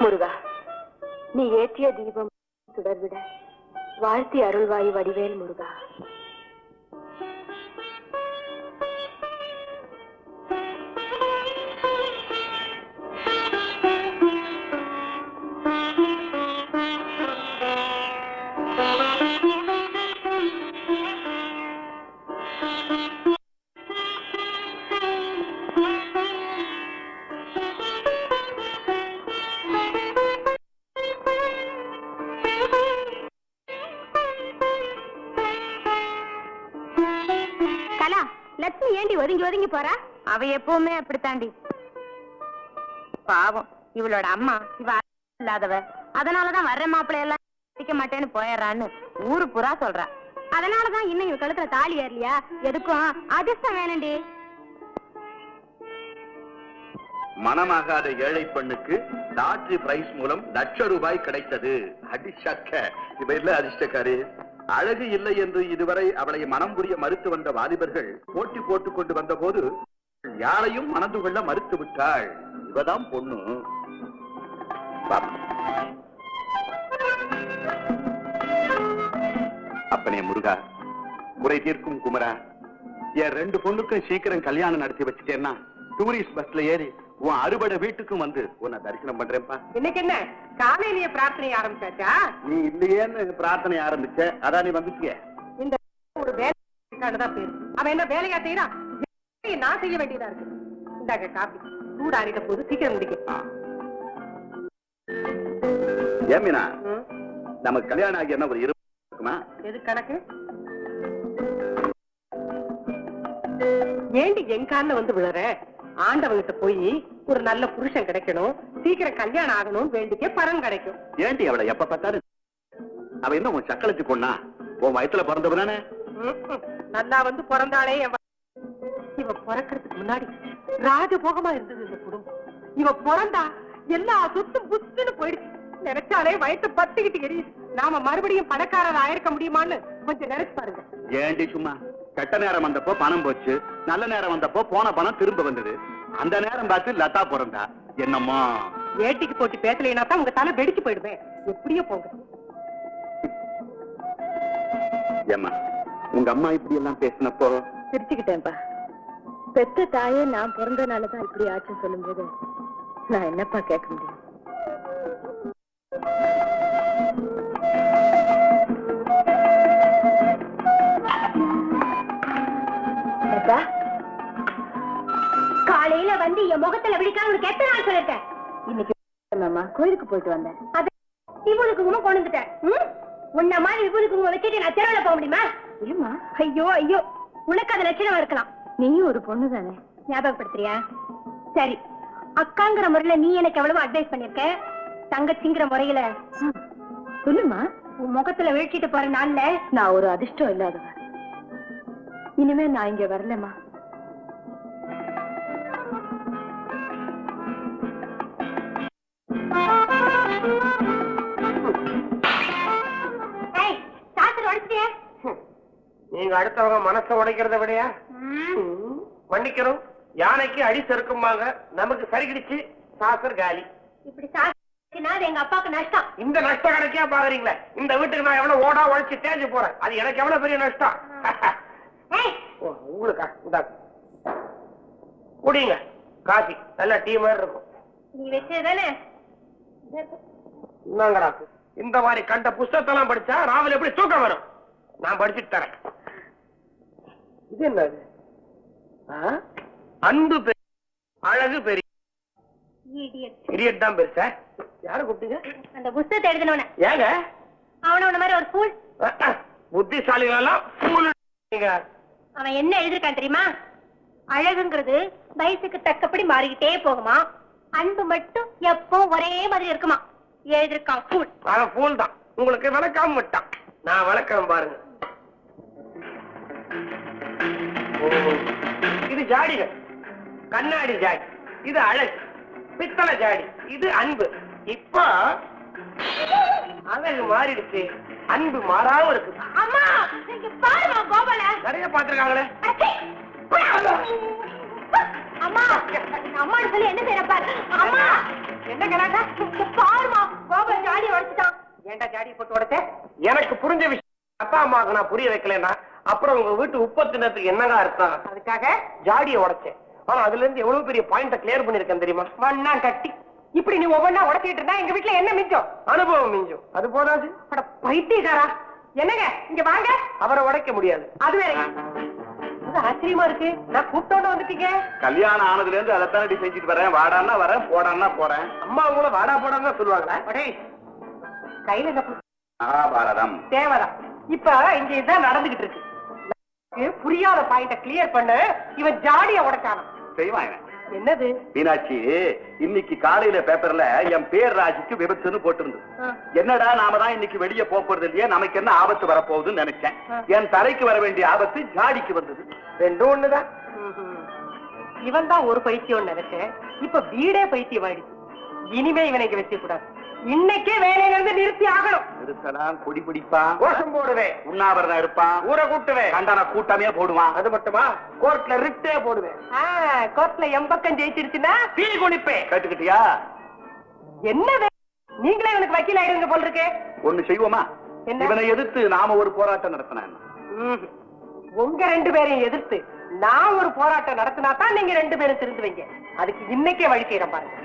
முருகா, நீ ஏற்றிய தீபம் சுடர்விட வாழ்த்தி அருள்வாய் வடிவேல் முருகா. லட்சுமி ஏண்டி ஒதுங்கி ஒதுங்கி போறா? அவ எப்பவுமே அப்படித்தாண்டி. பாவம், இவளோட அம்மா இவ இல்லாதவ, அதனாலதான் வர்ற மாப்பிள்ளை எல்லாம் பிடிக்க மாட்டேன்னு போயிடறான்னு ஊரு புறா சொல்றா. அதனாலதான் இன்னும் இவ கழுத்துல தாலி ஏறலையா? எதுக்கும் அதிர்ஷ்டம் வேணும்டி. மனமாகாத ஏழை பெண்ணுக்கு லாட்டரி பிரைஸ் மூலம் ₹1,00,000 கிடைத்தது. அடிச்சக்க இவ இல்ல அதிர்ஷ்டக்காரி. அழகு இல்லை என்று இதுவரை அவளை மனம் புரிய மறுத்து வந்த வாலிபர்கள் போட்டி போட்டுக் கொண்டு வந்த போது யாரையும் மணந்து கொள்ள மறுத்து விட்டாள். இவதான் பொண்ணு. அப்பனே முருகா, குறை தீர்க்கும் குமரா, என் 2 பொண்ணுக்கும் சீக்கிரம் கல்யாணம் நடத்தி வச்சுட்டேன்னா டூரிஸ்ட் பஸ்ல ஏறி உன் அறுபடை வீட்டுக்கும் வந்து உன்னை தரிசனம் பண்றேன்ப்பா. இன்னைக்கு என்ன காலையிலேயே பிரார்த்தனை ஆரம்பிச்சாச்சா? நீ இல்லையேன்னு பிரார்த்தனை ஆரம்பிச்ச, அதான் நீ வந்துட்டிய. இந்த ஒரு வேலைக்கானதான் பேரு. அவன் என்ன வேலையா செய்யறான்? நான் செய்ய வேண்டியதா இருக்கு. இந்தாங்க காப்பி, சூடாறிட்ட போது சீக்கிரம் முடிக்க. ஏமினா, நமக்கு கல்யாணம் ஆகி என்ன ஒரு 20 இருக்குமா? எது கணக்கு? ஏண்டி எங்கான்னு வந்து விழற? ஆண்டவங்கிட்ட போய் ஒரு நல்ல புருஷன் கிடைக்கணும், சீக்கிரம் கல்யாணம் ஆகணும், வேண்டிக்கே பலன் கிடைக்கும். ஏண்டி அவளை எப்ப பார்த்தாலும் அவ என்ன உன் சக்களச்சு பொண்ணா? உன் வயசுல பிறந்தவனானே? நல்லா வந்து பிறந்தாளே. இவ பிறக்கிறதுக்கு முன்னாடி ராஜபோகமா இருந்தது இந்த குடும்பம். இவ பிறந்தா எல்லா சொத்தும் புத்துன்னு போயிடுச்சு. நினைச்சாலே வயசு பத்துக்கிட்டு எரியுது. நாம மறுபடியும் பணக்காரர் ஆயிருக்க முடியுமான்னு கொஞ்சம் நினைச்சு பாருங்க. ஏண்டி சும்மா? கெட்ட நேரம் வந்தப்போ பணம் போச்சு, நல்ல நேரம் வந்தப்போ போன பணம் திரும்ப வந்தது. அந்த நேரம் பார்த்து லதா பிறந்தா. என்னம்மா ஏட்டிக்கு போட்டு பேசலைன்னா தான் உங்க தலை வெடிச்சு போயிடுவேன். எப்படியோ போங்க. ஏம்மா, உங்க அம்மா இப்படி எல்லாம் பேசினப்போ சிரிச்சுக்கிட்டேன்பா. பெத்த தாயே நான் பிறந்தனாலதான் இப்படி ஆச்சு சொல்லும் போது நான் என்னப்பா கேட்க முடியும்? காலையில வந்து என் முகத்துல விழிக்காம உனக்கு எத்தனை நாள் சொல்லிட்டேன்? இன்னைக்கு கோயிலுக்கு போயிட்டு வந்தேன். விபூதி குங்குமம் கொண்டு வந்துட்டேன். உன்ன மாதிரி விபூதி குங்குமம் வச்சுட்டு நான் தெருவில் போக முடியுமா? இல்லம்மா. ஐயோ ஐயோ, உனக்கு அது லட்சணமா இருக்கலாம். நீயும் ஒரு பொண்ணு தானே? ஞாபகப்படுத்துறியா? சரி, அக்காங்கிற முறையில நீ எனக்கு எவ்வளவு அட்வைஸ் பண்ணிருக்க, தங்கச்சிங்கிற முறையில சொல்லுமா. உன் முகத்துல வீழ்ச்சிட்டு போற நாள்ல நான் ஒரு அதிர்ஷ்டம் இல்லாதவ. இனிமே நான் இங்க வரலமா. நீங்க அடுத்தவங்க மனசை உடைக்கிறத விடையா மன்னிக்கணும். யானைக்கு அடி செருக்குமாங்க, நமக்கு சரிகிடுச்சு சாசர் காலி. இப்படி எங்க அப்பாவுக்கு நஷ்டம். இந்த நஷ்டம் கணக்கே பாக்குறீங்களே? இந்த வீட்டுக்கு நான் எவ்வளவு ஓடா உழைச்சு தேஞ்சு போறேன், அது எனக்கு எவ்வளவு பெரிய நஷ்டம். உங்களுக்கா? குடிங்க. காஃபி நல்ல டீ மாதிரி இருக்கும். நீ வச்சதுதானே? என்னங்கடா இந்த மாதிரி கண்ட புஸ்தகத்தெல்லாம் படிச்சா ராவில் எப்படி தூக்கம் வரும்? நான் படிச்சுட்டு தரேன். இது என்னது? அன்பு பெரிய அழகு பெரிய இடியட் தான் பெருசா. யார கூப்பிட்டீங்க? அந்த புஸ்தகத்தை எழுதினவன. ஏங்க அவன உன்ன மாதிரி ஒரு ஃபூல். புத்திசாலிகள் எல்லாம் அவன் என்ன எழுதிருக்கான் தெரியுமா? அழகுங்கிறது வயசுக்கு தக்கப்படி மாறிக்கிட்டே போகுமா, அன்பு மட்டும் எப்போ ஒரே மாதிரி இருக்குமா. எழுதிருக்கான் ஃபூல். அவன் ஃபூல் தான். உங்களுக்கு விளக்காம விட்டான். நான் விளக்கம் பாருங்க. இது ஜாடிகள். கண்ணாடி ஜாடி. இது அழகு. பித்தளை ஜாடி. இது அன்பு. இப்ப அழகு மாறிடுச்சு, அன்பு மாறாம இருக்கு. அம்மா நீங்க பாருமா கோபால. நிறைய பாத்துருக்காங்களே. அம்மா அம்மா சொல்லி என்ன செய்யற பாரு. அம்மா என்ன கலாட்டா? பாருமா கோபால் ஜாடி உடைச்சிட்டான். ஏன்டா ஜாடி போட்டு உடைச்ச? எனக்கு புரிஞ்ச விஷயம் அப்பா அம்மாவுக்கு நான் புரிய வைக்கலன்னா அப்புறம் உங்க வீட்டு உப்பு தின்னத்துக்கு என்னங்க அர்த்தம்? அதுக்காக ஜாடியை உடைச்சேன். ஆனா அதுல இருந்து எவ்வளவு பெரிய பாயிண்ட கிளியர் பண்ணிருக்கேன் தெரியுமா? மண்ணா கட்டி இப்படி நீ ஒவ்வொன்னா உடைச்சிட்டு இருந்தா எங்க வீட்டுல என்ன மிஞ்சம்? அனுபவம் மிஞ்சும். அது போதாது. அட பைத்தியக்காரா, என்னங்க இங்க வாங்க. அவரை உடைக்க முடியாது. அது வேற. இது ஆச்சரியமா இருக்கு. நான் கூப்பிட்டோன்னு வந்துட்டீங்க. கல்யாணம் ஆனதுல இருந்து அதைத்தானே செஞ்சுட்டு வரேன். வாடான்னா வரேன், போடான்னா போறேன். அம்மா உங்களை வாடா போடான்னு தான் சொல்லுவாங்களா? அடே கையில இந்த மகாபாரதம் தேவைதான். இப்ப இங்க இதான் நடந்துகிட்டு இருக்கு. எனக்கு புரியாத பாயிண்ட கிளியர் பண்ண இவன் ஜாடிய உடைச்சானாம். செய்வான் இவன். என்னது? மீனாட்சி, இன்னைக்கு காலையில பேப்பர்ல என் பேர் ராஜிக்கு விபத்துன்னு போட்டிருந்தது. என்னடா நாம தான் இன்னைக்கு வெளியே போறது இல்லையே, நமக்கு என்ன ஆபத்து வரப்போகுதுன்னு நினைச்சேன். என் தலைக்கு வர வேண்டிய ஆபத்து ஜாடிக்கு வந்தது. ரெண்டும் ஒண்ணுதான். இவன் தான் ஒரு பைத்தியம் நினைச்சேன். இப்ப வீடே பைத்தியம் ஆயிடுச்சு. இனிமே இவனை இங்க வச்சு கூடாது. இன்னைக்கே வேலையில இருந்து நிறுத்தி ஆகணும். நிறுத்தலாம். கொடி பிடிப்பான், கோஷம் போடுவேன், உண்ணாவிரதம் இருப்பான், ஊரை கூட்டுவேன், கண்டன கூட்டமே போடுவான். அது மட்டுமா கோர்ட்ல ரிட்டே போடுவேன். கோர்ட்ல எம்பக்கம் ஜெயிச்சிருச்சுன்னா தீ குளிப்பேன். கேட்டுக்கிட்டியா? என்ன நீங்களே இவனுக்கு வக்கீல் ஆயிடுங்க போல் இருக்கு. ஒண்ணு செய்வோமா? என்ன? இவனை எதிர்த்து நாம ஒரு போராட்டம் நடத்தினேன். உங்க ரெண்டு பேரையும் எதிர்த்து நான் ஒரு போராட்டம் நடத்தினா தான் நீங்க ரெண்டு பேரும் திருந்துவீங்க. அதுக்கு இன்னைக்கே வழி செய்யறேன் பாருங்க.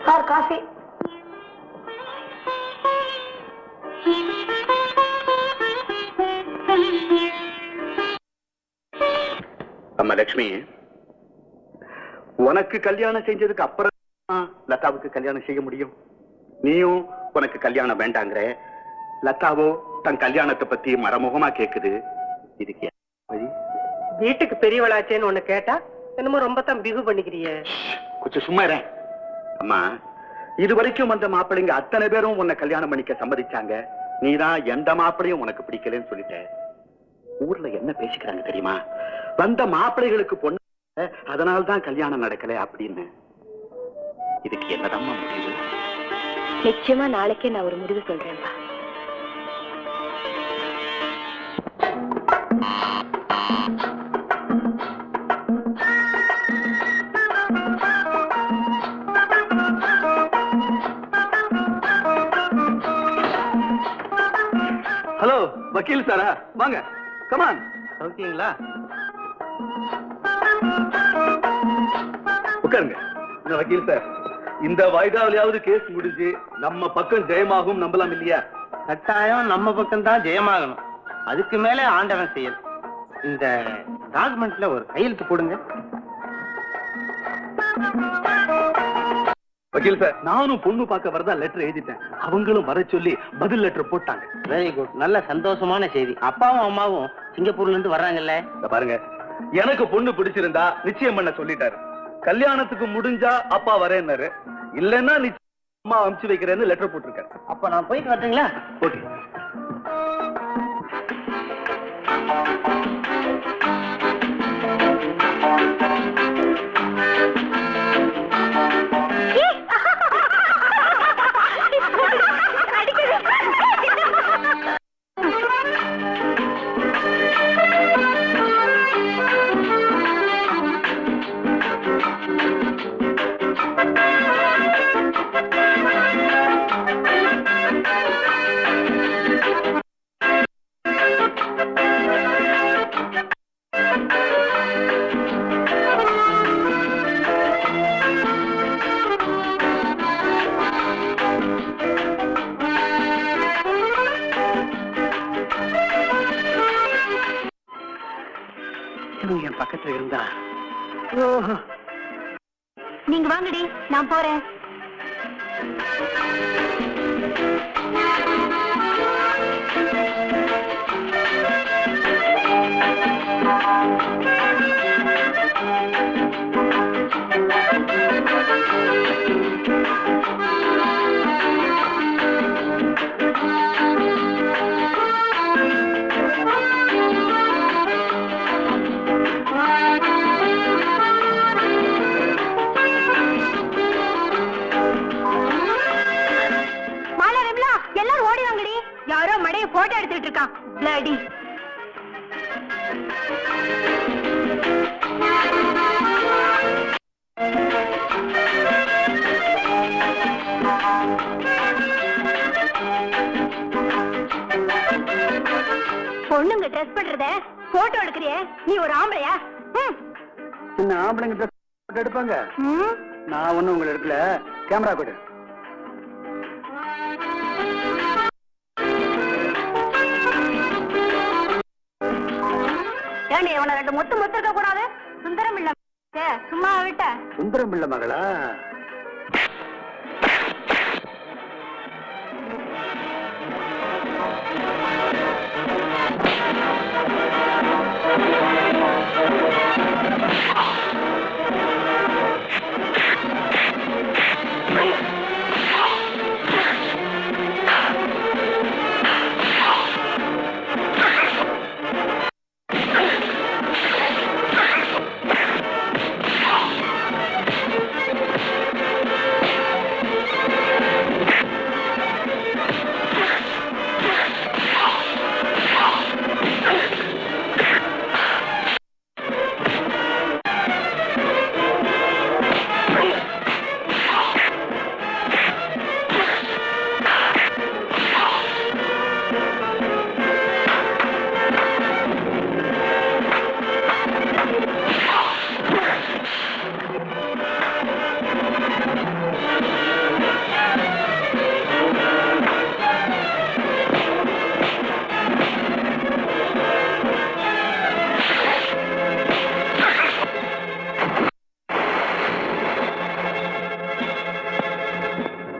Sir coffee. அம்மா லட்சுமி, உனக்கு கல்யாணம் செஞ்சதுக்கு அப்புறம் லதாவுக்கு கல்யாணம் செய்ய முடியும். நீயும் உனக்கு கல்யாணம் வேண்டாங்கிற, லதாவோ தன் கல்யாணத்தை பத்தி மறைமுகமா கேக்குது. இதுக்கு வழி? வீட்டுக்கு பெரியவளாச்சேன்னு ஒண்ணு கேட்டா என்னமோ ரொம்ப தான் பிகு பண்ணிக்கிறிய. கொஞ்சம் சும்மா இரு. அம்மா, இது வரைக்கும் வந்த மாப்பிள்ளைங்க அத்தனை பேரும் உன்னை கல்யாணம் பண்ணிக்க சம்மதிச்சாங்க. நீதான் எந்த மாப்பிளையும் உனக்கு பிடிக்கலன்னு சொல்லிட்ட. ஊர்ல என்ன பேசிக்கிறாங்க தெரியுமா? வந்த மாப்பிள்ளைகளுக்கு பொண்ணு அதனால்தான் கல்யாணம் நடக்கல அப்படின்னு. இதுக்கு என்னதான் முடிவு? நிச்சயமா நாளைக்கே நான் ஒரு முடிவு சொல்றேன்பா. ஹலோ வக்கீல் சாரா, வாங்க. கமான். ஓகேங்களா? உட்காருங்க. வக்கீல் சார், இந்த வாய்தாவிலாவது கேஸ் முடிஞ்சு நம்ம பக்கம் ஜெயமாகும் நம்பலாம் இல்லையா? கட்டாயம் நம்ம பக்கம் தான் ஜெயமாகணும். அதுக்கு மேல ஆண்டவன் செயல். இந்த டாக்குமெண்ட்ல ஒரு கையெழுத்து போடுங்க. வக்கீல் சார், நானும் பொண்ணு பார்க்க வரதா லெட்டர் எழுதிட்டேன். அவங்களும் வர சொல்லி பதில் லெட்டர் போட்டாங்க. வெரி குட், நல்ல சந்தோஷமான செய்தி. அப்பாவும் அம்மாவும் சிங்கப்பூர்ல இருந்து வர்றாங்கல்ல. பாருங்க, எனக்கு பொண்ணு பிடிச்சிருந்தா நிச்சயம் பண்ண சொல்லிட்டாரு. கல்யாணத்துக்கு முடிஞ்சா அப்பா வரேன்னாரு, இல்லன்னா நிச்சயம் அம்மா அனுப்பிச்சு வைக்கிறேன்னு லெட்டர் போட்டிருக்காரு. அப்ப நான் போயிட்டு வரட்டுங்களா? ஓகே. என் பக்கத்துல இருந்தா நீங்க வாங்கடி, நான் போறேன். எல்லாரும் ஓடி வாங்கடி, யாரோ மடைய போட்டோ எடுத்துட்டு இருக்கான். பிளடி. பொண்ணுங்க ட்ரெஸ் பண்றத போட்டோ எடுக்கிறியே, நீ ஒரு ஆம்பளையா? சின்ன ஆம்பளைங்க ட்ரெஸ் எடுப்பாங்க. நான் ஒண்ணும் உங்களை எடுக்கல. கேமரா கொடு. ஏண்டி இவனை ரெண்டு முத்து முத்து இருக்க கூடாது? சுந்தரம் இல்ல சும்மா விட்ட. சுந்தரம் பிள்ளை மகளா?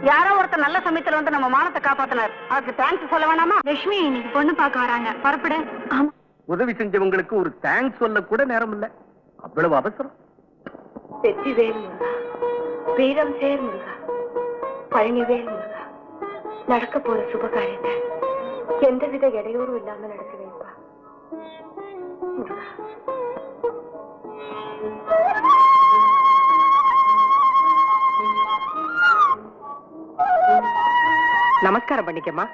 யாரோ ஒருத்தர் நல்ல சமயத்துல வந்து நம்ம மானத்தை காப்பாத்தினார். அதுக்கு தேங்க்ஸ் சொல்ல வேணாமா? லட்சுமி இன்னைக்கு பொண்ணு பார்க்க வராங்க, புறப்படு. ஆமா, உதவி செஞ்சவங்களுக்கு ஒரு தேங்க்ஸ் சொல்ல கூட நேரம் இல்ல, அவ்வளவு அவசரம். வெற்றிவேல் முருகா, வீரம் சேர் முருகா, பழனிவேல் முருகா, நடக்க போற சுபகாரியத்தை எந்தவித இடையூறும் இல்லாம நடக்க வைப்பா முருகா. நமஸ்காரம் பண்ணிக்கம்மா.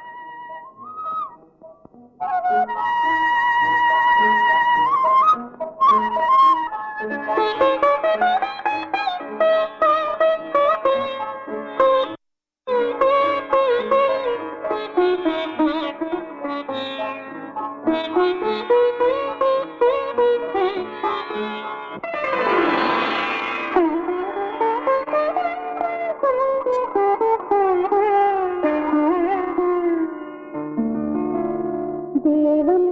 தேவன்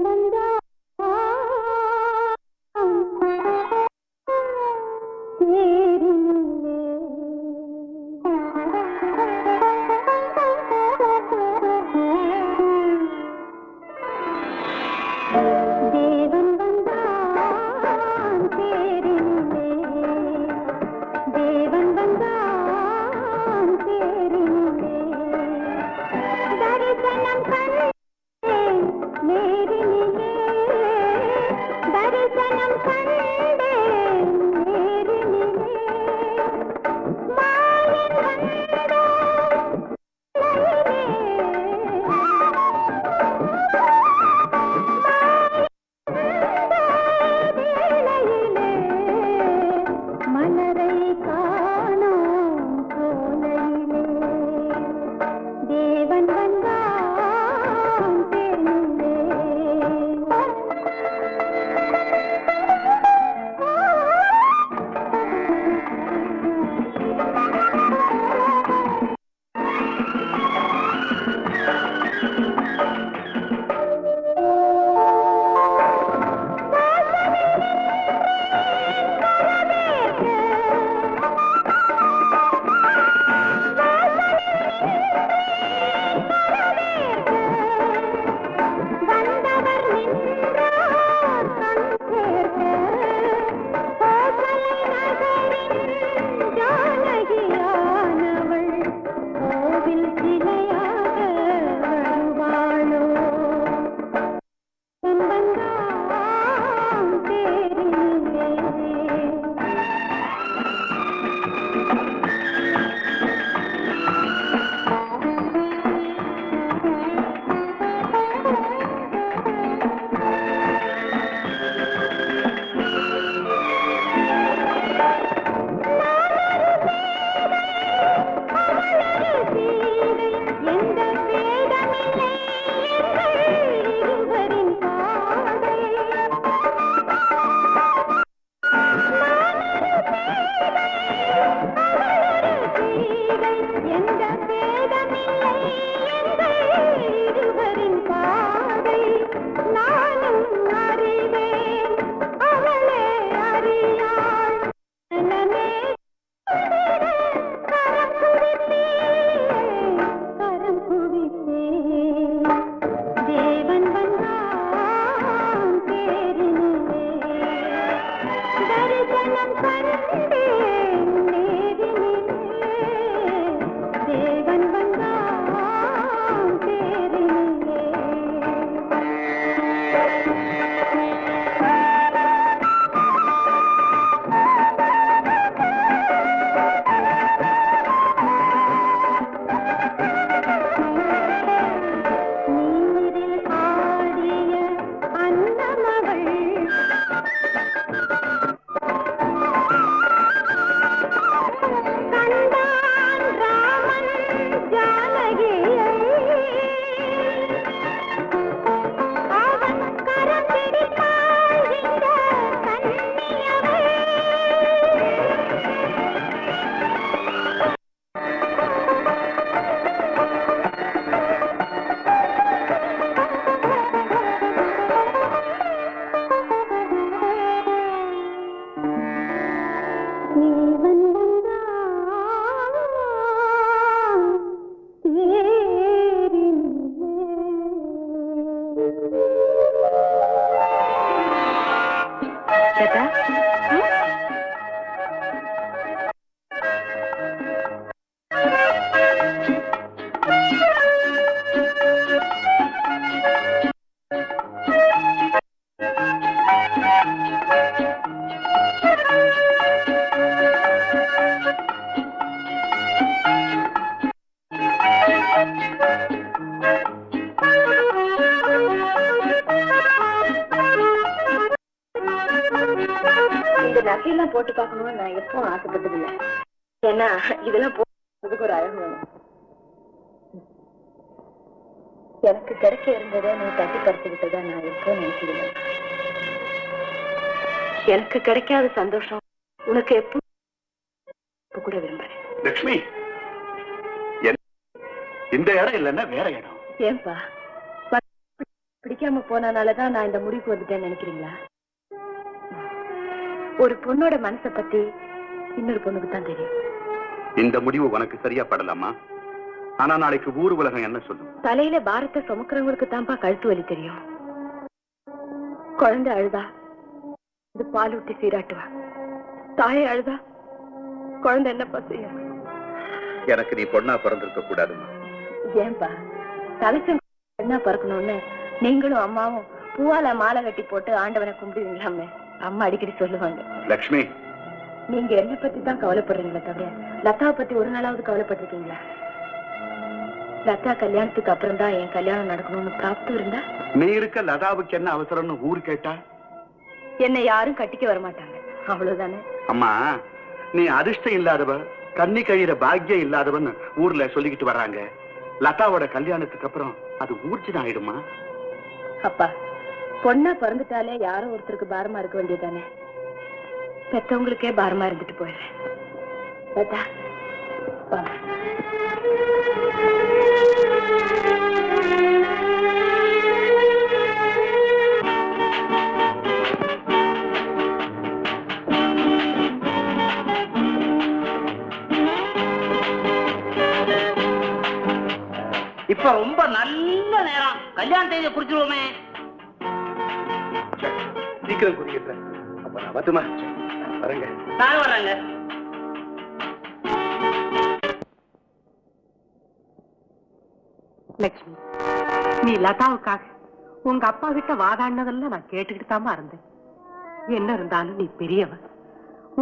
இந்த நகையெல்லாம் போட்டு பார்க்கணும்னு நான் எப்பவும் ஆசைப்பட்டதில்லை. ஏன்னா இதெல்லாம் போடுறதுக்கு ஒரு அழகு வேணும். எனக்கு கிடைக்க இருந்ததை நீ தட்டி பறிச்சுக்கிட்டதா நான் எப்போ நினைக்கிறேன். எனக்கு கிடைக்காத சந்தோஷம் உனக்கு எப்போ கூட விரும்புறேன். லட்சுமி, இந்த இடம் இல்லைன்னா வேற இடம். ஏன்பா பிடிக்காம போனனாலதான் நான் இந்த முடிவுக்கு வந்துட்டேன்னு நினைக்கிறீங்களா? ஒரு பொண்ணோட மனசை பத்தி இன்னொரு பொண்ணுக்கு தான் தெரியும். இந்த முடிவு உனக்கு சரியா படலாமா? ஆனா நாளைக்கு ஊர் உலகம் என்ன சொல்லும்? தலையில பாரத்தை சுமக்கிறவங்களுக்கு தான்ப்பா கழுத்து வலி தெரியும். குழந்தை அழுதா இது பால் ஊட்டி சீராட்டுவா. தாயை அழுதா குழந்தை என்னப்பா செய்யும்? எனக்கு நீ பொண்ணா பிறந்திருக்க கூடாதுமா. ஏன்பா தலைச்சம் என்ன பறக்கணும்னு நீங்களும் அம்மாவும் பூவால மாலை கட்டி போட்டு ஆண்டவனை கும்பிடுவீங்களாமே அம்மா அடிக்கடி சொல்லுவாங்க. லட்சுமி, நீங்க என்ன பத்தி தான் கவலைப்படுறீங்களா தவிர லதாவை பத்தி ஒரு நாளாவது கவலைப்பட்டிருக்கீங்களா? லதா கல்யாணத்துக்கு அப்புறம் தான் என் கல்யாணம் நடக்கணும்னு பிராப்தம் இருந்தா நீ இருக்க லதாவுக்கு என்ன அவசரம்னு ஊர் கேட்டா என்னை யாரும் கட்டிக்க வரமாட்டாங்க, அவ்வளவுதானே. அம்மா, நீ அதிர்ஷ்டம் இல்லாதவ, கண்ணி கழியிற பாக்கியம் இல்லாதவன்னு ஊர்ல சொல்லிக்கிட்டு வர்றாங்க. லதாவோட கல்யாணத்துக்கு அப்புறம் அது ஊர்ஜிதம் ஆயிடுமா? அப்பா பொண்ணா பிறந்துட்டாலே யாரோ ஒருத்தருக்கு பாரமா இருக்க வேண்டியதானே. பெத்தவங்களுக்கே பாரமா இருந்துட்டு போயிடுறேன். லதா வா. இப்ப ரொம்ப நல்ல நேரம், கல்யாண தேதியை குறிச்சிருவோமே. சீக்கிரம் குறிக்கிறேன். அப்ப நான் வரட்டுமா? வரேங்க. நான் வர்றேங்க. லட்சுமி, நீ லதாவுக்காக உங்க அப்பா கிட்ட வாதாடினதெல்லாம் நான் கேட்டுக்கிட்டு தாமா இருந்தேன். என்ன இருந்தாலும் நீ பெரியவ,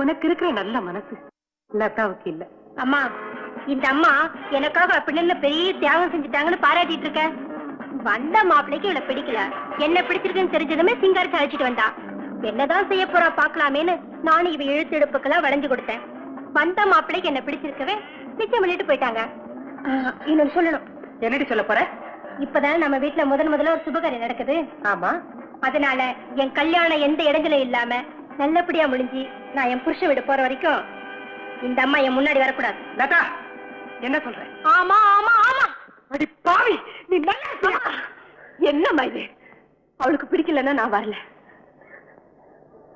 உனக்கு இருக்கிற நல்ல மனசு லதாவுக்கு இல்ல. அம்மா, இந்த அம்மா எனக்காக பிள்ளைல பெரிய தியாகம் செஞ்சுட்டாங்கன்னு பாராட்டிட்டு இருக்க. வந்த மாப்பிள்ளைக்கு இவளை பிடிக்கல, என்ன பிடிச்சிருக்குன்னு தெரிஞ்சதுமே சிங்காரிச்சு அழைச்சிட்டு வந்தா. என்னதான் செய்ய போறா பாக்கலாமேன்னு நானும் இவ இழுத்து எடுப்புக்கெல்லாம் வளைஞ்சு கொடுத்தேன். வந்த மாப்பிள்ளைக்கு என்ன பிடிச்சிருக்கவே நிச்சயம் பண்ணிட்டு போயிட்டாங்க. இன்னொன்னு சொல்லணும். என்னடி சொல்ல போற? இப்பதானே நம்ம வீட்டுல முதல்ல ஒரு சுபகாரியம் நடக்குது. ஆமா, அதனால என் கல்யாணம் எந்த இடங்களும் இல்லாம நல்லபடியா முடிஞ்சு நான் என் புருஷ வீடு போற வரைக்கும் இந்த அம்மா என் முன்னாடி வரக்கூடாது. லதா என்ன சொல்ற? ஆமா ஆமா ஆமா. அடி பாவி, நீ நல்லா என்னம்மா இது? அவளுக்கு பிடிக்கலன்னா நான் வரல.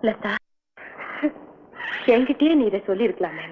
லதா என்கிட்டயே நீ இதை சொல்லி இருக்கலாமே.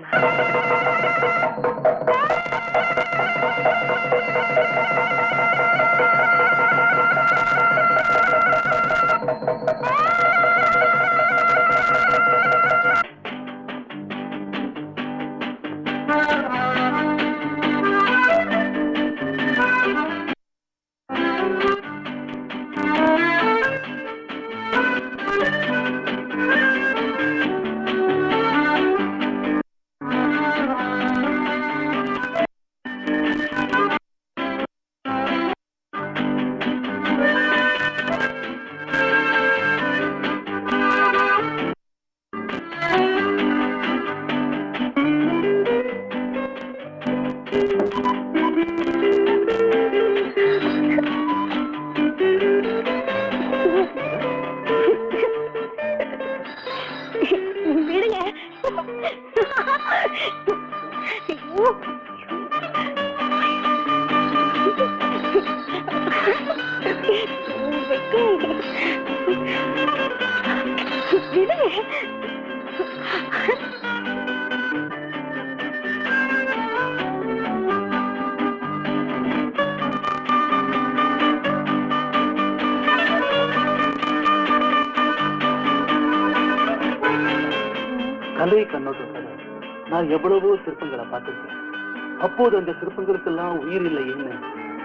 கலை கண்ணோட்டத்தில் நான் எவ்வளவோ சிற்பங்களை பார்த்திருக்கேன். அப்போது அந்த சிற்பங்களுக்கெல்லாம் உயிர் இல்லைன்னு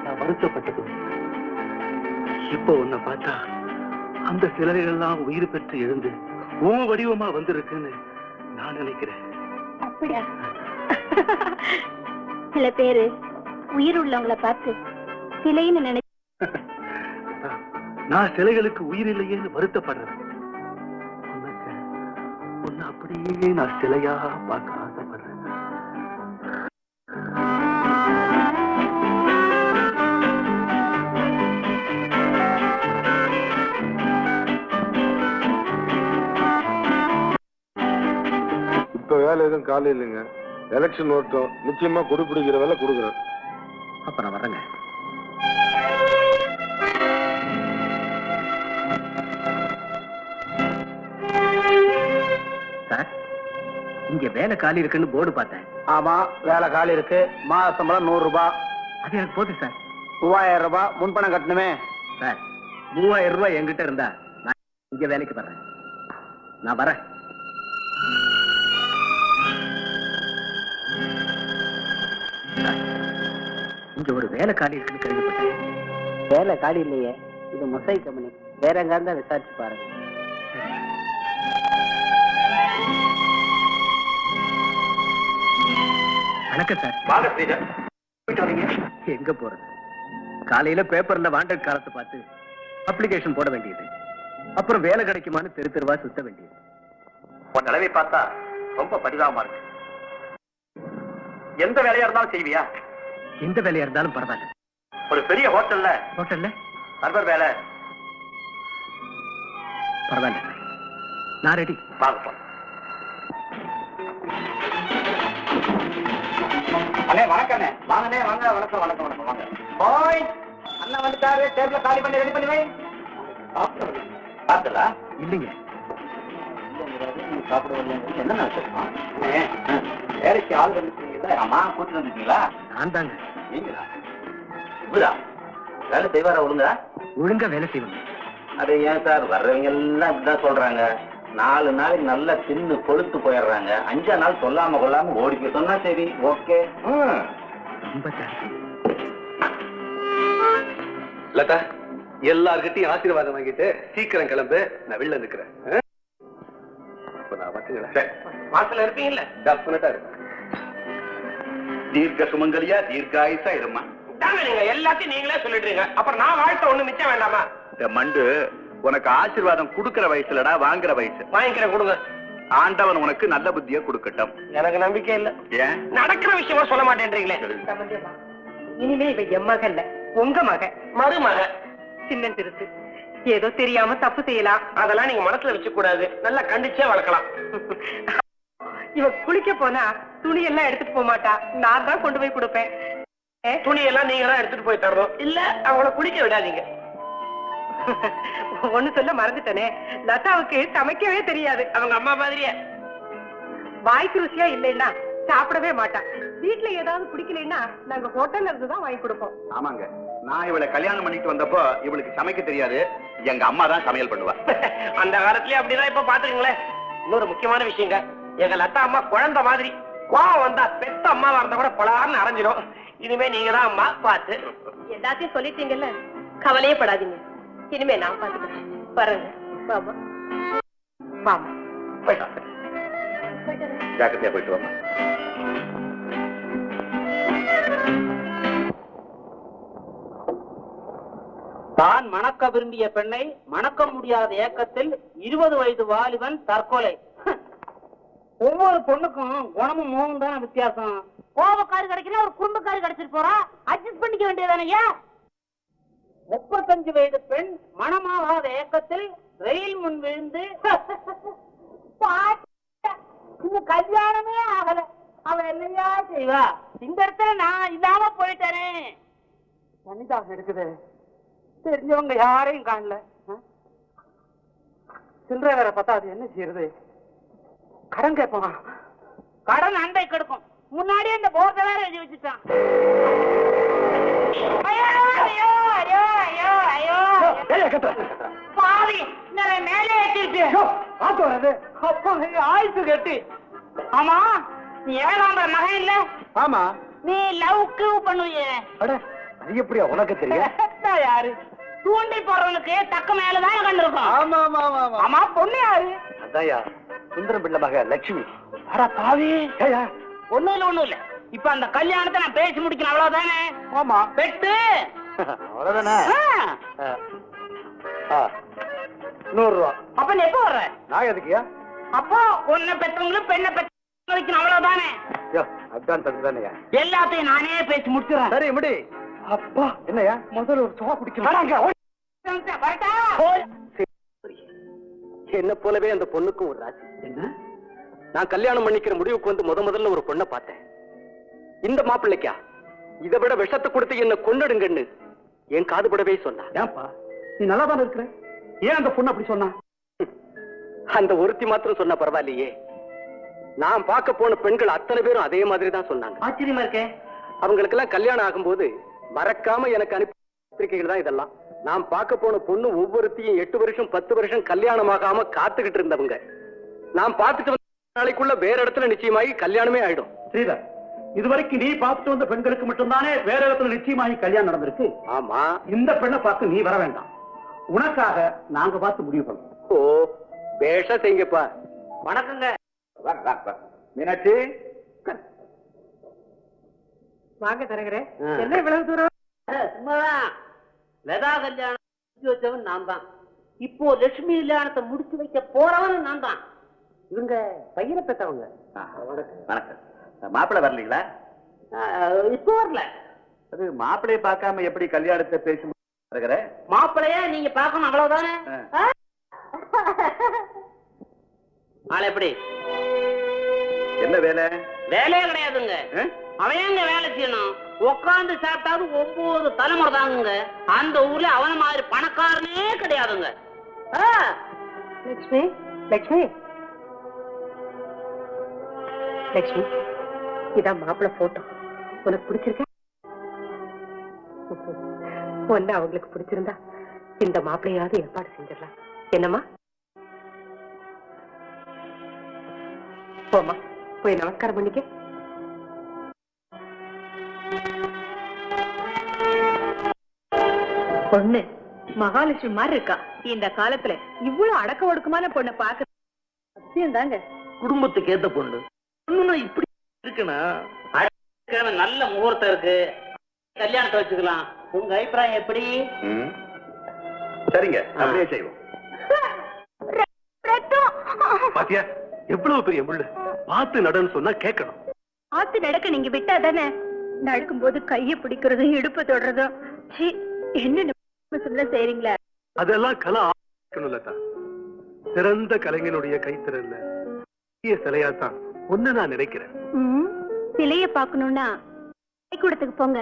நான் வருத்தப்பட்டது. இப்போ உன்னை பார்த்தா அந்த சிலைகள்லாம் உயிர் பெற்று எழுந்து உன் வடிவமா வந்திருக்குன்னு நான் நினைக்கிறேன். அப்படியா? சில பேரு உயிர் உள்ளவங்களை பார்த்து சிலைன்னு நினைச்சு நான் சிலைகளுக்கு உயிர் இல்லையேன்னு வருத்தப்படுறேன். உன்னை அப்படியே நான் சிலையா பார்க்க ஆசைப்படுறேன். இப்ப வேலை எதுவும் காலையில் இல்லைங்க. எலெக்ஷன் ஓட்டம் நிச்சயமா குடிப்பிடிக்கிற வேலை கொடுக்குறேன். அப்புறம் வரேங்க. சார், இங்க வேலை காலி இருக்குன்னு போர்டு பார்த்தேன். ஆமா, வேலை காலி இருக்கு. மாத சம்பளம் 100 ரூபாய். அது எனக்கு போதும் சார். 3000 ரூபாய் முன்பணம் கட்டணுமே. சார், 3000 ரூபாய் என்கிட்ட இருந்தா நான் இங்க வேலைக்கு வர்றேன். நான் வரேன். இங்க ஒரு வேலை காலி இருக்குன்னு கேள்விப்பட்டேன். வேலை காலி இல்லையே, இது மொசை கம்பெனி. வேற எங்க இருந்தா விசாரிச்சு பாருங்க. வணக்கம் சார். வாங்க ஸ்ரீதர். எங்க போறது? காலையில பேப்பர்ல வாண்டட் காலத்தை பார்த்து அப்ளிகேஷன் போட வேண்டியது, அப்புறம் வேலை கிடைக்குமான்னு தெரு தெருவா சுத்த வேண்டியது. உன் நிலைமை பார்த்தா ரொம்ப பரிதாபமா இருக்கு. எந்த வேலையா இருந்தாலும் செய்வியா? எந்த வேலையா இருந்தாலும் பரவாயில்ல. ஒரு பெரிய ஹோட்டல்ல சர்வர் வேலை பரவாயில்ல சார், நான் ரெடி. வாங்க. அண்ணே வணக்கண்ணே. வாங்கண்ணே வாங்க. வணக்கம் வணக்கம் வணக்கம் வாங்க. ஓய் அண்ணா வந்துட்டாரு. டேபிள காலி பண்ணி ரெடி பண்ணி வை. சாப்பிடலா? இல்லைங்க. என்ன வேலைக்கு ஆள் வந்துருக்கீங்களா? ஆமா, கூட்டு வந்துருக்கீங்களா? நான் தாங்க. நீங்களா? இவரா? வேலை செய்வாரா? ஒழுங்கா வேலை செய்வாங்க. அது ஏன் சார், வர்றவங்க எல்லாம் இப்படிதான் சொல்றாங்க. 4 நாளைக்கு நல்லா தின்னு கொழுத்து போயிடுறாங்க. 5 நாள் சொல்லாம கொள்ளாம ஓடிக்க சொன்னா சரி, ஓகே. ரொம்ப தேங்க்ஸ். லதா, எல்லார்கிட்டையும் ஆசீர்வாதம் வாங்கிட்டு சீக்கிரம் கிளம்பு. நான் வெளில நிக்கிறேன். வாசல்ல இருப்பீங்கல்ல? டெஃபினட்டா இருப்பேன். தீர்க்க சுமங்கலியா தீர்க்காயுசா இருமா. நீங்க எல்லாத்தையும் நீங்களே சொல்லிடுறீங்க, அப்புறம் நான் வாழ்க்கை ஒண்ணு மிச்சம் வேண்டாமா? இந்த மண்டு உனக்கு ஆசீர்வாதம் கொடுக்கிற வயசுலடா, வாங்குற வயசு. வாங்கிக்கிறேன், கொடுங்க. ஆண்டவன் உனக்கு நல்ல புத்திய கொடுக்கட்டும். எனக்கு நம்பிக்கை இல்ல. ஏன்? நடக்கிற விஷயமா சொல்ல மாட்டேன்றீங்களே. இனிமே இவ என் மக இல்ல, உங்க மக, மருமக. சின்ன திருத்து. ஏதோ தெரியாம தப்பு செய்யலாம். அதெல்லாம் நீங்க மனசுல வச்சு கூடாது. நல்லா கண்டிச்சே வளர்க்கலாம். இவ குளிக்க போனா துணி எல்லாம் எடுத்துட்டு போக மாட்டா, நான் தான் கொண்டு போய் கொடுப்பேன். துணி எல்லாம் நீங்க தான் எடுத்துட்டு போய் தரணும். இல்ல அவங்கள குளிக்க விடாதீங்க. ஒண்ணு சொல்ல மறந்துட்டனே, லதாவுக்கு சமைக்கவே தெரியாது. அவங்க அம்மா மாதிரியே. வாய்க்கு ருசியா இல்லைன்னா சாப்பிடவே மாட்டா. வீட்டுல ஏதாவது பிடிக்கலைன்னா நாங்க ஹோட்டல்ல இருந்து தான் வாங்கி கொடுப்போம். ஆமாங்க, நான் இவளை கல்யாணம் பண்ணிட்டு வந்தப்போ இவளுக்கு சமைக்க தெரியாது. எங்க அம்மா தான் சமையல் பண்ணுவா. அந்த காலத்திலயே அப்படிதான். இப்ப பாத்துக்கீங்களேன். இன்னொரு முக்கியமான விஷயங்க, எங்க லதா அம்மா குழந்தை மாதிரி. கோவம் வந்தா பெத்த அம்மாவா இருந்தா கூட பலார்னு அரைஞ்சிடும். இனிமே நீங்க தான் அம்மா பார்த்து. எல்லாத்தையும் சொல்லிட்டீங்கல்ல, கவலையே படாதீங்க. இனிமே நான் பாத்துக்கிறேன். பாருங்க பாமா. பாமா போயிட்டா. ஜாக்கிரதையா போயிட்டு வாமா. தான் மணக்க விரும்பிய பெண்ணை மணக்க முடியாத ஏக்கத்தில் 20 வயது வாலிபன் தற்கொலை. ஒவ்வொரு பொண்ணுக்கும் குணமும் மோகம் தானே வித்தியாசம். கோபக்காரி கிடைக்கல, ஒரு குறும்புக்காரி கிடைச்சிட்டு போறா. அட்ஜஸ்ட் பண்ணிக்க வேண்டியதானயா? 35 வயது பெண் மணமாகாத ஏக்கத்தில் ரயில் முன் விழுந்து இன்னும் கல்யாணமே ஆகல. அவ என்னையா செய்வா? இந்த இடத்துல நான் இல்லாம போயிட்டேனே. வனிதாக இருக்குது. தெரிஞ்சவங்க யாரையும் காணல. சில்லறை வேற பார்த்தா அது என்ன செய்யறது? கடன் கேட்பான். கடன் அண்டை கெடுக்கும். முன்னாடியே இந்த போர்டை வேற எழுதி வச்சுட்டான். ஐயோ ஐயோ ஐயோ ஐயோ ஐயோ பாவி, நான் மேலே ஏற்றிட்டு அப்பா ஆயுசு கட்டி. ஆமா, நீ 7ஆம் மகன் இல்ல? ஆமா. நீ லவ் பண்ணுவியே. அது எப்படியா உனக்கு தெரியும்? நான் யாரு? தூண்டி போறவனுக்கு தக்க மேலதான் கண்டு இருக்கும். ஆமா ஆமா ஆமா. ஆமா, பொண்ணு யாரு? அதாயா சுந்தரம் பிள்ளை மக லட்சுமி. அட பாவி. ஒண்ணும் இல்ல. இப்ப அந்த கல்யாணத்தை நான் பேசி முடிக்கணும், அவ்வளவுதானே? ஆமா. பெட்டு அவ்வளவுதானே? 100 ரூபா. அப்ப நீ எப்ப வர்ற? நான் எதுக்கியா? அப்போ உன்னை பெற்றவங்களும் பெண்ணை பெற்ற வைக்கணும் அவ்வளவுதானே? அட்வான்ஸ் அதுதானயா? எல்லாத்தையும் நானே பேசி முடிச்சிடறேன். சரி முடி. அப்பா என்னையா முதல்ல ஒரு சோா குடிக்கலாம். என்ன போலவே அந்த பொண்ணுக்கும் ஒரு ராசி. என்ன? நான் கல்யாணம் பண்ணிக்கிற முடிவுக்கு வந்து முதல்ல ஒரு பொண்ணை பார்த்தேன். இந்த மாப்பிள்ளைக்கா இதை விட விஷத்தை கொடுத்து என்ன கொன்னுடுங்கன்னு என் காதுபடவே சொன்னா. ஏன்பா நீ நல்லா தானே இருக்கிற, ஏன் அந்த பொண்ணு அப்படி சொன்னா? அந்த ஒருத்தி மாத்திரம் சொன்னா பரவாயில்லையே, நான் பார்க்க போன பெண்கள் அத்தனை பேரும் அதே மாதிரி தான் சொன்னாங்க. ஆச்சரியமா இருக்கே. அவங்களுக்கெல்லாம் கல்யாணம் ஆகும்போது மறக்காம எனக்கு அனுப்பிகள் தான் இதெல்லாம். நான் பார்க்க போன பொண்ணு ஒவ்வொருத்தையும் 8 வருஷம் 10 வருஷம் கல்யாணம் ஆகாம காத்துக்கிட்டு இருந்தவங்க. நான் பார்த்துட்டு வந்த நாளைக்குள்ள வேற இடத்துல நிச்சயமாகி கல்யாணமே ஆயிடும். ஸ்ரீதர், இதுவரைக்கும் நீ பார்த்துட்டு வந்த பெண்களுக்கு மட்டும்தானே வேற இடத்துல நிச்சயமாகி கல்யாணம் நடந்திருக்கு. ஆமா, இந்த பெண்ணை பார்த்து நீ வர வேண்டாம், உனக்காக நாங்க பார்த்து முடிவு பண்ணோம். ஓ பேஷா செய்யுங்கப்பா. வணக்கங்க. மீனாட்சி வாங்க தரகிறேன். என்ன இவ்வளவு தூரம்? சும்மாதான். லதா கல்யாணம் முடிச்சு வச்சவன் நான் தான். இப்போ லட்சுமி கல்யாணத்தை முடிச்சு வைக்க போறவன் நான் தான். இவங்க பையனை பெற்றவங்க. வணக்கம். மாப்பிள்ளை வரலீங்களா? இப்போ வரல. அது மாப்பிள்ளையை பார்க்காம எப்படி கல்யாணத்தை பேசி இருக்கிற? மாப்பிள்ளைய நீங்க பார்க்கணும் அவ்வளவுதானே. ஆள் எப்படி? என்ன வேலை? வேலையே கிடையாதுங்க. அவன் எங்க வேலை செய்யணும்? உட்காந்து சாப்பிட்டாது 9 தலைமுறை தாங்குங்க. அந்த ஊர்ல அவன மாதிரி பணக்காரனே கிடையாதுங்க. லட்சுமி, லட்சுமி, லட்சுமி, இதான் மாப்பிள்ளை போட்டோ. உனக்கு பிடிச்சிருக்க? ஒன்னு அவங்களுக்கு பிடிச்சிருந்தா இந்த மாப்பிள்ளையாவது ஏற்பாடு செஞ்சிடலாம். என்னம்மா? போமா, போய் நமஸ்காரம் பண்ணிக்க. பொண்ணு மகாலட்சுமி மாதிரி இருக்கா. இந்த காலத்துல இவ்வளவு அடக்க ஒடுக்கமான பொண்ணை பாக்க அவசியம் தாங்க. குடும்பத்துக்கு ஏத்த பொண்ணு பொண்ணுன்னா இப்படி இருக்குன்னா நல்ல முகூர்த்தம் இருக்கு, கல்யாணத்தை வச்சுக்கலாம். உங்க அபிப்பிராயம் எப்படி? சரிங்க, அப்படியே செய்வோம். பாத்தியா எவ்வளவு பெரிய முள்ளு. பார்த்து நடன்னு சொன்னா கேட்கணும். ஆத்து நடக்க நீங்க விட்டா தானே. நடக்கும் போது கையை பிடிக்கிறதும் இடுப்பு தொடுறதும் என்ன சொல்ல செய்றீங்களா? அதெல்லாம் கலை ஆக்கணும்லதா. சிறந்த கலைஞனுடைய கைத்திறல்ல சிலையாத்தான் ஒண்ணு நான் நினைக்கிறேன். சிலைய பாக்கணும்னா கூடத்துக்கு போங்க.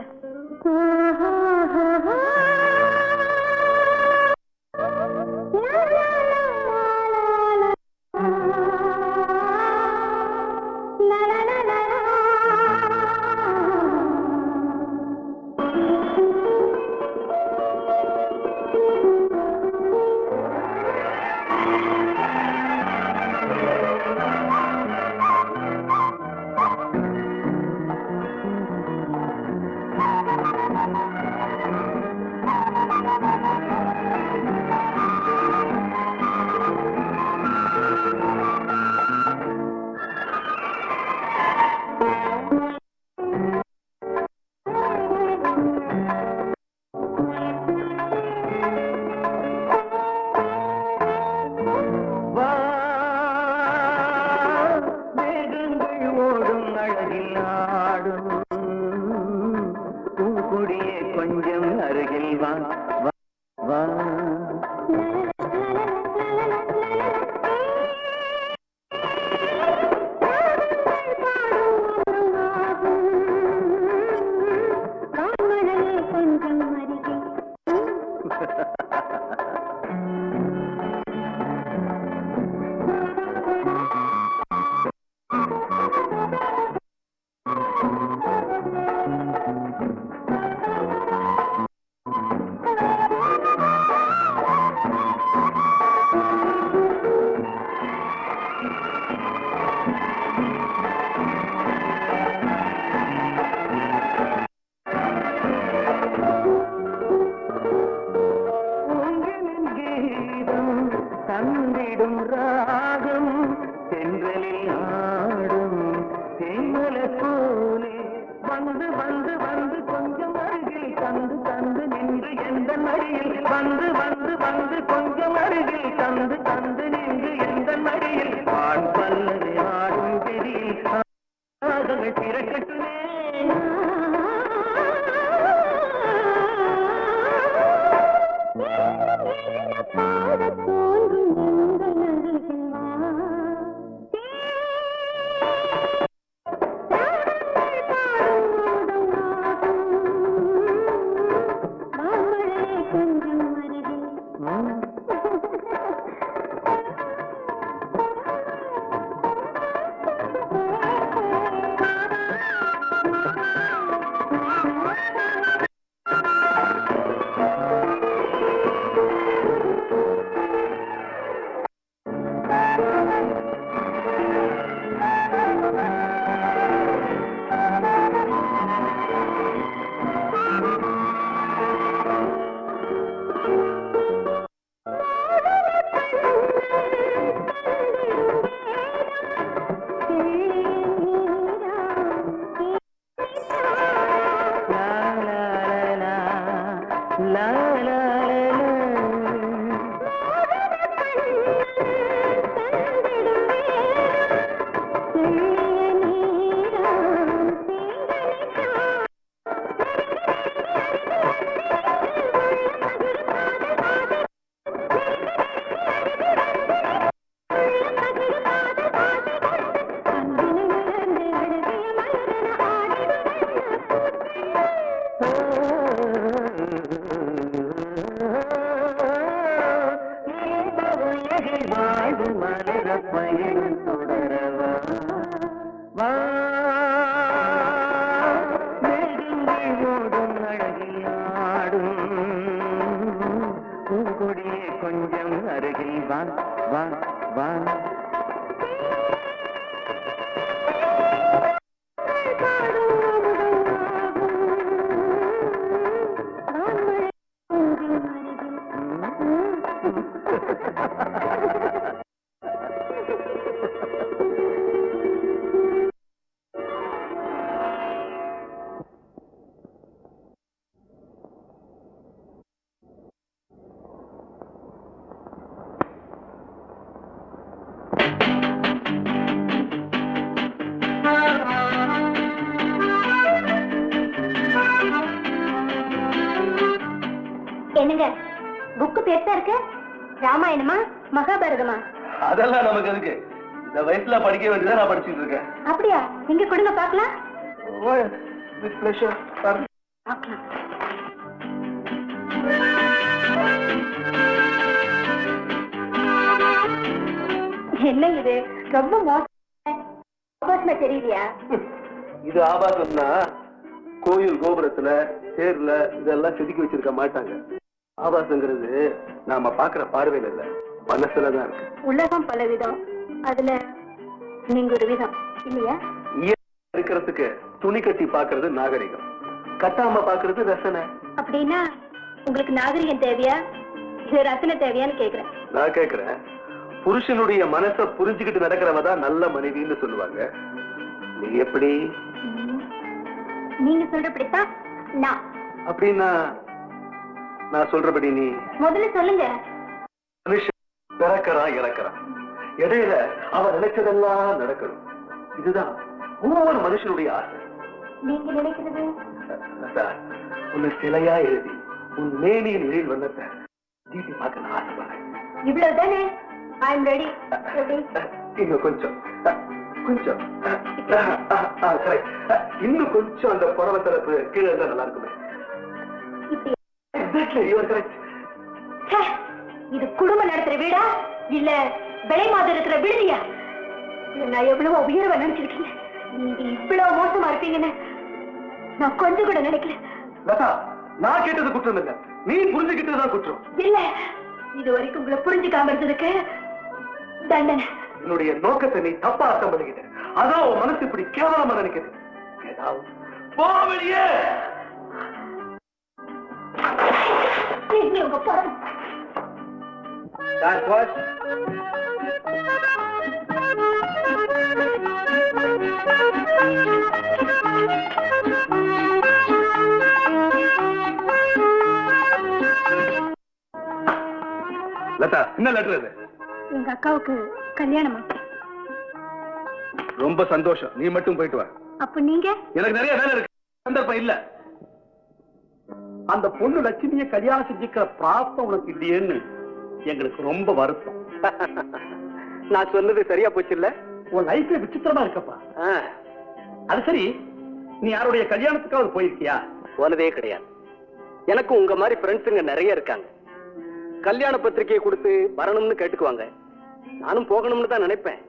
தந்திடும் ராகம் தென்றலில் ஆடும் தேமல போலே வந்து வந்து வந்து கொஞ்சம் அருகில் தந்து தந்து நின்று எந்த மடியில் வந்து வந்து வந்து கொஞ்சம் அருகில் தந்து தந்து நின்று எந்த மடியில் பிறக்கட்டுமே. கொஞ்சம் அருகில் வா வா வா. என்னங்க புக்கு பெருசா இருக்கு? ராமாயணமா மகாபாரதமா? அதெல்லாம் நமக்கு எதுக்கு? இந்த வயசுல படிக்க வேண்டியதை நான் படிச்சுட்டு இருக்கேன். அப்படியா? இங்க கொடுங்க பாக்கலாம். With pleasure. பாக்கலாம். என்ன இது ரொம்ப மோசமா தெரியலையா? இது ஆபாசம்னா கோயில் கோபுரத்துல தேர்ல இதெல்லாம் செதுக்கி வச்சிருக்க மாட்டாங்க. ஆபாசங்கிறது நாம பாக்குற பார்வையில இல்ல, மனசுலதான் இருக்கு. உலகம் பலவிதம், அதுல நீங்க ஒரு விதம் இல்லையா? இருக்கிறதுக்கு துணி கட்டி பாக்குறது நாகரிகம், கட்டாம பாக்குறது ரசனை. அப்படின்னா உங்களுக்கு நாகரிகம் தேவையா இது ரசனை தேவையான்னு கேக்குறேன். நான் கேக்குறேன், புருஷனுடைய மனசை புரிஞ்சுக்கிட்டு நடக்கிறவதான் நல்ல மனைவின்னு சொல்லுவாங்க. நீ எப்படி? நீங்க சொல்றபடித்தான் நான். அப்படின்னா நான் சொல்றபடி நீ முதல்ல சொல்லுங்க. மனுஷன் பிறக்கிறான் இறக்கிறான், இடையில அவன் நினைச்சதெல்லாம் நடக்கணும். இதுதான் ஒவ்வொரு மனுஷனுடைய ஆசை. நீங்க நினைக்கிறது? உன்னை சிலையா எழுதி உன் மேனியின் எழில் வண்ணத்தை தீட்டி பார்க்க நான் ஆசைப்படுறேன். இவ்வளவுதானே? I am ready. இன்னும் கொஞ்சம் கொஞ்சம் இன்னும் கொஞ்சம் அந்த புடவை தரப்பு கீழே இருந்தா நல்லா இருக்குமே. இது குடும்பம் நடத்துற வீடா இல்ல விலை மாதிரி இருக்கிற விடுதியா? நான் எவ்வளவு உயர்வா நினைச்சிருக்கீங்க. நீங்க இவ்வளவு மோசமா இருப்பீங்கன்னு நான் கொஞ்சம் கூட நினைக்கல. லதா, நான் கேட்டது குற்றம் இல்ல, நீ புரிஞ்சுக்கிட்டதுதான் குற்றம். இல்ல, இது வரைக்கும் உங்களை புரிஞ்சுக்காம இருந்ததுக்கு தண்டனை. என்னுடைய நோக்கத்தை நீ தப்பா அர்த்தம் பண்ணிக்கிட்ட, அதான் உன் மனசு இப்படி கேவலமா நினைக்குது. போ வெளியே. உங்க படம் லதா, என்ன லெட்டர் இது? எங்க அக்காவுக்கு கல்யாணமா? ரொம்ப சந்தோஷம், நீ மட்டும் போயிட்டு வா. அப்ப நீங்க எனக்கு நிறைய வேலை இருக்கு, சந்தர்ப்பம் இல்ல. அந்த பொண்ணு லட்சுமியை கல்யாணம் செஞ்சுக்கிற பிராப்தம் உனக்கு இல்லையேன்னு எங்களுக்கு ரொம்ப வருத்தம். நான் சொன்னது சரியா போச்சு இல்ல? உன் லைஃபே விசித்திரமா இருக்கப்பா. அது சரி, நீ யாருடைய கல்யாணத்துக்காவது போயிருக்கியா? போனதே கிடையாது. எனக்கு உங்க மாதிரி ஃப்ரெண்ட்ஸுங்க நிறைய இருக்காங்க. கல்யாண பத்திரிகையை கொடுத்து வரணும்னு கேட்டுக்குவாங்க. நானும் போகணும்னு தான் நினைப்பேன்.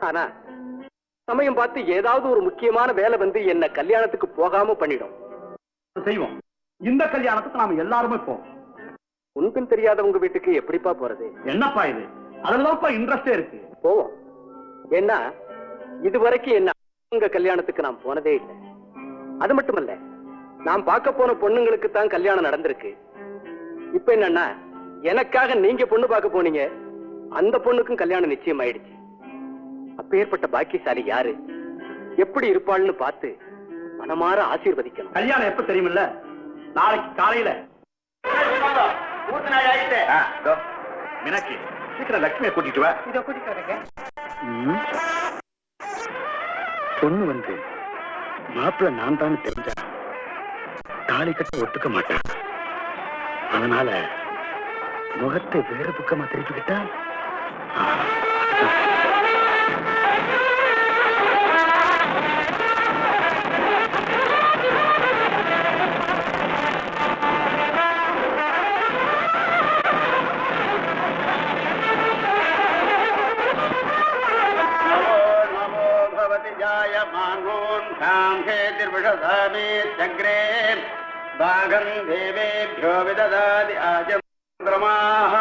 ஆனா சமயம் பார்த்து ஏதாவது ஒரு முக்கியமான வேலை வந்து என்ன கல்யாணத்துக்கு போகாம பண்ணிடும். செய்வோம். இந்த கல்யாணத்துக்கு நாம எல்லாருமே போவோம். முன்பின் தெரியாத உங்க வீட்டுக்கு எப்படிப்பா போறது? என்னப்பா இது? அதுலதான்ப்பா இன்ட்ரெஸ்டே இருக்கு. போவோம். ஏன்னா இதுவரைக்கும் என்ன உங்க கல்யாணத்துக்கு நான் போனதே இல்லை. அது மட்டுமல்ல, நான் பார்க்க போன பொண்ணுங்களுக்கு தான் கல்யாணம் நடந்திருக்கு. இப்ப என்னன்னா, எனக்காக நீங்க பொண்ணு பார்க்க போனீங்க, அந்த பொண்ணுக்கும் கல்யாணம் நிச்சயம் ஆயிடுச்சு. அப்பேற்பட்ட பாக்கியசாலி யாரு, எப்படி இருப்பாள்னு பார்த்து மனமாற ஆசீர்வதிக்கணும். கல்யாணம் எப்ப தெரியுமில்ல? நாளைக்கு காலையில. மீனாட்சி, சீக்கிரம் லட்சுமியை கூட்டிட்டு வா. இதை கூட்டிட்டு வரேங்க. பொண்ணு வந்து மாப்பிள்ள நான் தான் தெரிஞ்சா தாலி கட்ட ஒத்துக்க மாட்டேன். அதனால முகத்தை வேற பக்கமா திருப்பிக்கிட்டா देवेभ्यो विददाति आजन्द्रमाः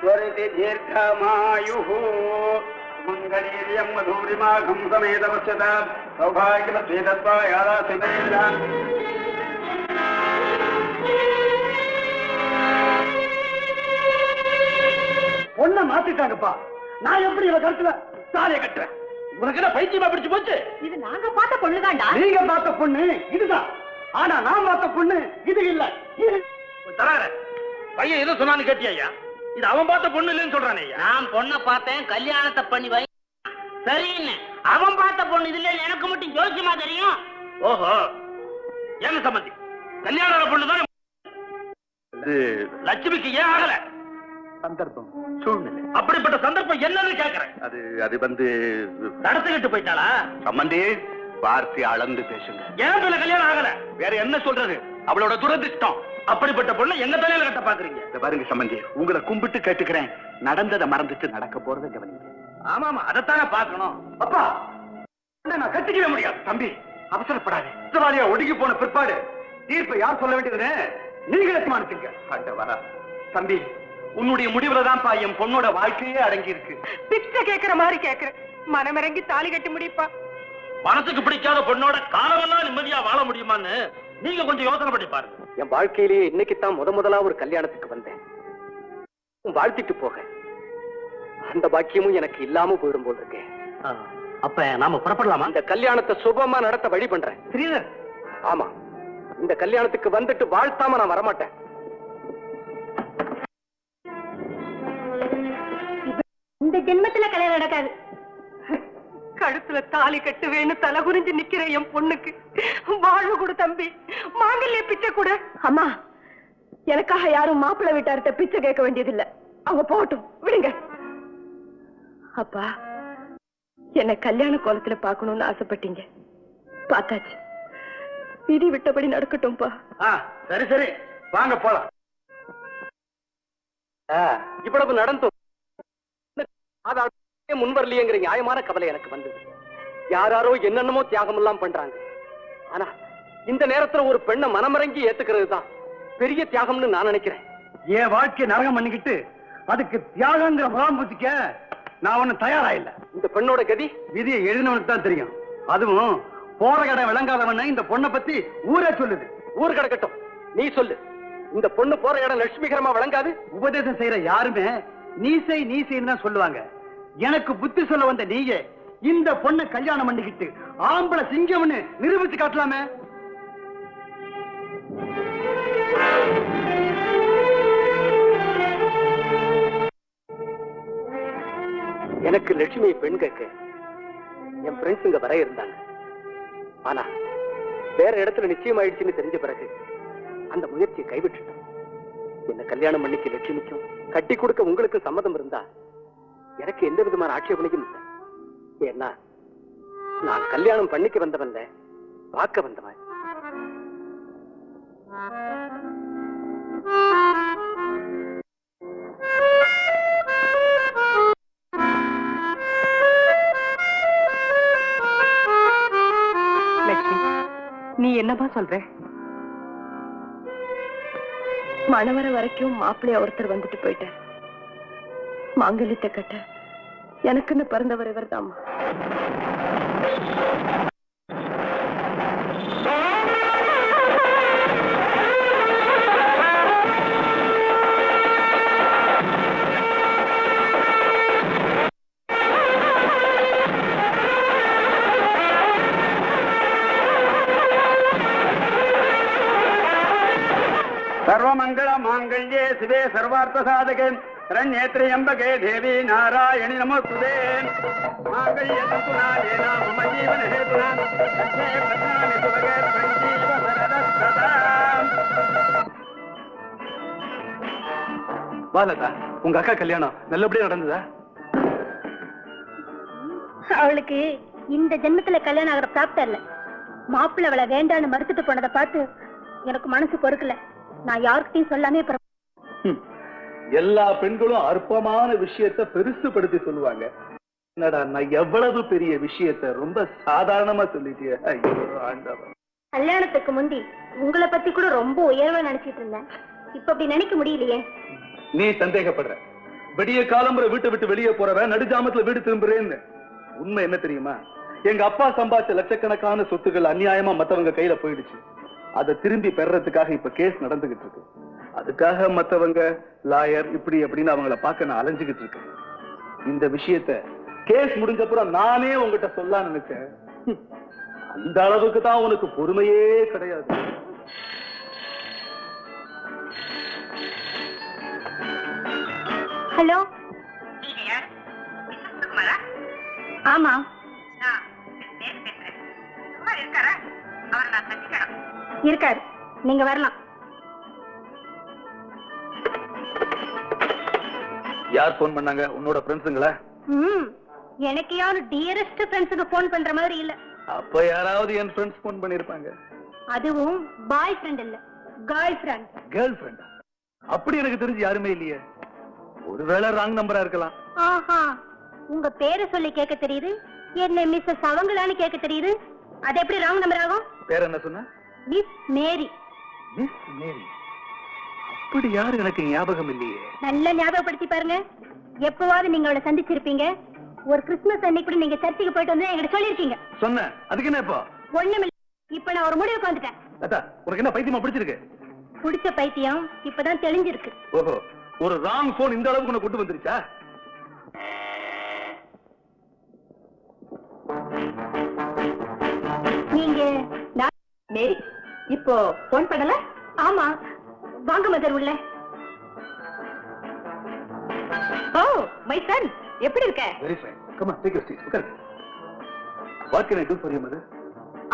स्वरिति दीर्घमायुः मङ्गलीर्यं मधुरिमाघं समेतपश्यता सौभाग्यलब्धेतत्वा यादासितेन्द्रा பொண்ணை மாத்திட்டாங்கப்பா. நான் எப்படி இவ கருத்துல தாலியை கட்டுறேன்? உனக்கு என்ன பைத்தியமா பிடிச்சு போச்சு? இது நாங்க பார்த்த பொண்ணுதான்டா. நீங்க பார்த்த பொண்ணு இதுதான். ஆனா நான் பார்த்த பொண்ணு இது இல்ல. தரார பையன் ஏதோ சொன்னான்னு கேட்டியா? இது அவன் பார்த்த பொண்ணு இல்லைன்னு சொல்றானே. நான் பொண்ணை பார்த்தேன், கல்யாணத்தை பண்ணி வை சரின்னு. அவன் பார்த்த பொண்ணு இது இல்ல, எனக்கு மட்டும் ஜோசியமா தெரியும். ஓஹோ, என்ன சம்பந்தி? கல்யாண பொண்ணு தானே. லட்சுமிக்கு ஏன் ஆகல? சந்தர்ப்பம், சூழ்நிலை. அப்படிப்பட்ட சந்தர்ப்பம் என்னன்னு கேக்குறேன். அது வந்து நடத்திக்கிட்டு போயிட்டாளா? சம்பந்தி, வார்த்தை அளந்து பேசுங்க. ஏன் பிள்ளை கல்யாணம் ஆகல? வேற என்ன சொல்றது? அவளோட துரதிஷ்டம். அப்படிப்பட்ட பொண்ணு எங்க தலையில கட்ட பாக்குறீங்க? பாருங்க சம்பந்தி, உங்களை கும்பிட்டு கேட்டுக்கிறேன், நடந்ததை மறந்துட்டு நடக்க போறதை கவனிங்க. ஆமாமா, அதைத்தானே பார்க்கணும். அப்பா, நான் கட்டிக்கவே முடியாது. தம்பி, அவசரப்படாது. குற்றவாளியா ஒடுங்கி போன பிற்பாடு தீர்ப்பை யார் சொல்ல வேண்டியதுன்னு நீங்களே தீர்மானிச்சுங்க. தம்பி, உன்னுடைய முடிவுல தான்ப்பா என் பொண்ணோட வாழ்க்கையே அடங்கி இருக்கு. பிச்சை கேட்கிற மாதிரி கேட்கிற, மனமிறங்கி தாலி கட்டி முடிப்பா. மனசுக்கு பிடிக்காத பொண்ணோட காலமெல்லாம் நிம்மதியா வாழ முடியுமான்னு நீங்க கொஞ்சம் யோசனை பண்ணி பாருங்க. என் வாழ்க்கையிலேயே இன்னைக்குத்தான் முதலா ஒரு கல்யாணத்துக்கு வந்தேன். வாழ்த்திட்டு போக அந்த பாக்கியமும் எனக்கு இல்லாம போயிடும் போல இருக்கேன். அப்ப நாம புறப்படலாமா? இந்த கல்யாணத்தை சுபமா நடத்த வழி பண்றேன். ஸ்ரீதர், ஆமா, இந்த கல்யாணத்துக்கு வந்துட்டு வாழ்த்தாம நான் வரமாட்டேன். இந்த ஜென்மத்துல கல்யாணம் நடக்காது. கழுத்துல தாலி கட்டுவேன்னு தலை குறிஞ்சு நிக்கிற என் பொண்ணுக்கு வாழ்வு கொடு தம்பி, மாங்கல்ய பிச்சை கூட. அம்மா, எனக்காக யாரும் மாப்பிள்ளை வீட்டார்கிட்ட பிச்சை கேட்க வேண்டியதில்லை. அவங்க போகட்டும், விடுங்க. அப்பா, என்ன கல்யாண கோலத்துல பார்க்கணும்னு ஆசைப்பட்டீங்க, பார்த்தாச்சு. விதி விட்டபடி நடக்கட்டும்பா. சரி சரி, வாங்க போலாம். இவ்வளவு நடந்தும் முன்வரலையேங்கிற நியாயமான கவலை எனக்கு வந்தது. யாராரோ என்னென்னமோ தியாகம் எல்லாம் பண்றாங்க. ஆனா இந்த நேரத்துல ஒரு பெண்ணை மனமிறங்கி ஏத்துக்கிறது தான் பெரிய தியாகம்னு நான் நினைக்கிறேன். என் வாழ்க்கையை நரகம் பண்ணிக்கிட்டு அதுக்கு தியாகங்கிற முகாம் புத்திக்க நான் ஒன்னும் தயாரா இல்ல. இந்த பெண்ணோட கதி விதியை எழுதினவனுக்கு தான் தெரியும். அதுவும் போற கடை விளங்காதவன இந்த பொண்ணை பத்தி ஊரே சொல்லுது. ஊர் கிடக்கட்டும், நீ சொல்லு. இந்த பொண்ணு போற இடம் லட்சுமிகரமா விளங்காது? உபதேசம் செய்யற யாருமே நீ செய்ன்னு தான் சொல்லுவாங்க. எனக்கு புத்தி சொல்ல வந்த நீங்க இந்த பொண்ணை கல்யாணம் பண்ணிக்கிட்டு ஆம்பளை சிங்கம்னு நிரூபிச்சு காட்டலாமே. எனக்கு லட்சுமி பெண் கேட்க என் ஃப்ரெண்ட்ஸ் இங்க வர இருந்தாங்க. ஆனா வேற இடத்துல நிச்சயம் ஆயிடுச்சுன்னு தெரிஞ்ச பிறகு அந்த முயற்சியை கைவிட்டுட்டேன். என்ன கல்யாணம் பண்ணிக்க லட்சுமிக்கும் கட்டி கொடுக்க உங்களுக்கு சம்மதம் இருந்தா எனக்கு எந்த விதமான ஆட்சேபனையும் இல்லை. ஏன்னா நான் கல்யாணம் பண்ணிக்க வந்தவன் இல்ல, பார்க்க வந்தவன். லட்சுமி, நீ என்னமா சொல்ற? மணவர வரைக்கும் மாப்பிள்ளைய ஒருத்தர் வந்துட்டு போயிட்டார். மாங்கல்யத்தை கட்ட எனக்குன்னு பிறந்தவர் இவர் தான். सर्वमंगल मांगल्ये शिवे सर्वार्थ साधके शरण्ये त्र्यंबके देवी नारायणि नमोस्तुते मांगल्ये तन्तुनानेन मम जीवन हेतुना कंठे बध्नामि सुभगे सञ्जीव शरदः வாலதா, உங்க அக்கா கல்யாணம் நல்லபடியா நடந்ததா? அவளுக்கு இந்த ஜென்மத்துல கல்யாணம் ஆகிற பிராப்தம் இல்ல. மாப்பிள்ளை அவளை வேண்டான்னு மறுத்துட்டு போனதை பார்த்து எனக்கு மனசு பொறுக்கல. நான் யாருக்கிட்டையும் சொல்லாமே எல்லா பெண்களும் அற்பமான விஷயத்தை பெருசுபடுத்தி சொல்லுவாங்க. என்னடா நான் எவ்வளவு பெரிய விஷயத்தை ரொம்ப சாதாரணமா சொல்லிட்டிய. ஐயோ ஆண்டவன். கல்யாணத்துக்கு முந்தி உங்களை பத்தி கூட ரொம்ப உயர்வா நினைச்சிட்டு இருந்தேன். இப்ப அப்படி நினைக்க முடியலையே. நீ சந்தேகப்படுற. விடிய காலம்புற வீட்டை விட்டு வெளியே போறவன் நடுஜாமத்துல வீடு திரும்புறேன்னு. உண்மை என்ன தெரியுமா? எங்க அப்பா சம்பாதிச்ச லட்சக்கணக்கான சொத்துக்கள் அநியாயமா மத்தவங்க கையில போயிடுச்சு. அதை திரும்பி பெறறதுக்காக இப்ப கேஸ் நடந்துகிட்டு இருக்கு. அதுக்காக மத்தவங்க லாயர் இப்படி அப்படின்னு அவங்கள பார்க்க நான் அலைஞ்சுகிட்டு இருக்கேன். இந்த விஷயத்த கேஸ் முடிஞ்சப்புறம் நானே உங்ககிட்ட சொல்லலாம்னு நினைச்சேன். அந்த அளவுக்கு தான் உனக்கு பொறுமையே கிடையாது. ஹலோ, ஆமா, இருக்காரு. நீங்க வரலாம். யார் போன் பண்ணாங்க? உன்னோட ஃப்ரெண்ட்ஸுங்களா? எனக்கு யாரும் டியரஸ்ட் ஃப்ரெண்ட்ஸுக்கு போன் பண்ற மாதிரி இல்ல. அப்ப யாராவது என் ஃப்ரெண்ட்ஸ் போன் பண்ணிருப்பாங்க. அதுவும் பாய் ஃப்ரெண்ட் இல்ல, கேர்ள் ஃப்ரெண்ட். கேர்ள் ஃப்ரெண்டா? அப்படி எனக்கு தெரிஞ்சு யாருமே இல்லையே. ஒருவேளை ராங் நம்பரா இருக்கலாம். ஆஹா, உங்க பேரை சொல்லி கேட்க தெரியுது, என்ன மிஸ்ஸஸ் அவங்களான்னு கேட்க தெரியுது. அது எப்படி ராங் நம்பர் ஆகும்? பேர் என்ன சொன்ன? மிஸ் மேரி. மிஸ் மேரி? அப்படி யாரு எனக்கு ஞாபகம் இல்லையே. நல்லா ஞாபகப்படுத்தி பாருங்க. எப்பவாவது நீங்க அவளை சந்திச்சிருப்பீங்க. ஒரு கிறிஸ்துமஸ் அன்னைக்கு கூட நீங்க சர்ச்சுக்கு போயிட்டு வந்து என்கிட்ட சொல்லிருக்கீங்க. சொன்ன அதுக்கு என்ன இப்போ? ஒண்ணுமில்ல. இப்ப நான் ஒரு முடிவுக்கு வந்துட்டேன். அத்தா, உனக்கு என்ன பைத்தியமா பிடிச்சிருக்கு? பிடிச்ச பைத்தியம் இப்பதான் தெளிஞ்சிருக்கு. ஓஹோ, ஒரு ராங் போன் இந்த அளவுக்கு உன்னை கொண்டு வந்துருச்சா? நீங்க மேரி இப்போ போன் பண்ணல? ஆமா, வாங்க மதர் உள்ள. ஓ மை சன், எப்படி இருக்க? Very fine. Come on, take your seat. உட்காரு. What can I do for you mother?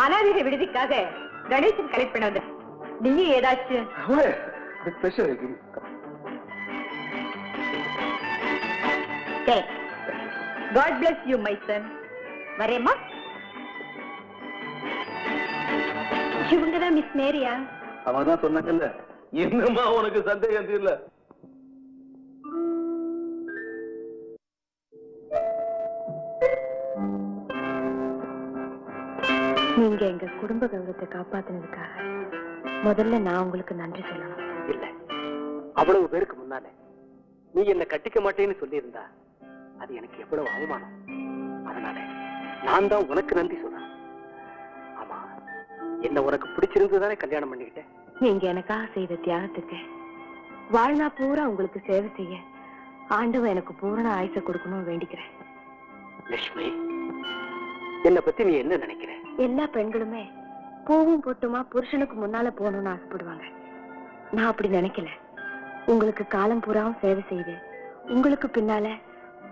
அனாதை விடுதிக்காக கணேசன் கலெக்ட் பண்ண வந்தேன். நீங்க ஏதாச்சும்? ஓய், with pleasure I give. God bless you my son. வரேம்மா. இவங்கதான் மிஸ் மேரியா? அவன் தான் சொன்னாங்கல்ல. என்னமா உனக்கு சந்தேகம் தெரியல? நீங்க எங்க குடும்ப கௌரவத்தை காப்பாத்தினதுக்காக முதல்ல நான் உங்களுக்கு நன்றி சொல்லணும். இல்ல, அவ்வளவு பேருக்கு முன்னால நீ என்ன கட்டிக்க மாட்டேன்னு சொல்லி இருந்தா அது எனக்கு எவ்வளவு அவமானம். அதனால நான் தான் உனக்கு நன்றி சொல்றேன். ஆமா, என்ன உனக்கு பிடிச்சிருந்ததானே கல்யாணம் பண்ணிக்கிட்டேன். நீங்க எனக்காக செய்த தியாகத்துக்கு வாழ்நா பூரா உங்களுக்கு சேவை செய்ய ஆண்டவன் எனக்கு பூரண ஆயுசை கொடுக்கணும் வேண்டிக்கிறேன். லட்சுமி, என்ன பத்தி நீ என்ன நினைக்கிற? எல்லா பெண்களுமே பூவும் பொட்டுமா புருஷனுக்கு முன்னால போகணும்னு ஆசைப்படுவாங்க. நான் அப்படி நினைக்கல. உங்களுக்கு காலம் பூராவும் சேவை செய்து உங்களுக்கு பின்னால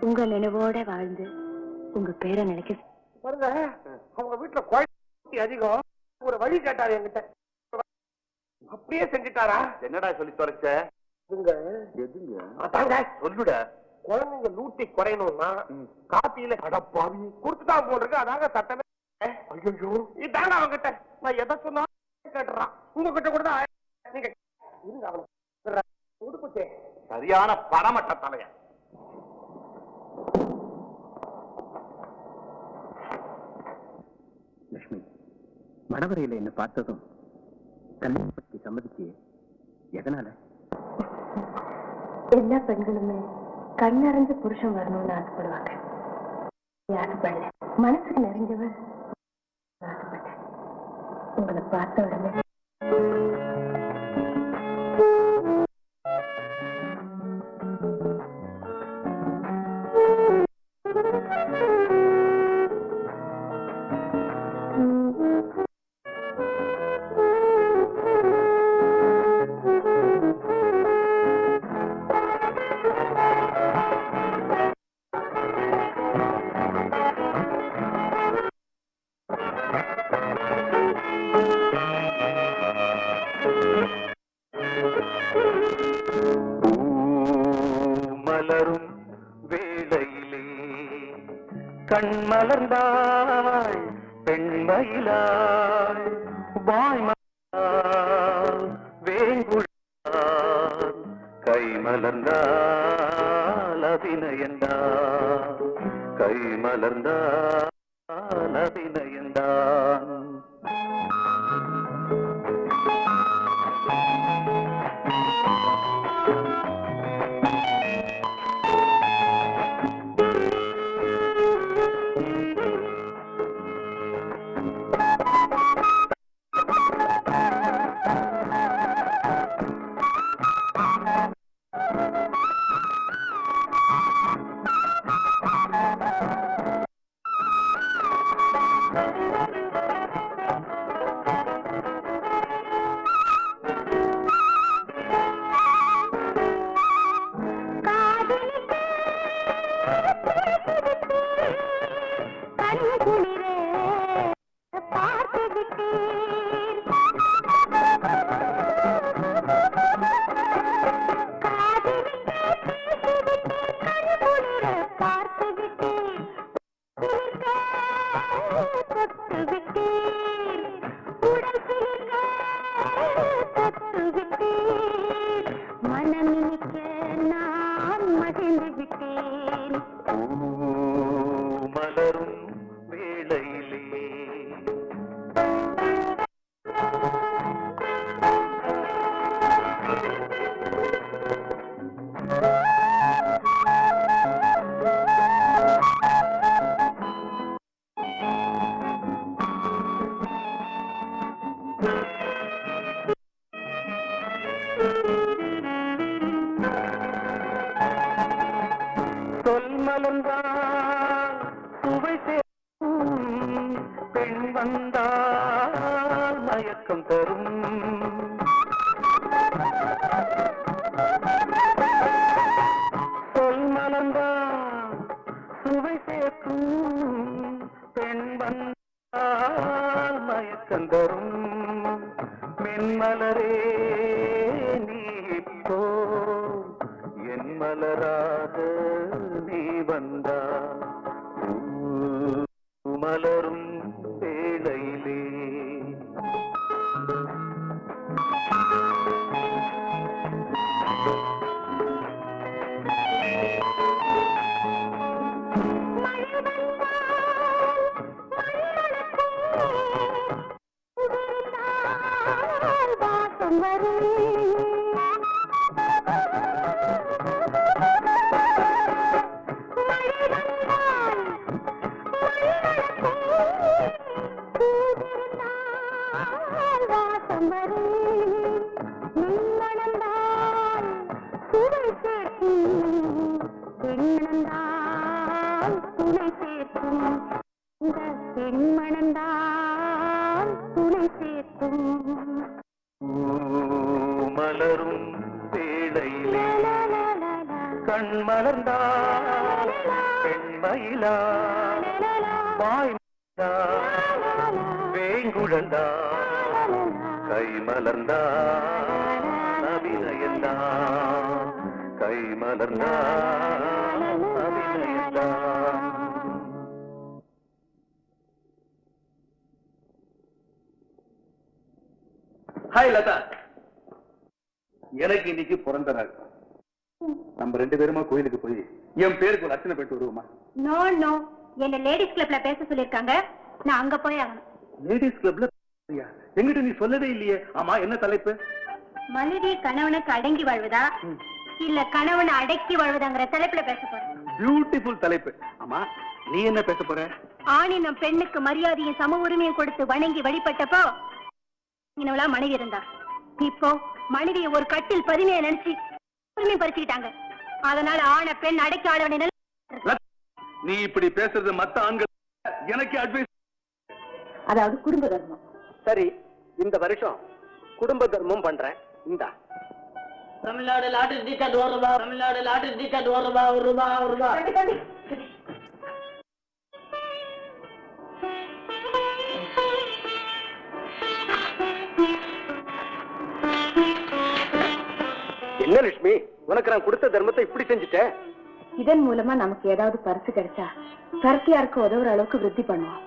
உங்க நினைவோட வாழ்ந்து உங்க பேரை நினைக்க. அவங்க வீட்டுல அதிகம் ஒரு வழி கேட்டாரு என்கிட்ட, அப்படியே செஞ்சுட்டாரா? என்னடா சொல்லி தொலைச்ச? அதாங்க சொல்லுட. குழந்தைங்க லூட்டி குறையணும்னா காப்பியில கடப்பாவி கொடுத்துதான் போட்டிருக்கு. அதாங்க சட்டமே. ஐயோ இதாங்க அவங்கிட்ட நான் எதை சொன்னாலும் கேட்டுறான். உங்ககிட்ட கூட தான் நீங்க இருங்க அவனை கொடுக்குச்சே. சரியான பணமட்ட தலைய. லட்சுமி, மணவரையில என்ன பார்த்ததும் கல்யாணம் பற்றி சம்மதிச்சு எதனால? எல்லா பெண்களுமே கண்ணறிஞ்சு புருஷன் வரணும்னு ஆசைப்படுவாங்க. ஆசைப்படல, மனசுக்கு நிறைஞ்சவன் ஆசைப்பட்டேன். உங்களை பார்த்த உடனே மலரும் வேளையிலே கண் மலர்ந்தாய் பெண்மயிலாய் வாய்மலர்ந்தாய் வேங்குழாய் கை மலர்ந்தால் அபிநயந்தா கை மலர்ந்தால் அபிநயந்தான். மலரும் வேளையிலே சொல் மலர்ந்தால் சுவை சேர்க்கும் பெண் வந்தால் மயக்கம் தரும் சொல் மலர்ந்தால் சுவை சேர்க்கும் பெண் வந்தால் மயக்கம் தரும் மென்மலரே நீ இப்போ என் மலராக நீ வந்தா மலரும் வேளையிலே மலரும் வேளையிலே கண் மலர்ந்தால் பெண்மயிலா வாய் வேங்க சுழந்தான் கை மலர்ந்தான் அபிநயந்தான் கை மலர்ந்தான் அபிநயந்தான். ஹாய் லதா, எனக்கு இன்னைக்கு பிறந்த நாள். நம்ம 2 பேருமா கோயிலுக்கு போய் என் பேருக்கு ஒரு அர்ச்சனை போயிட்டு வருவோமா? நோ நோ, என்ன லேடிஸ் கிளப்ல பேச சொல்லிருக்காங்க, நான் அங்க போய் ஆகணும். லேடிஸ் கிளப்ல எங்கிட்ட நீ சொல்லவே இல்லையே. ஆமா, என்ன தலைப்பு? மனைவி கணவனுக்கு அடங்கி வாழ்வதா இல்ல கணவனை அடக்கி வாழ்வதாங்கிற தலைப்புல பேச போறேன். பியூட்டிஃபுல் தலைப்பு. ஆமா, நீ என்ன பேச போற? ஆணினம் பெண்ணுக்கு மரியாதையும் சம உரிமையும் கொடுத்து வணங்கி வழிபட்டப்போ இனவளா மனைவி இருந்தா. இப்போ மனைவியை ஒரு கட்டில் பதிமையை நினைச்சு உரிமை பறிச்சுக்கிட்டாங்க. அதனால ஆணை பெண் அடக்கி ஆட வேண்டிய நிலை. நீ இப்படி பேசுறது மத்த ஆண்கள் எனக்கு அட்வைஸ். அதாவது குடும்ப தர்மம். சரி, இந்த வருஷம் குடும்ப தர்மம் பண்றேன். இந்தா. Tamil Nadu lottery ticket ₹1, Tamil Nadu lottery ticket ₹1. என்ன லட்சுமி, உனக்கு நான் கொடுத்த தர்மத்தை இப்படி செஞ்சுட்டேன். இதன் மூலமா நமக்கு ஏதாவது பரிசு கிடைச்சா பரத்தியாருக்கு உதவுற அளவுக்கு விருத்தி பண்ணுவோம்.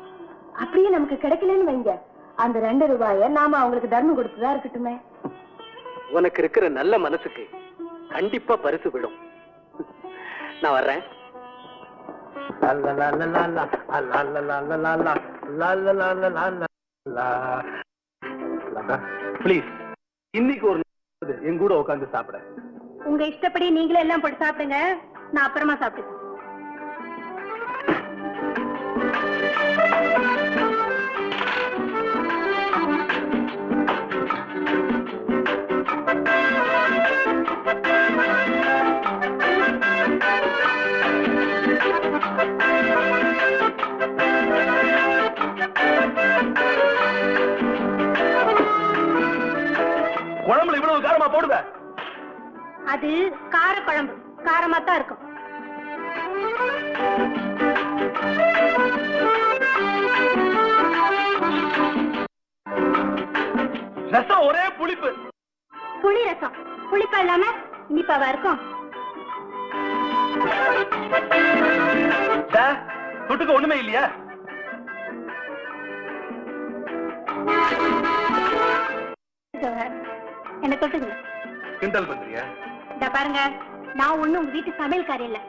அப்படியே நமக்கு கிடைக்கலன்னு வைங்க, அந்த ₹2 நாம அவங்களுக்கு தர்மம் கொடுத்துதான் இருக்கட்டுமே. உனக்கு இருக்கிற நல்ல மனசுக்கு கண்டிப்பா பரிசு விடும். நான் வர்றேன். ப்ளீஸ், இன்னைக்கு ஒரு என் கூட உட்கார்ந்து சாப்பிட. உங்க இஷ்டப்படி நீங்களே எல்லாம் போட்டு சாப்பிடுங்க, நான் அப்புறமா சாப்பிட்டு. குழம்புல இவ்வளவு காரமா போடுவ? அது கார குழம்பு, காரமா தான் இருக்கும். ரசம் ஒரே புளிப்பு. புளி ரசம் புளிப்பா இல்லாம இனிப்பாவா இருக்கும். தொட்டுக்க ஒண்ணுமே இல்லையா? என்ன தொட்டுங்க. கிண்டல் பண்றியா? இந்த பாருங்க, நான் ஒண்ணும் உங்க வீட்டு சமையல்காரி இல்ல.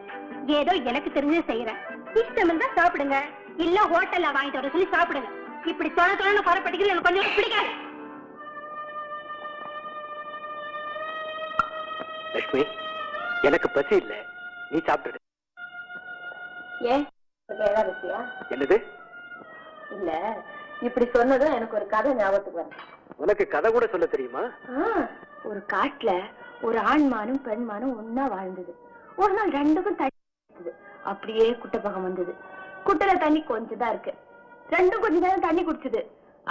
ஏதோ எனக்கு தெரிஞ்சு செய்யறேன். இஷ்டம் இருந்தா சாப்பிடுங்க, இல்ல ஹோட்டல்ல வாங்கிட்டு வர சொல்லி சாப்பிடுங்க. இப்படி தொலை தொலைன்னு குறைப்பட்டிக்கிறது எனக்கு கொஞ்சம் பிடிக்காது. லட்சுமி, எனக்கு பசி இல்ல, நீ சாப்பிட்டுடு. ஏன் விஷயம்? என்னது? இல்ல, இப்படி சொன்னதும் எனக்கு ஒரு கதை ஞாபகத்துக்கு வருது. உனக்கு கதை கூட சொல்ல தெரியுமா? ஒரு காட்டுல ஒரு ஆண்மானும் பெண்மானும் ஒன்னா வாழ்ந்தது. ஒரு நாள் 2க்கும் தண்ணி அப்படியே குட்டை பக்கம் வந்தது. குட்டையில தண்ணி கொஞ்சம் தான் இருக்கு. 2ம் கொஞ்சம் தான் தண்ணி குடிச்சது.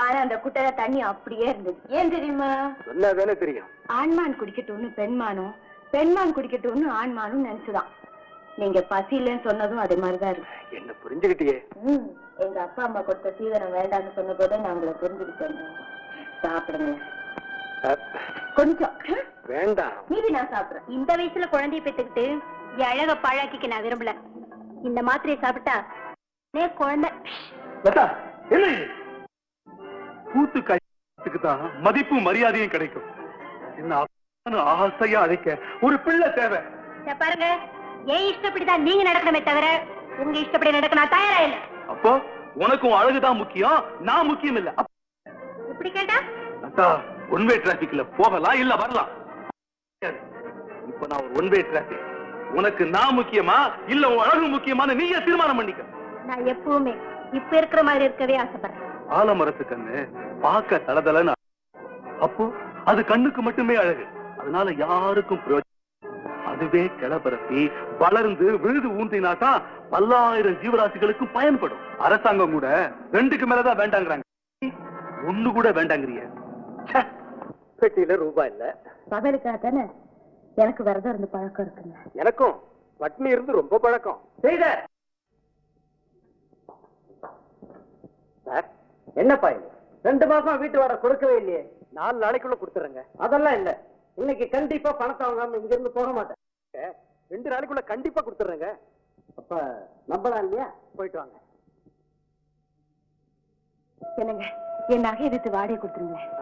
ஆனா அந்த குட்டையில தண்ணி அப்படியே இருந்தது. ஏன் தெரியுமா? சொன்னாதானே தெரியும். ஆண்மான் குடிக்கட்டும்னு பெண்மானும், பெண்மான் குடிக்கட்டும்னு ஆண்மானும் நினைச்சுதான். நீங்க பசி இல்லைன்னு சொன்னதும் அதே மாதிரிதான் இருக்கு. என்ன புரிஞ்சுக்கிட்டியே? எங்க அப்பா அம்மா கொடுத்த சீதனம் வேண்டாம்னு சொன்ன போதே நான் உங்களை புரிஞ்சுக்கிட்டேன். சாப்பிடுங்க கொஞ்சம். வேண்டாம், மீதி நான் சாப்பிடுறேன். இந்த வயசுல குழந்தைய பெற்றுக்கிட்டு என் அழக பாழாக்கிக்க நான் விரும்பல. இந்த மாத்திரையை சாப்பிட்டா குழந்தை. என்ன கூத்து காய்க்கு தான் மதிப்பு மரியாதையும் கிடைக்கும். என்ன ஆசையா அழைக்க ஒரு பிள்ளை தேவை. பாருங்க, ஏன் இஷ்டப்படிதான் நீங்க நடக்கணுமே தவிர உங்க இஷ்டப்படி நடக்க நான் தயாரா இல்ல. அப்போ உனக்கும் அழகுதான் முக்கியம், நான் முக்கியம் இல்ல. இப்படி கேட்டா ஒன் வே டிராபிக்ல போகலாம், இல்ல வரலாம். இப்ப நான் ஒரு ஒன் வே டிராபிக். உனக்கு நான் முக்கியமா இல்ல உன் அழகு முக்கியமான நீயே தீர்மானம் பண்ணிக்க. நான் எப்பவுமே இப்ப இருக்கிற மாதிரி இருக்கவே ஆசைப்படுறேன். ஆலமரத்து கண்ணு பார்க்க தளதளன்னு, அப்போ அது கண்ணுக்கு மட்டுமே அழகு. அதனால யாருக்கும் பிரயோஜனம். அதுவே கிளப்பரப்பி வளர்ந்து விழுது ஊந்தினாதான் பல்லாயிரம் ஜீவராசிகளுக்கும் பயன்படும். அரசாங்கம் கூட 2க்கு மேலதான் வேண்டாங்கிறாங்க, 1 கூட வேண்டாங்கிறிய. பெட்டியில ரூபாய் இல்ல. பகலுக்காக தானே எனக்கு விரதம் இருந்து பழக்கம் இருக்குங்க. எனக்கும் பட்னி இருந்து ரொம்ப பழக்கம். என்னப்பா இது 2 மாசம் வீட்டு வாடகை கொடுக்கவே இல்லையே. 4 நாளைக்குள்ள கொடுத்துறேங்க. அதெல்லாம் இல்ல, இன்னைக்கு கண்டிப்பா பணத்தை வாங்காம இங்க இருந்து போக மாட்டேன். 2 நாளைக்குள்ள கண்டிப்பா கொடுத்துறேங்க. அப்ப நம்பலாம் இல்லையா? போயிட்டு வாங்க. என்னங்க, என் நகை எடுத்து வாடகை கொடுத்துருங்களேன்.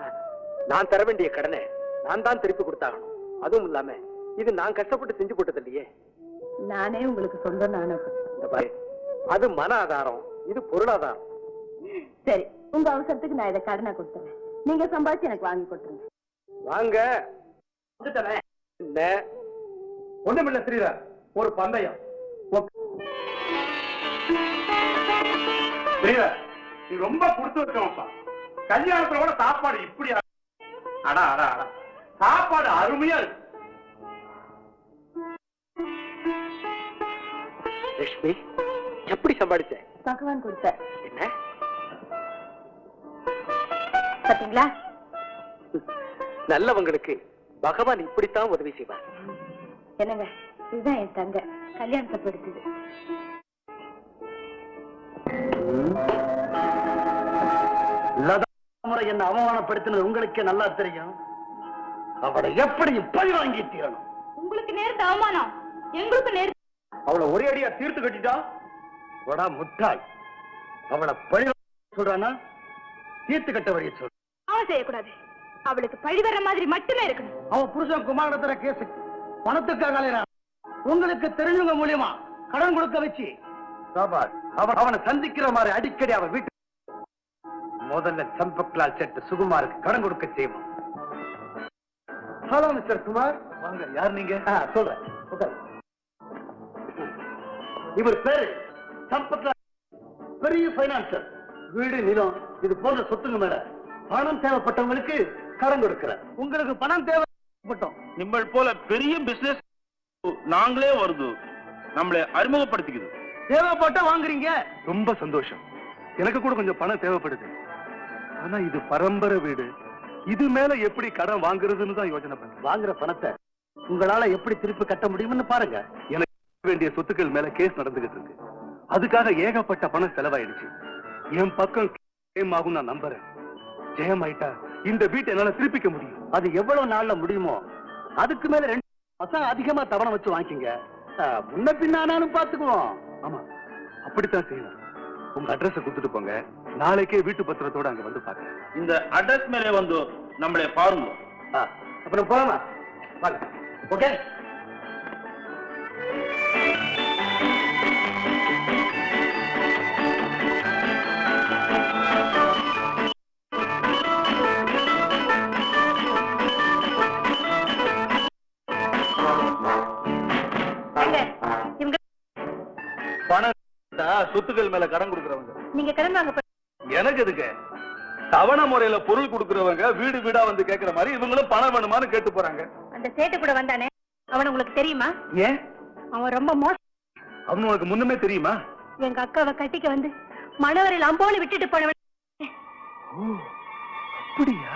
நான் தர வேண்டிய கடனை நான் தான் திருப்பி கொடுத்தாகணும். அதுவும் இல்லாம இது நான் கஷ்டப்பட்டு செஞ்சு போட்டது இல்லையே. நானே உங்களுக்கு சொந்தம். நானும் இந்த பாரு, அது மன ஆதாரம், இது பொருளாதாரம். சரி, உங்க அவசரத்துக்கு நான் இதை கடனை கொடுத்துறேன். நீங்க சம்பாதிச்சு எனக்கு வாங்கி கொடுத்துருங்க. வாங்க. என்ன ஒண்ணுமில்ல ஸ்ரீரா, ஒரு பந்தயம். ஸ்ரீரா, நீ ரொம்ப கொடுத்து வச்சோம்ப்பா. கல்யாணத்துல கூட சாப்பாடு இப்படி அடா அடா அடா, சாப்பாடு அருமையா இருக்கு. லட்சுமி, எப்படி சம்பாதிச்ச? பகவான் கொடுத்த. என்ன பாத்தீங்களா? நல்லவங்களுக்கு பகவான் இப்படித்தான் உதவி செய்வார். என்னங்க, இதுதான் என் தங்க கல்யாணத்தை படுத்துது. முறை என்ன அவமானப்படுத்தினது உங்களுக்கே நல்லா தெரியும். அவளை எப்படி பழி வாங்கி தீரணும். உங்களுக்கு நேர்ந்த அவமானம் எங்களுக்கு நேர்ந்த. அவளை ஒரே அடியா தீர்த்து கட்டிட்டா வடா முட்டாய். அவளை பழி சொல்றானா தீர்த்து கட்ட வழிய சொல். அவன் செய்யக்கூடாது. அவளுக்கு பழி வர்ற மாதிரி மட்டுமே இருக்கணும். அவன் புருஷன் குமாரத்துல கேசுக்கு பணத்துக்காக அலையறான். உங்களுக்கு தெரிஞ்சவங்க மூலியமா கடன் கொடுக்க வச்சு அவனை சந்திக்கிற மாதிரி அடிக்கடி அவன் வீட்டு முதல்ல சம்பக்லால் செட்டு சுகுமாருக்கு கடன் கொடுக்க செய்வோம். ஹலோ மிஸ்டர் குமார், வாங்க. யார் நீங்க? சொல்றேன். இவர் பேரு சம்பக்லால், பெரிய பைனான்சர். வீடு, நிலம் இது போன்ற சொத்துங்க மேல பணம் தேவைப்பட்டவங்களுக்கு கடன் கொடுக்கிறார். உங்களுக்கு பணம் தேவைப்பட்டோம். நிம்மல் போல பெரிய பிசினஸ் நாங்களே வருது, நம்மளை அறிமுகப்படுத்திக்குது. தேவைப்பட்டா வாங்குறீங்க. ரொம்ப சந்தோஷம். எனக்கு கூட கொஞ்சம் பணம் தேவைப்படுது. ஆனா இது பரம்பரை வீடு, இது மேல எப்படி கடன் வாங்குறதுன்னு தான் யோசனை பண்ண. வாங்குற பணத்தை உங்களால எப்படி திருப்பி கட்ட முடியும்னு பாருங்க. எனக்கு வேண்டிய சொத்துக்கள் மேல கேஸ் நடந்துகிட்டு இருக்கு. அதுக்காக ஏகப்பட்ட பணம் செலவாயிடுச்சு. என் பக்கம் ஜெயமாகும் நான் நம்புறேன். ஜெயமாயிட்டா இந்த வீட்டை என்னால திருப்பிக்க முடியும். அது எவ்வளவு நாள்ல முடியுமோ அதுக்கு மேல 2 மாசம் அதிகமா தவணை வச்சு வாங்கிங்க. முன்ன பின்னானாலும் பாத்துக்குவோம். ஆமா, அப்படித்தான் செய்யணும். உங்க அட்ரஸ் கொடுத்துட்டு போங்க. நாளைக்கே வீட்டு பத்திரத்தோட அங்க வந்து பாருங்க. இந்த அட்ரஸ் மேலே வந்து நம்மளை பாருங்க. அப்புறம் போலாமா? வாங்க. ஓகே. பணம் சொத்துக்கள் மேல கடன் கொடுக்கறவங்க. நீங்க கடன் வாங்க எனக்கு எதுக்கு? தவணை முறையில பொருள் கொடுக்கறவங்க வீடு வீடா வந்து கேக்குற மாதிரி இவங்களும் பணம் வேணுமான்னு கேட்டு போறாங்க. அந்த சேட்டு கூட வந்தானே, அவன் உங்களுக்கு தெரியுமா? ஏன்? அவன் ரொம்ப மோசம். அவனு உனக்கு முன்னமே தெரியுமா? எங்க அக்காவை கட்டிக்க வந்து மணவரையில் அம்போன்னு விட்டுட்டு போனவன். அப்படியா?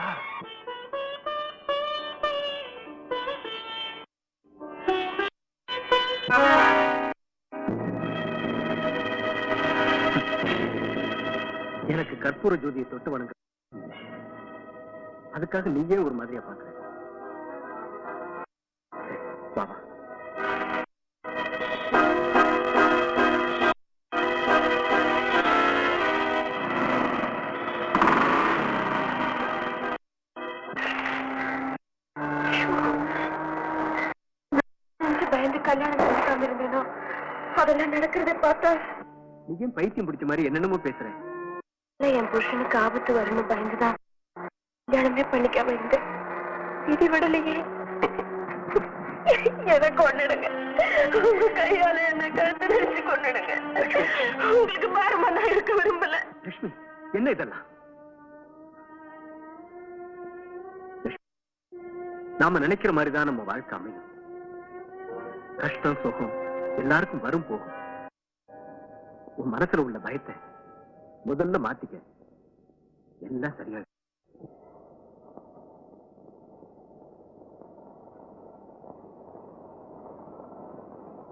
எனக்கு கற்பூர ஜோதியை தொட்டு வணங்க. அதுக்காக நீயே ஒரு மாதிரியா பாக்குற. பாபா, பயந்து கல்யாணம் நடக்காம இருந்தேனோ அதெல்லாம் நடக்கிறத பார்த்தா நீயும் பைத்தியம் பிடிச்ச மாதிரி என்னென்னமோ பேசுறேன். என் புருஷனுக்கு ஆபத்து வரணும் பயந்துதான் கல்யாணமே பண்ணிக்காம இருந்தேன். விதி விடலையே. எதை கொண்டுடுங்க, உங்க கையால என்ன கருத்து நினைச்சு கொண்டுடுங்க. உங்களுக்கு பாரமா நான் இருக்க விரும்பல. லட்சுமி, என்ன இதெல்லாம்? நாம நினைக்கிற மாதிரிதான் நம்ம வாழ்க்கை அமையும். கஷ்டம் சுகம் எல்லாருக்கும் வரும் போகும். உன் மனசுல உள்ள பயத்தை முதல்ல மாத்திக்க, எல்லாம் சரியா.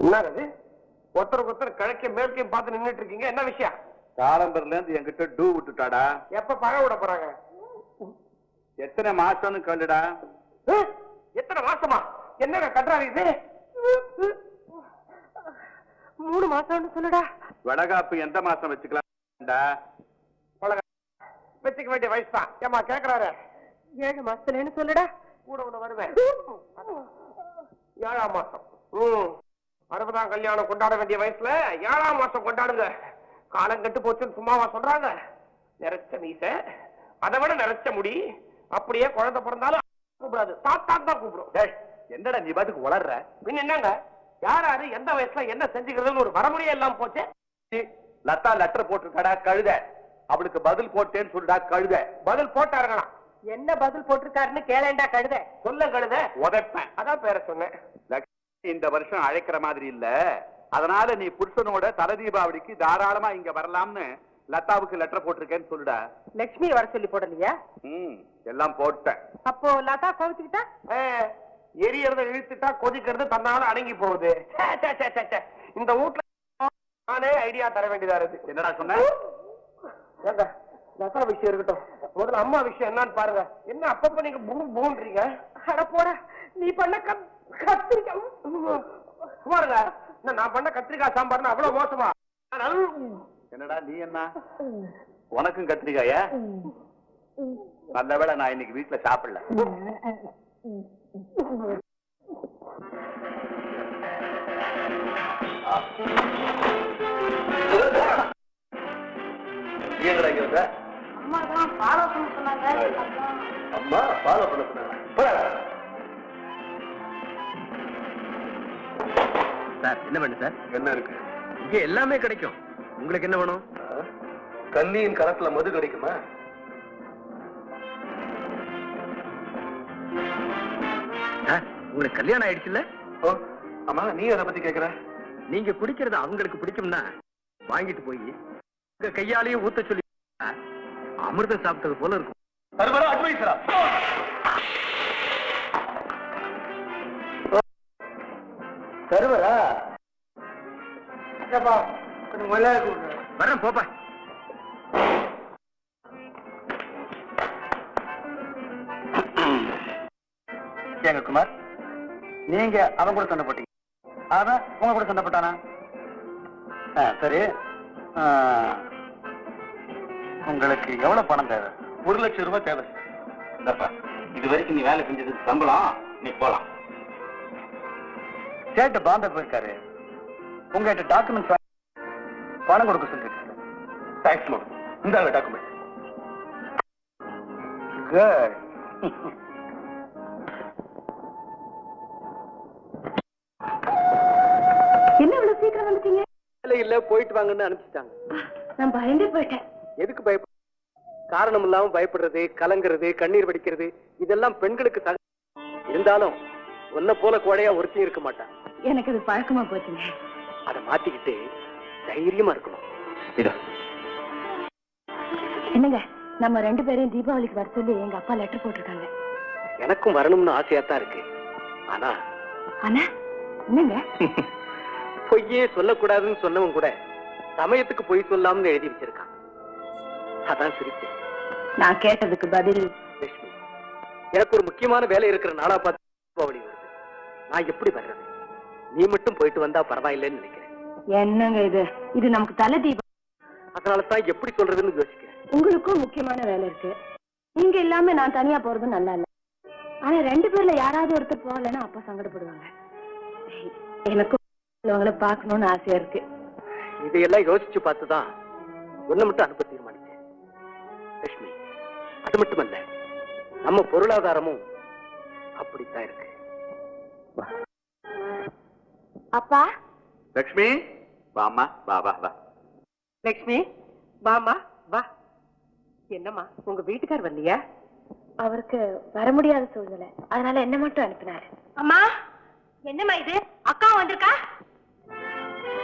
என்னது ஒருத்தருக்கு ஒருத்தர் கிழக்க மேற்கையும் பார்த்து நின்னுட்டு இருக்கீங்க? என்ன விஷயம்? காலம்பர்ல இருந்து என்கிட்ட டூ விட்டுட்டாடா. எப்ப பழக விட போறாங்க? எத்தனை மாசம்னு கேளுடா. எத்தனை மாசமா? என்னங்க கட்டுறாரு இது? 3 மாசம்னு சொல்லுடா. வடகாப்பு எந்த மாசம் வச்சுக்கலாம்டா? வச்சுக்க வேண்டிய வயசு தான். ஏமா கேக்குறாரு? 7 மாசத்துலன்னு சொல்லுடா. கூட ஒண்ணு வருவேன். 7ஆம் மாசம். 60ஆம் கல்யாணம் கொண்டாட வேண்டிய வயசுல 7ஆம் மாசம் கொண்டாடுங்க. காலம் கெட்டு போச்சுன்னு சும்மாவா சொல்றாங்க? நிறைச்ச மீச, அதை விட நிறைச்ச முடி, அப்படியே குழந்தை பிறந்தாலும் கூப்பிடாது, தாத்தான் தான் கூப்பிடும். என்னடா நீ பாட்டுக்கு வளர்ற? பின் என்னங்க, யாராரு எந்த வயசுல என்ன செஞ்சுக்கிறதுன்னு ஒரு வரமுறையே எல்லாம் போச்சு. லதா லெட்டர் போட்டிருக்காடா கழுத. அவளுக்கு பதில் போட்டேன்னு சொல்லுடா கழுத. பதில் போட்டாருங்களா? என்ன பதில் போட்டிருக்காருன்னு கேளேண்டா கழுத. சொல்ல கழுத. உதைப்பேன். அதான் பேர சொன்னேன். லட்சுமி இந்த வருஷம் அழைக்கிற மாதிரி இல்ல, அதனால நீ புருஷனோட தல தீபாவளிக்கு தாராளமா இங்க வரலாம்னு லதாவுக்கு லெட்டர் போட்டிருக்கேன்னு சொல்லுடா. லட்சுமி வர சொல்லி போடலையா? எல்லாம் போட்டேன். அப்போ லதா கோவிச்சுக்கிட்டா? எரியறத இழுத்துட்டா கொதிக்கிறது தன்னால அடங்கி போகுது. இந்த வீட்டுல நானே ஐடியா தர வேண்டியதா இருக்கு. என்னடா சொன்ன? லதா விஷயம் இருக்கட்டும், முதல்ல அம்மா விஷயம் என்னன்னு பாருங்க. என்ன அப்பப்ப நீங்க பூன்றீங்க? அட போற, நீ பண்ண கத்திரிக்காய் பாருங்க, நான் பண்ண கத்திரிக்காய் சாம்பார்னு அவ்வளவு மோசமா? என்னடா நீ என்ன உனக்கும் கத்திரிக்காயா? நல்ல வேளை நான் இன்னைக்கு வீட்டுல சாப்பிடல. அம்மா தான் ஃபாலோ பண்ண சொன்னாங்க. அம்மா ஃபாலோ பண்ண சொன்னாங்க. சார் என்ன வேணும் சார்? என்ன இருக்கு? இங்க எல்லாமே கிடைக்கும். உங்களுக்கு என்ன வேணும்? கண்ணியின் கரத்துல மது கிடைக்குமா? உங்களுக்கு கல்யாணம் ஆயிடுச்சுல்ல? அம்மா நீ அதை பத்தி கேக்குற? நீங்க குடிக்கிறது அவங்களுக்கு பிடிக்கும்னா வாங்கிட்டு போய் உங்க கையாலேயே ஊத்த சொல்லி அமிர்தம் சாப்பிட்டது போல இருக்கும். அட்வைசரா? சர்வரா? வரேன் போப்பா. ஏங்க குமார், நீங்க அவன் கூட சண்டை போட்டீங்க, அவன் உங்க கூட சண்டை போட்டானா? சரி, உங்களுக்கு எவ்வளவு பணம் தேவை? 1 லட்சம் ரூபாய் தேவை. இது வரைக்கும் நீ வேலை செஞ்சதுக்கு சம்பளம், நீ போலாம். சேட்டு பாம்பே போயிருக்காரு, உங்ககிட்ட டாக்குமெண்ட் பணம் கொடுக்க சொல்லிருக்காரு. Thanks load. இந்தாங்க டாக்குமெண்ட். குட். என்ன இவ்வளவு சீக்கிரம் வந்துட்டீங்க? இல்ல போயிட்டு வாங்கன்னு அனுப்பிச்சிட்டாங்க. நான் பயந்தே போயிட்டேன். எதுக்கு பயப்பட? காரணம் இல்லாம பயப்படுறது, கலங்குறது, கண்ணீர் வடிக்கிறது இதெல்லாம் பெண்களுக்கு இருந்தாலும் உன்ன போல கோடையா ஒருத்தையும் இருக்க மாட்டான். எனக்கு அது பழக்கமா போச்சுங்க. அதை மாத்திக்கிட்டு தைரியமா இருக்கணும். என்னங்க, நம்ம 2 பேரையும் தீபாவளிக்கு வர சொல்லி எங்க அப்பா லெட்டர் போட்டிருக்காங்க. எனக்கும் வரணும்னு ஆசையாத்தான் இருக்கு. ஆனா ஆனா என்னங்க, பொய்யே சொல்லக்கூடாதுன்னு சொன்னவன் கூட சமயத்துக்கு பொய் சொல்லாமன்னு எழுதி வச்சிருக்கான். அதான் சிரிச்சேன். நான் கேட்டதுக்கு பதில்? லட்சுமி, எனக்கு ஒரு முக்கியமான வேலை இருக்கிற நாளா பார்த்து தீபாவளி வருது. நான் எப்படி வர்றது? நீ மட்டும் போயிட்டு வந்தா பரவாயில்லைன்னு நினைக்கிறேன். என்னங்க இது? இது நமக்கு தலை தீபம். அதனாலதான் எப்படி சொல்றதுன்னு யோசிக்கிறேன். உங்களுக்கும் முக்கியமான வேலை இருக்கு. நீங்க இல்லாம நான் தனியா போறது நல்லா இல்ல. ஆனா 2 பேர்ல யாராவது ஒருத்தர் போகலன்னா அப்பா சங்கடப்படுவாங்க. எனக்கும் அவங்கள பாக்கணும்னு ஆசையா இருக்கு. இதையெல்லாம் யோசிச்சு பார்த்துதான் ஒண்ணு மட்டும் அனுப்ப தீர்மானிச்சேன். லட்சுமி, அது மட்டுமல்ல, நம்ம பொருளாதாரமும் அப்படித்தான் இருக்கு. அப்பா. லட்சுமி வாமா, வா வா வா. லட்சுமி வாமா வா. என்னம்மா, உங்க வீட்டுக்கார் வரலையா? அவருக்கு வர முடியாத சூழ்நிலை, அதனால என்ன மட்டும் அனுப்பினாரு. அம்மா, என்னம்மா இது? அக்கா வந்திருக்கா?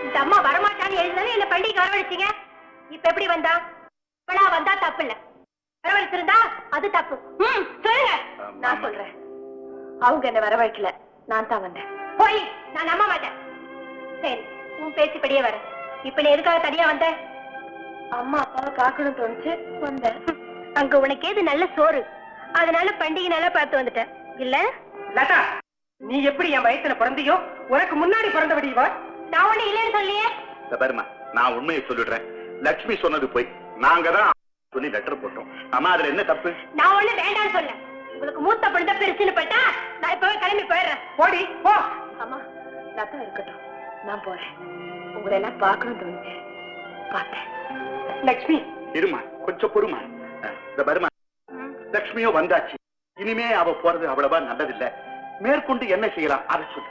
இந்த அம்மா வரமாட்டான்னு எழுதினாலும் என்ன பள்ளிக்கு வரவழைச்சீங்க. இப்ப எப்படி வந்தா? இப்படா வந்தா தப்பு இல்ல, வரவழைச்சிருந்தா அது தப்பு. சொல்லுங்க. நான் சொல்றேன், அவங்க என்ன வரவழைக்கல, நான் தான் வந்தேன். போய் நான் நம்ப மாட்டேன். சரி, உன் பேச்சுப்படியே வர. இப்ப நீ எதுக்காக தனியா வந்த? அம்மா அப்பாவை காக்கணும் தோணுச்சு வந்தேன். அங்க உனக்கு ஏது நல்ல சோறு? அதனால பண்டிகை நல்லா பார்த்து வந்துட்டேன் இல்ல. லதா, நீ எப்படி என் வயசுல பிறந்தியோ உனக்கு முன்னாடி பிறந்தபடி வா. நான் ஒண்ணு இல்லைன்னு சொல்லியே. பாருமா, நான் உண்மையை சொல்லிடுறேன். லட்சுமி சொன்னது போய் நாங்க தான் சொல்லி லெட்டர் போட்டோம். அம்மா அதுல என்ன தப்பு? நான் ஒண்ணு வேண்டாம்னு சொல்ல. உங்களுக்கு மூத்த பொண்ணு பெருசுன்னு போயிட்டா நான் இப்பவே கிளம்பி போயிடுறேன். போடி போ. அம்மா, லதா இருக்கட்டும், நான் போறேன். உங்களை எல்லாம் பார்க்கணும் தோணுச்சு, பார்த்தேன். லட்சுமி, இருமா, கொஞ்சம் பொறுமா. இந்த பாருமா, லட்சுமியோ வந்தாச்சு. இனிமே அவ போறது அவ்வளவா நல்லதில்லை. மேற்கொண்டு என்ன செய்யலாம் அதை சொல்லு.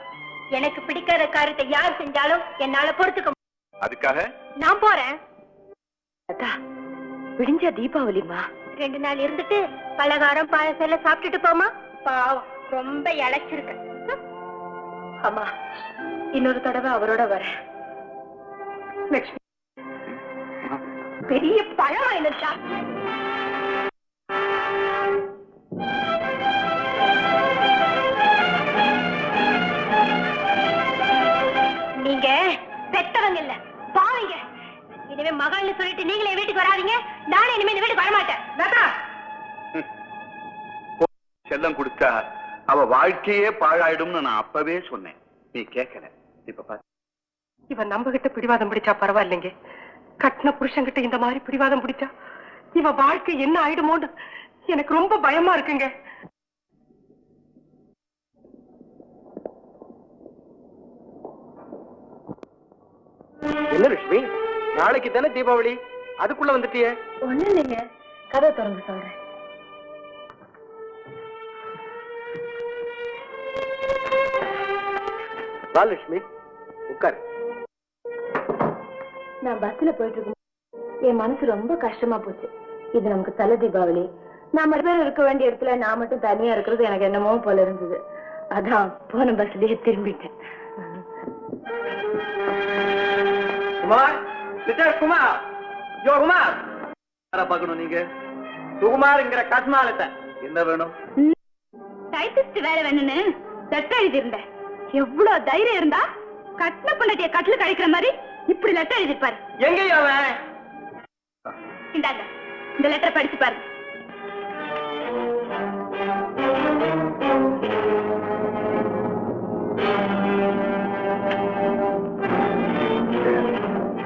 எனக்கு பிடிக்காத காரியத்தை யார் செஞ்சாலும் என்னால பொறுத்துக்க முடியாது. அதுக்காக நான் போறேன். லதா, விடிஞ்சா தீபாவளிமா. 2 நாள் இருந்துட்டு பலகாரம் பாயசம் எல்லாம் சாப்பிட்டுட்டு போமா. பாவம், ரொம்ப இழைச்சிருக்க. அம்மா, இன்னொரு தடவை அவரோட வரேன். லட்சுமி, பெரிய பழம் ஆயிடுச்சா? நீங்க பெத்தவங்க இல்ல, பாவீங்க. இனிமே மகள்னு சொல்லிட்டு நீங்களே வீட்டுக்கு வராதீங்க. நானே இனிமே இந்த வீட்டுக்கு வரமாட்டேன். லதா, செல்லம் கொடுத்தா அவ வாழ்க்கையே பாழாயிடும்னு நான் அப்பவே சொன்னேன். நீ கேட்கல. இப்ப பாரு, இவன் நம்ம கிட்ட பிடிவாதம் பிடிச்சா பரவாயில்லைங்க. கட்டின புருஷன்கிட்ட இந்த மாதிரி பிடிவாதம் பிடிச்சா இவன் வாழ்க்கை என்ன ஆயிடுமோன்னு எனக்கு ரொம்ப பயமா இருக்குங்க. என்ன லட்சுமி, நாளைக்கு தானே தீபாவளி, அதுக்குள்ள வந்துட்டியே? ஒண்ணு இல்லைங்க, கதை திறந்து சொல்றேன். வா லட்சுமி, உட்காரு. நான் பஸ்ல போயிட்டு இருக்கும் என் மனசு ரொம்ப கஷ்டமா போச்சு. இது நமக்கு தலை தீபாவளி. நாம பேர் இருக்க வேண்டிய இடத்துல நான் மட்டும் தனியா இருக்கிறது எனக்கு என்னமோ போல இருந்தது. அதான் போன பஸ்லயே திரும்பிட்டேன். குமார், மிஸ்டர் குமார், யோ குமார். யாரை பார்க்கணும் நீங்க? சுகுமார்ங்கிற கஸ்மாலத்தை. என்ன வேணும்? டைபிஸ்ட் வேலை வேணும்னு லெட்டர் எழுதியிருந்தேன். எவ்வளவு தைரியம் இருந்தா கட்டின பொண்டாட்டிய கட்டில கழிக்கிற மாதிரி இப்படி லெட்டர் எழுதிருப்பாரு. எங்கேயா அவன்? இந்தாங்க, இந்த லெட்டர் படிச்சு பாருங்க.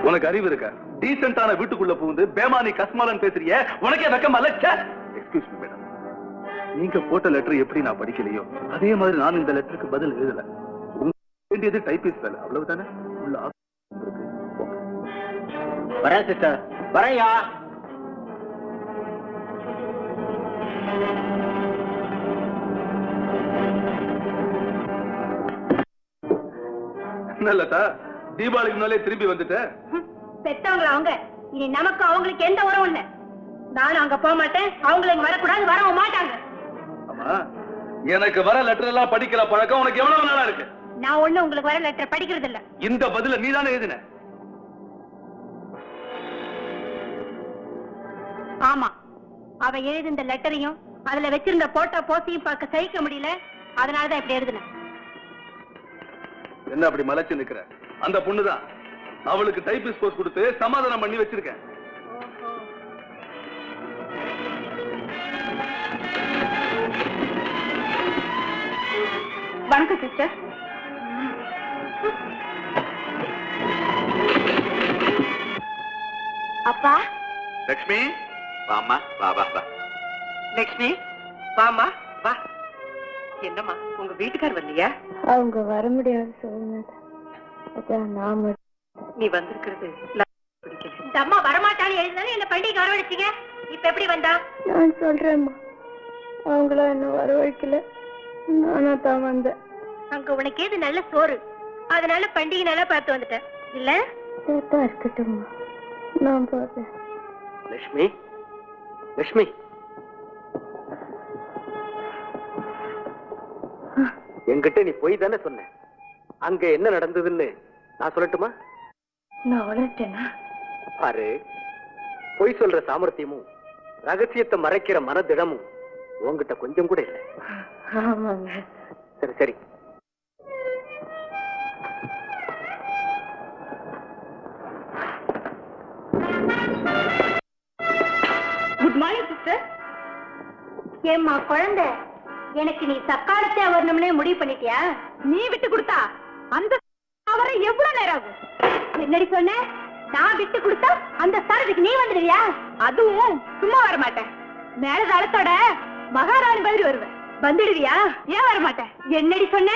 உனக்கு அறிவு இருக்கா? டீசென்டான வீட்டுக்குள்ள புகுந்து பேமானி கஸ்மாலன் பேசுறிய? உனக்கே வெக்கம் அல்ல? எக்ஸ்கியூஸ் மீ மேடம், நீங்க போட்ட லெட்டர் எப்படி நான் படிக்கலையோ அதே மாதிரி நான் இந்த லெட்டருக்கு பதில் எழுதல. உங்களுக்கு வேண்டியது டைபிஸ்ட் வேலை, அவ்வளவுதானே. உள்ள வரேன் சிஸ்டர், வரையா. நல்லதா, தீபாவளிக்கு முன்னாலே திரும்பி வந்துட்டேன். பெத்தவங்கள அவங்க, இனி நமக்கு அவங்களுக்கு எந்த உறவும் இல்ல. நானும் அங்க போக மாட்டேன், அவங்களை இங்க வரக்கூடாது, வரவும் மாட்டாங்க. ஆமா, எனக்கு வர லெட்டர் எல்லாம் படிக்கிற பழக்கம் உனக்கு எவ்வளவு நாளா இருக்கு? நான் ஒண்ணு உங்களுக்கு வர லெட்டர் படிக்கிறது இல்ல. இந்த பதில நீதானே எழுதின? ஆமா, அவ எழுதி இந்த லெட்டரையும் அதுல வச்சிருந்த போட்டோ போஸையும் பார்க்க சகிக்க முடியல. அதனாலதான் இப்படி எழுதினேன். என்ன அப்படி மலைச்சு நிக்கிற? அந்த பொண்ணுதான். அவளுக்கு டைபிஸ்ட் போஸ்ட் கொடுத்து சமாதானம் பண்ணி வச்சிருக்கேன். வணக்கம் சிஸ்டர். அப்பா, லட்சுமி வாமா, வா வா வா. லட்சுமி, வாமா வா. என்னம்மா, உங்க வீட்டுக்கார் வரலையா? அவங்க வர முடியாது சொல்லுங்க. அதான் நாம நீ வந்திருக்கிறது பிடிக்கல. இந்த அம்மா வரமாட்டான்னு எழுதினாலும் என்ன பண்டிகைக்கு வரவழைச்சீங்க. இப்ப எப்படி வந்தா? நான் சொல்றேம்மா, அவங்கள என்ன வரவழைக்கல, நானா தான் வந்தேன். அங்க உனக்கு ஏது நல்ல சோறு, அதனால பண்டிகை நல்லா பார்த்து வந்துட்டேன் இல்ல. சேட்டா இருக்கட்டும்மா, நான் போறேன். லட்சுமி, லட்சுமி, என்கிட்ட நீ போய் தானே சொன்ன. அங்க என்ன நடந்ததுன்னு நான் சொல்லட்டுமா? நான் வளர்த்தேனா? பாரு, பொய் சொல்ற சாமர்த்தியமும் ரகசியத்தை மறைக்கிற மனதிடமும் உன்கிட்ட கொஞ்சம் கூட இல்லை. ஆமாங்க. சரி சரி. Good morning sister. ஏம்மா குழந்தை, எனக்கு நீ சக்காலத்தை வரணும்னே முடிவு பண்ணிட்டியா? நீ விட்டு கொடுத்தா அந்த அவரை எவ்வளவு நேரம் ஆகும்? என்னடி சொன்ன? நான் விட்டு கொடுத்தா அந்த ஸ்தானத்துக்கு நீ வந்துடுவியா? அதுவும் சும்மா வர மாட்டேன். மேல தளத்தோட மகாராணி மாதிரி வருவேன். வந்துடுவியா? ஏன் வர மாட்டேன்? என்னடி சொன்ன?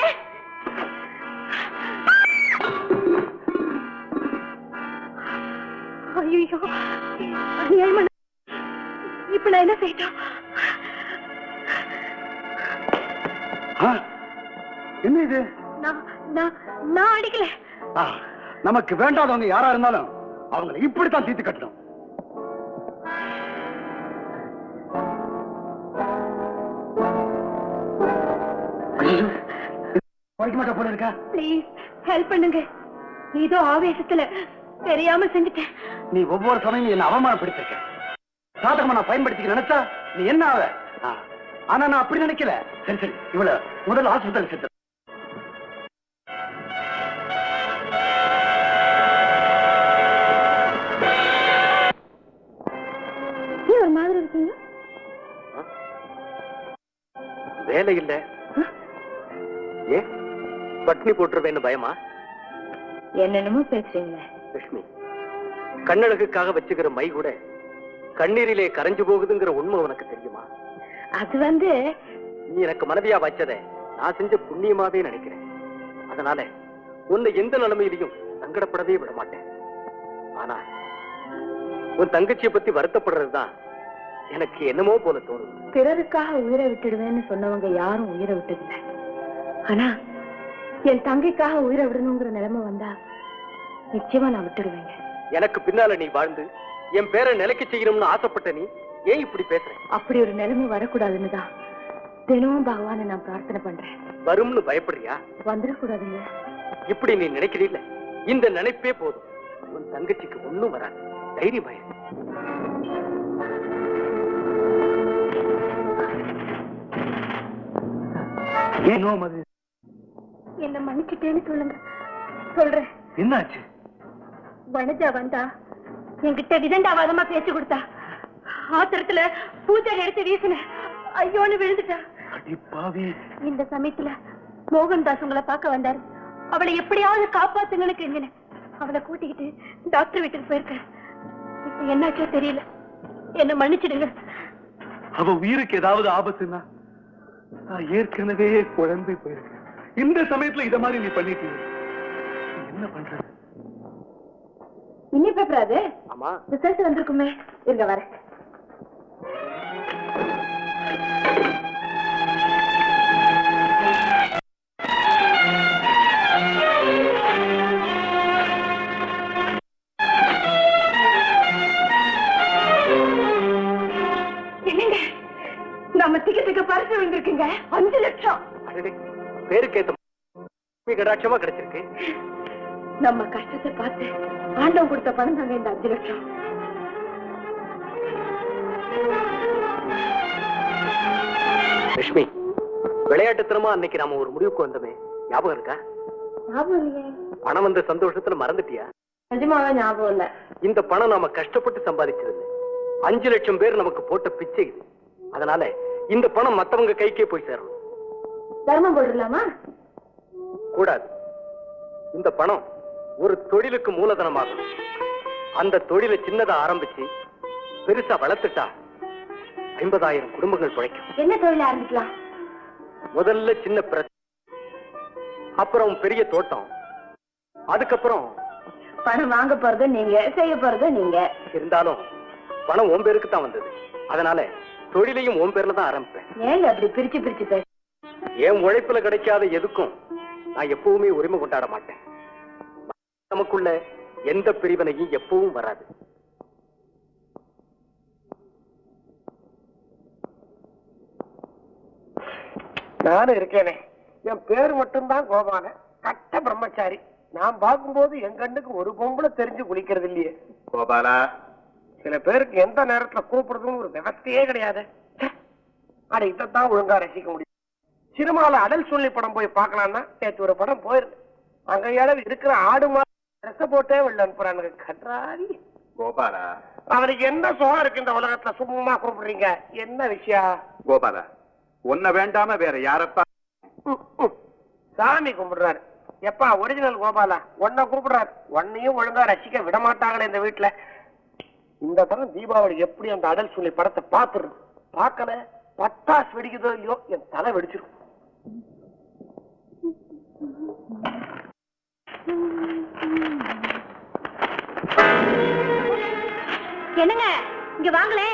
ஐயோ, அநியாயமா. இப்ப நான் என்ன செய்யட்டும்? என்ன இது? நான் அடிக்கல. நமக்கு வேண்டாதவங்க யாரா இருந்தாலும் அவங்களை இப்படித்தான் தீர்த்து கட்டணும். படிக்க மாட்டா போல இருக்கா? ப்ளீஸ் ஹெல்ப் பண்ணுங்க. ஏதோ ஆவேசத்துல தெரியாம செஞ்சுட்டேன். நீ ஒவ்வொரு சமயம் என்ன அவமானப்படுத்திருக்க. சாதகமா நான் பயன்படுத்திக்க நினைச்சா நீ என்ன ஆவ? ஆனா நான் அப்படி நினைக்கல. சரி சரி, இவ்வளவு முதல்ல ஹாஸ்பிட்டல் சேர்த்து. ஒரு மாதிரி இருக்கீங்க. வேலை இல்ல, ஏ பட்னி போட்டுருவேன்னு பயமா? என்னென்னமோ பேசுறீங்களே. லட்சுமி, கண்ணழகுக்காக வச்சுக்கிற மை கூட கண்ணீரிலே கரைஞ்சு போகுதுங்கிற உண்மை உனக்கு தெரியுமா? அது நீ எனக்கு மனைவியா வச்சதை நான் செஞ்ச புண்ணியமாவே நினைக்கிறேன். அதனால உன்னை எந்த நிலைமையிலையும் சங்கடப்படவே விட மாட்டேன். ஆனா உன் தங்கச்சியை பத்தி வருத்தப்படுறதுதான் எனக்கு என்னமோ போல தோணுது. பிறருக்காக உயிரை விட்டுடுவேன்னு சொன்னவங்க யாரும் உயிரை விட்டதில்லை. ஆனா என் தங்கைக்காக உயிரை விடணுங்கிற நிலைமை வந்தா நிச்சயமா நான் விட்டுடுவேங்க. எனக்கு பின்னால நீ வாழ்ந்து என் பேரை நிலைக்கு செய்யணும்னு ஆசைப்பட்ட நீ ஏன் இப்படி பேசுற? அப்படி ஒரு நிலைமை வரக்கூடாதுன்னு தான் தினமும் பகவானை நான் பிரார்த்தனை பண்றேன். வரும்னு பயப்படுறியா? வந்துடக்கூடாதுங்க. இப்படி நீ நினைக்கிறீல்ல, இந்த நினைப்பே போதும். உன் தங்கச்சிக்கு ஒண்ணும் வராது. தைரியமாயிரு. என்ன மன்னிச்சுட்டேன்னு சொல்லுங்க. சொல்றேன். என்னாச்சு? வனஜா வந்தா என்கிட்ட விதண்டாவாதமா பேச்சு கொடுத்தா. ஆத்திரத்துல பூஜை எடுத்து வீசின. ஐயோன்னு விழுந்துட்டா. இந்த சமயத்துல மோகன்தாஸ் உங்களை பார்க்க வந்தாரு. அவளை எப்படியாவது காப்பாத்துங்கன்னு கெஞ்சினேன். அவளை கூட்டிக்கிட்டு டாக்டர் வீட்டுக்கு போயிருக்கேன். இப்ப என்னாச்சோ தெரியல. என்ன மன்னிச்சிடுங்க. அவ உயிருக்கு ஏதாவது ஆபத்துன்னா நான் ஏற்கனவே குழம்பி போயிருக்கேன். இந்த சமயத்துல இத மாதிரி நீ பண்ணிட்டீங்க. என்ன பண்றது? இன்னி பேப்பர் அது. ஆமா, ரிசல்ட் வந்திருக்குமே. இருங்க வர. என்னங்க, நம்ம டிக்கெட்டுக்கு பரிசு விழுந்திருக்குங்க. 5 லட்சம். பேருக்கேத்த கடாட்சமா கிடைச்சிருக்கு. நம்ம கஷ்டத்தை பார்த்து ஆண்டவன் கொடுத்த பணம் தாங்க இந்த 5 லட்சம். லட்சுமி, விளையாட்டுத்தனமா அன்னைக்கு நாம ஒரு முடிவுக்கு வந்தோமே, ஞாபகம் இருக்கா? ஞாபகம் இல்லையே. பணம் வந்த சந்தோஷத்துல மறந்துட்டியா? நிஜமாவே ஞாபகம் இல்ல. இந்த பணம் நாம கஷ்டப்பட்டு சம்பாதிச்சது. 5 லட்சம் பேர் நமக்கு போட்ட பிச்சை இது. அதனால இந்த பணம் மத்தவங்க கைக்கே போய் சேரணும். தர்மம் போட்டுடலாமா? கூடாது. இந்த பணம் ஒரு தொழிலுக்கு மூலதனமாகும். அந்த தொழிலை சின்னதா ஆரம்பிச்சு பெருசா வளர்த்துட்டா 50,000 குடும்பங்கள் பிழைக்கும். என்ன தொழில் ஆரம்பிக்கலாம்? முதல்ல சின்ன பிரச்சனை, அப்புறம் பெரிய தோட்டம், அதுக்கப்புறம் பணம் வாங்க போறது நீங்க, செய்ய போறது நீங்க. இருந்தாலும் பணம் உன் பேருக்கு தான் வந்தது. அதனால தொழிலையும் உன் பேர்ல தான் ஆரம்பிப்பேன். ஏங்க அப்படி பிரிச்சு பிரிச்சு பேச? என் உழைப்புல கிடைக்காத எதுக்கும் நான் எப்பவுமே உரிமை கொண்டாட மாட்டேன். நமக்குள்ள எந்த பிரிவினையும் எப்பவும் வராது. நானும் இருக்கேனே. என் பேர் மட்டும்தான் கோபால, கட்ட பிரம்மச்சாரி. நான் பார்க்கும்போது என் கண்ணுக்கு ஒரு பொம்பளை தெரிஞ்சு குளிக்கிறது இல்லையே. கோபாலா, சில பேருக்கு எந்த நேரத்துல கூப்பிடுறதுன்னு ஒரு விவஸ்தையே கிடையாது. அட இதான் ஒழுங்கா ரசிக்க முடியும். சினிமால அடல் சொல்லி படம் போய் பார்க்கலாம்னா நேற்று ஒரு படம் போயிருக்கு. அங்க இருக்கிற ஆடு மாதிரி ட்ரெஸ் போட்டே வெளில அனுப்புறானுங்க. கன்றாவி. கோபாலா, அவனுக்கு என்ன சுகம் இருக்கு இந்த உலகத்துல? சும்மா கூப்பிடுறீங்க, என்ன விஷயம்? கோபாலா, உன்னை வேண்டாம வேற யாரப்பா? சாமி கும்பிடுறாரு. எப்பா ஒரிஜினல் கோபாலா உன்னை கூப்பிடுறாரு. உன்னையும் ஒழுங்கா ரசிக்க விட மாட்டாங்களே இந்த வீட்டுல. இந்த தரம் தீபாவளி எப்படி அந்த அடல் சொல்லி படத்தை பாத்துரு. பார்க்கல, பட்டாசு வெடிக்குதோ இல்லையோ என் தலை வெடிச்சிடும். என்னங்க இங்க வாங்களே,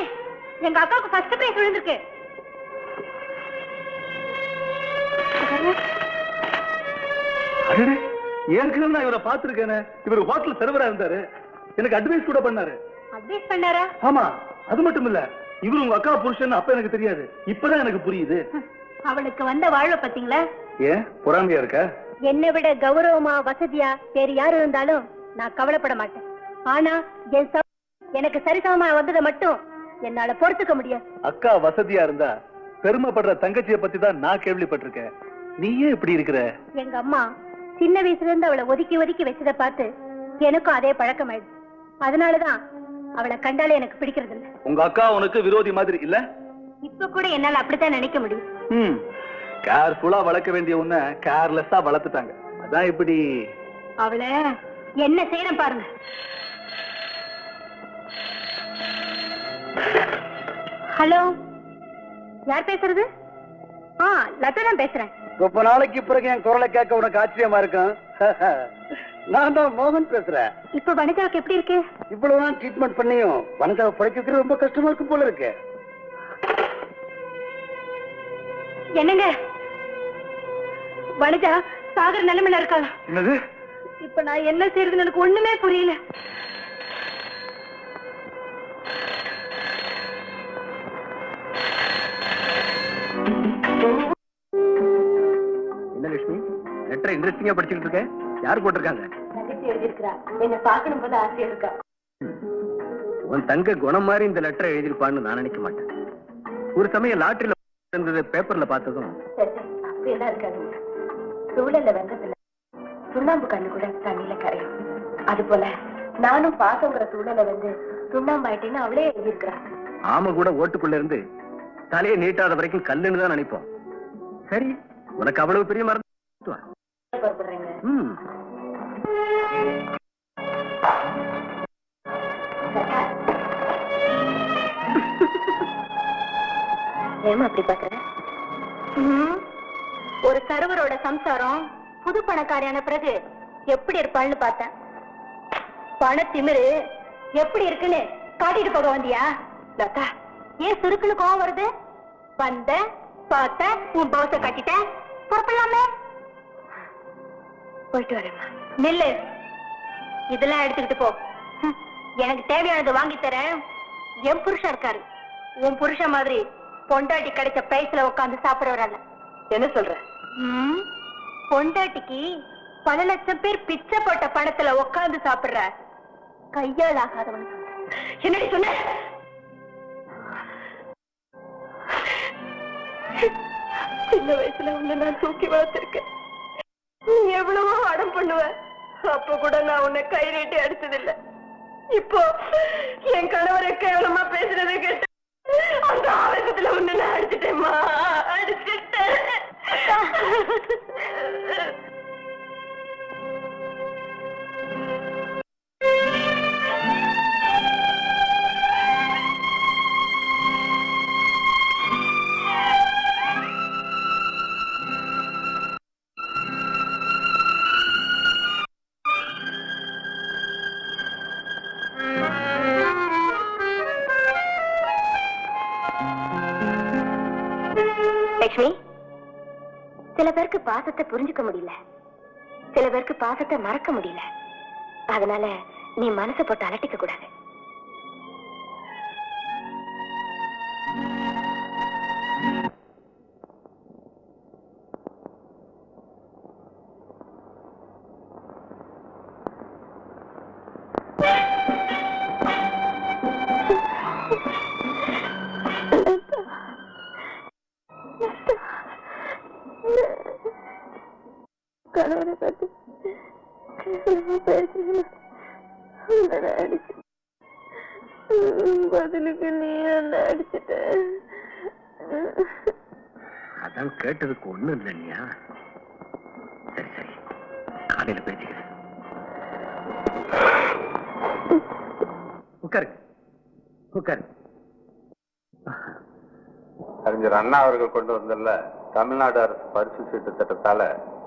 எங்க அக்காவுக்கு ஃபர்ஸ்ட் பிரைஸ் விழுந்திருக்கு. ஏற்கனவே நான் இவரை பார்த்திருக்கேனே. இவர் ஹோட்டல் சர்வரா இருந்தாரு. எனக்கு அட்வைஸ் கூட பண்ணாரு. அட்வைஸ் பண்ணாரா? ஆமா, அது மட்டும் இல்ல, இவரு உங்க அக்கா புருஷன் அப்ப எனக்கு தெரியாது. இப்பதான் எனக்கு புரியுது. அவளுக்கு வந்த வாழ்வை பாத்தீங்களா? ஏன் பொறாமையா இருக்க? என்னை விட கௌரவமா வசதியா வேறு யாரு இருந்தாலும் நான் கவலைப்பட மாட்டேன். ஆனா என் எனக்கு சரிசமமா வந்ததை மட்டும் என்னால பொறுத்துக்க முடியாது. அக்கா வசதியா இருந்தா பெருமைப்படுற தங்கச்சியை பத்தி தான் நான் கேள்விப்பட்டிருக்கேன். நீயே இப்படி இருக்கிற? எங்க அம்மா சின்ன வயசுல இருந்து அவளை ஒதுக்கி ஒதுக்கி வச்சதை பார்த்து எனக்கும் அதே பழக்கம் ஆயிடுச்சு. அதனாலதான் அவளை கண்டாலே எனக்கு பிடிக்கிறது இல்ல. உங்க அக்கா உனக்கு விரோதி மாதிரி இல்ல? இப்ப கூட என்னால அப்படித்தான் நினைக்க முடியும். கேர்ஃபுல்லா வளர்க்க வேண்டிய உன்னை கேர்லெஸ்ஸா வளர்த்துட்டாங்க. அதான் இப்படி. அவளை என்ன செய்யறேன் பாருங்க. ஹலோ, யார் பேசுறது? லதா தான் பேசுறேன். ரொம்ப நாளைக்கு பிறகு என் குரலை கேட்க உனக்கு ஆச்சரியமா இருக்கும். நான் தான் மோகன் பேசுறேன். இப்ப வனிதாவுக்கு எப்படி இருக்கு? இவ்வளவுதான் ட்ரீட்மெண்ட் பண்ணியும் வனிதாவை படைக்கிறது ரொம்ப கஷ்டமா இருக்கும் போல இருக்கு. என்னங்க, வனிதா சாகர நிலைமையில இருக்காளா? என்னது? இப்ப நான் என்ன செய்யறதுன்னு எனக்கு ஒண்ணுமே புரியல. என்ன லட்சுமி, லெட்டர் இன்ட்ரெஸ்டிங்கா படிச்சுட்டு இருக்கேன். யார் போட்டிருக்காங்க? என்ன பார்க்கணும் போது ஆசையா இருக்கா. உன் தங்க குணம் மாதிரி இந்த லெட்டரை எழுதிருப்பான்னு நான் நினைக்க மாட்டேன். ஒரு சமயம் லாட்டரியில இருந்தது பேப்பர்ல பார்த்ததும் அப்படியெல்லாம் இருக்காது. சூழல்ல வந்ததுல சுண்ணாம்பு கண்ணு கூட தண்ணியில கரையும். அது போல நானும் பாசங்கிற சூழலை வந்து சுண்ணாம்பு ஆயிட்டேன்னு அவளே எழுதியிருக்கிறா. ஆம கூட ஓட்டுக்குள்ள இருந்து தலையை நீட்டாத வரைக்கும் கல்லுன்னு தான் நினைப்போம். சரி, உனக்கு அவ்வளவு பெரிய மருந்து புறப்படுறேங்க. ஏமா அப்படி பாக்குற? ஒரு சர்வரோட சம்சாரம் புது பணக்காரியான பிறகு எப்படி இருப்பாள்னு பார்த்தேன். பண திமிரு எப்படி இருக்குன்னு காட்டிட்டு போக வந்தியா? லதா, ஏன் சுருக்குன்னு கோவம் வருது? வந்த பார்த்த உன் பவுச கட்டிட்ட, புறப்படலாமே. போயிட்டு வரேம்மா. நில்லு, இதெல்லாம் எடுத்துக்கிட்டு போ. எனக்கு தேவையானது வாங்கி தரேன். என் புருஷன் இருக்காரு. உன் புருஷன் மாதிரி பொண்டாட்டி கிடைச்ச பிரைஸ்ல உட்காந்து சாப்பிடுறவரல்ல. என்ன சொல்ற? பொண்டாட்டிக்கு பல லட்சம் பேர் பிச்சை போட்ட பணத்துல உட்காந்து சாப்பிடுற கையால் ஆகாதவன். என்னடி சொன்ன? சின்ன வயசுல உன்னை நான் தூக்கி வளர்த்திருக்கேன். நீ எவ்வளவோ அடம் பண்ணுவ. அப்ப கூட நான் உன்னை கை நீட்டி அடிச்சதில்லை. இப்போ என் கணவரை கேவலமா பேசுறதை கேட்டு அந்த ஆவேசத்துல உன்னை நான் அடிச்சுட்டேம்மா, அடிச்சுட்டேன். லட்சுமி, சில பேருக்கு பாசத்தை புரிஞ்சுக்க முடியல, சில பேருக்கு பாசத்தை மறக்க முடியல. அதனால நீ மனசை போட்டு அலட்டிக்க கூடாது. கணவனை பத்தி பேசுறேன். பதிலுக்கு நீ என்ன அடிச்சிட்ட. அதான் கேட்டதுக்கு ஒண்ணும் இல்லையா? சரி சரி, காலையில பேசிக்கிறேன். உட்காரு உட்காரு. அறிஞர் அண்ணா அவர்கள் கொண்டு வந்தல்ல தமிழ்நாடு அரசு பரிசு சீட்டு திட்டத்தால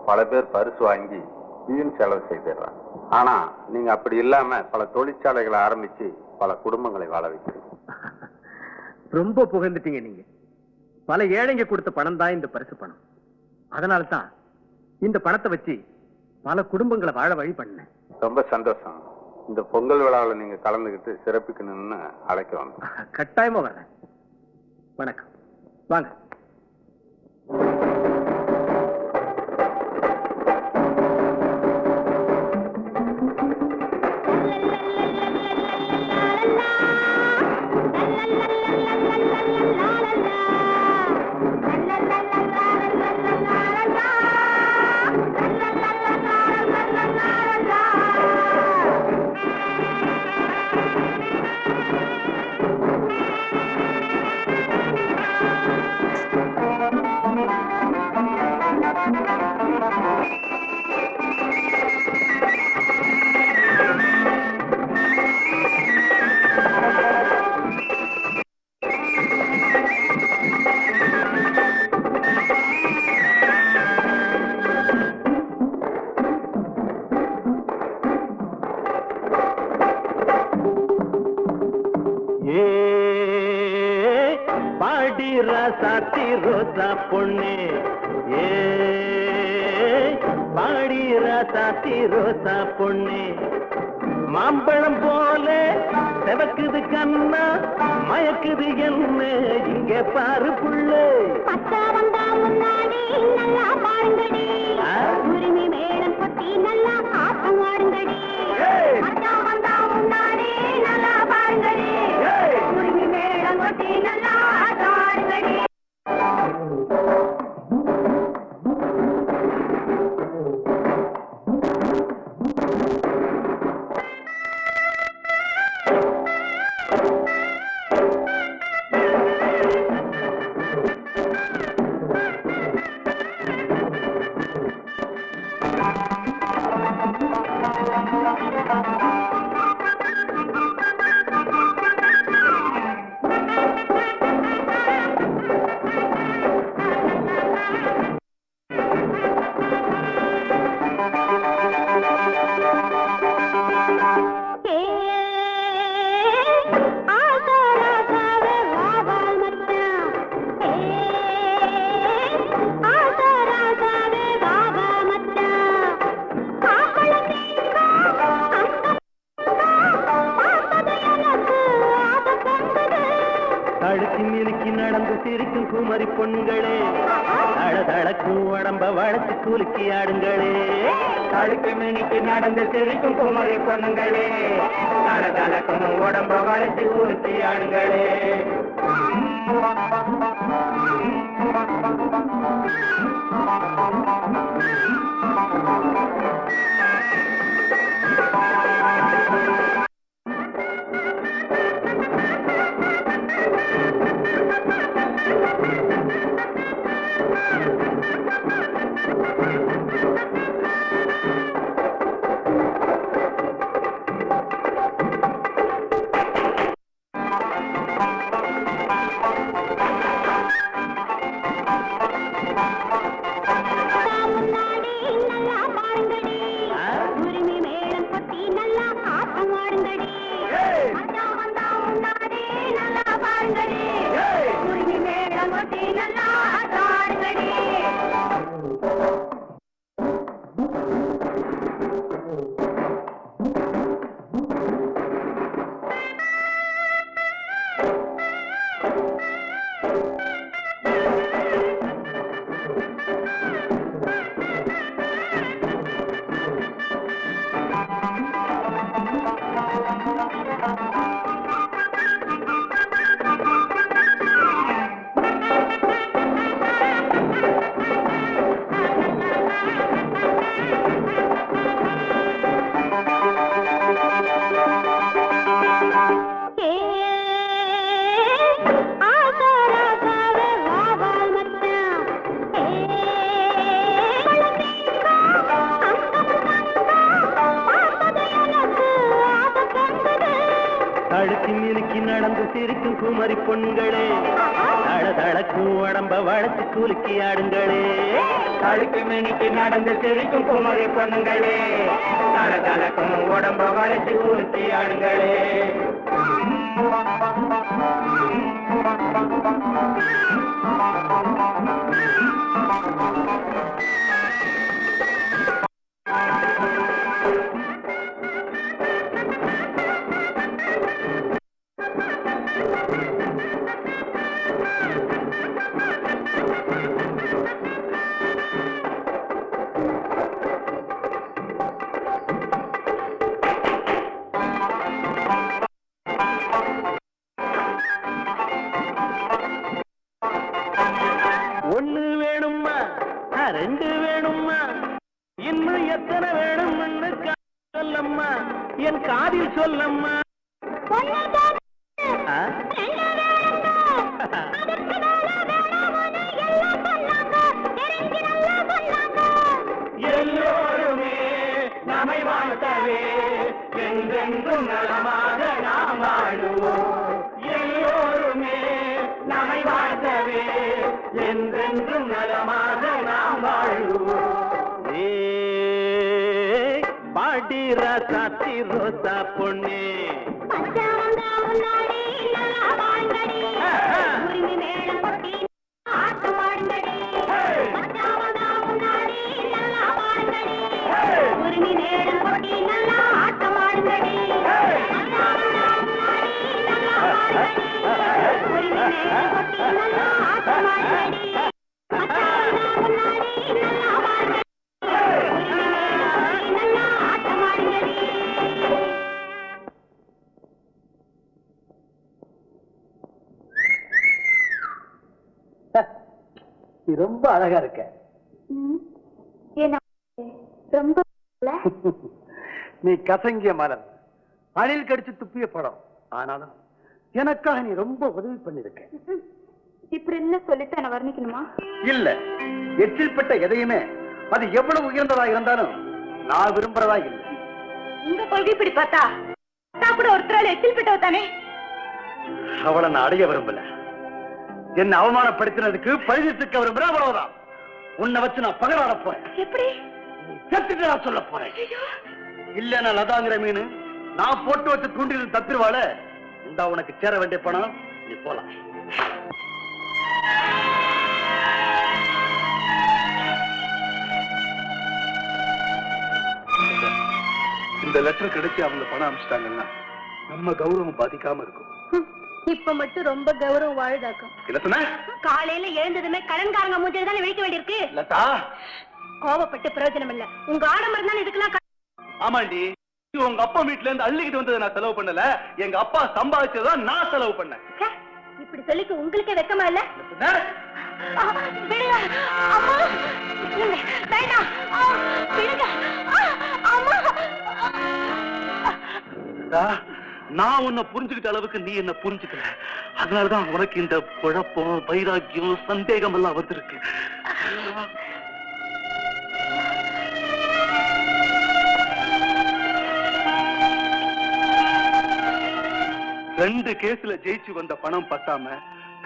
பல பேர் பரிசு வாங்கி வீண் செலவு செய்திடுறாங்க. ஆனா நீங்க அப்படி இல்லாம பல தொழிற்சாலைகளை ஆரம்பிச்சு பல குடும்பங்களை வாழ வைக்கிறீங்க. ரொம்ப புகழ்ந்துட்டீங்க நீங்க. பல ஏழைங்க கொடுத்த பணம் தான் இந்த பரிசு பணம். அதனால தான் இந்த பணத்தை வச்சு பல குடும்பங்களை வாழ வழி பண்ணேன். ரொம்ப சந்தோஷம். இந்த பொங்கல் விழாவில் நீங்க கலந்துகிட்டு சிறப்பிக்கணும்னு அழைக்க வந்தோம். கட்டாயமா வரேன். வணக்கம், வாங்க. சாத்தி ரோசா பொண்ணு ஏ பாடிரா சாத்தி ரோசா பொண்ணு மாம்பழம் போல செவக்குது கண்ணா மயக்குது என்ன இங்க பாரு புள்ள. பத்தா வந்தா முன்னாடி நல்லா பாருங்கடி, உரிமை மேடம் பத்தி நல்லா ஆட்டம் ஆடுங்கடி. பத்தா வந்தா முன்னாடி நல்லா பாருங்கடி, உரிமை மேடம் பத்தி நல்லா ஆட்டம் ஆடுங்கடி. நடந்து சிரிக்கும் குமரி பொண்களே, தளதளக்கும் உடம்ப வளர்ச்சி குலுக்கி ஆடுங்களே. தடுக்கு மினிக்கு நடந்து சிரிக்கும் குமரி பொண்ணுங்களே, தளதளக்கும் உடம்ப வளர்ச்சி குலுக்கி ஆடுங்களே. நடந்து சிரிக்கும் குமரி பொண்களே, தள தளக்கும் உடம்ப வளைச்சு குலுக்கி ஆடுங்களே. தடுக்கு மணிக்கு நடந்து சிரிக்கும் குமரி பொண்ணுங்களே, தள தளக்கும் உடம்ப வளைச்சு குலுக்கி ஆடுங்களே. ஒண்ணு வேணுமா, ரெண்டு வேணுமா, இன்னும் எத்தனை வேணும்னு சொல்லம்மா, என் காதில் சொல்லம்மா. எல்லோருமே நம்மை வாழ்த்தவே, என்றென்றும் நலமாக நாம் வாழுவோம். எல்லோருமே நம்மை வாழ்த்தவே, என்றென்றும் நலமாக நாம் வாழுவோம். பாடி ராசாத்தி ரோசா பொண்ணே, நீ ரொம்ப அழகா இருக்க. ரொம்ப நீ கசங்கிய மலர், அணில் கடிச்சு துப்பிய படம். ஆனாலும் எனக்காக நீ ரொம்ப உதவி பண்ணிருக்க. இப்படி என்ன சொல்லிட்டு நான் வர்ணிக்கணுமா? இல்ல, எச்சில்பட்ட எதையுமே அது எவ்வளவு உயர்ந்ததா இருந்தாலும் நான் விரும்புறதா இல்லை. உங்க கொள்கை இப்படி பார்த்தா கூட ஒருத்தரால் எச்சில் பெட்டவ தானே. அவளை நான் அடைய விரும்பல. என்ன அவமானப்படுத்தினதுக்கு பழிதிருக்க விரும்புறேன், அவ்வளவுதான். உன்னை வச்சு நான் பகராட போறேன். எப்படி? செத்துட்டு நான் சொல்ல போறேன். இல்ல, நான் லதாங்கிற மீன் நான் போட்டு வச்சு தூண்டில் தப்பிடுவாள. இந்த உனக்கு சேர வேண்டிய பணம், நீ போலாம். இந்த லெட்டர் கிடைச்சி அவங்க பணம் அனுப்பிச்சிட்டாங்கன்னா நம்ம கௌரவம் பாதிக்காம இருக்கும். இப்ப மட்டும் ரொம்ப கௌரவம் வாழுதாக்கும். என்ன சொன்ன? காலையில எழுந்ததுமே கடன்காரங்க மூஞ்சில தானே விழிக்க வேண்டியிருக்கு. லதா, கோபப்பட்டு பிரயோஜனம் இல்ல. உங்க ஆடம்பரம் தான் இதுக்கெல்லாம் ஆமாண்டி, உங்க அப்பா வீட்டுல இருந்து அள்ளிக்கிட்டு வந்ததை நான் செலவு பண்ணல. எங்க அப்பா சம்பாதிச்சதான் நான் செலவு பண்ணேன். இப்படி சொல்லிக்க உங்களுக்கே வெக்கமா இல்ல? நான் உன்னை புரிஞ்சுக்கிட்ட அளவுக்கு நீ என்ன புரிஞ்சுக்கல. அதனாலதான் உனக்கு இந்த குழப்பம், வைராக்கியம், சந்தேகம் எல்லாம் வந்திருக்கு. ரெண்டு கேஸ்ல ஜெயிச்சு வந்த பணம் பத்தாம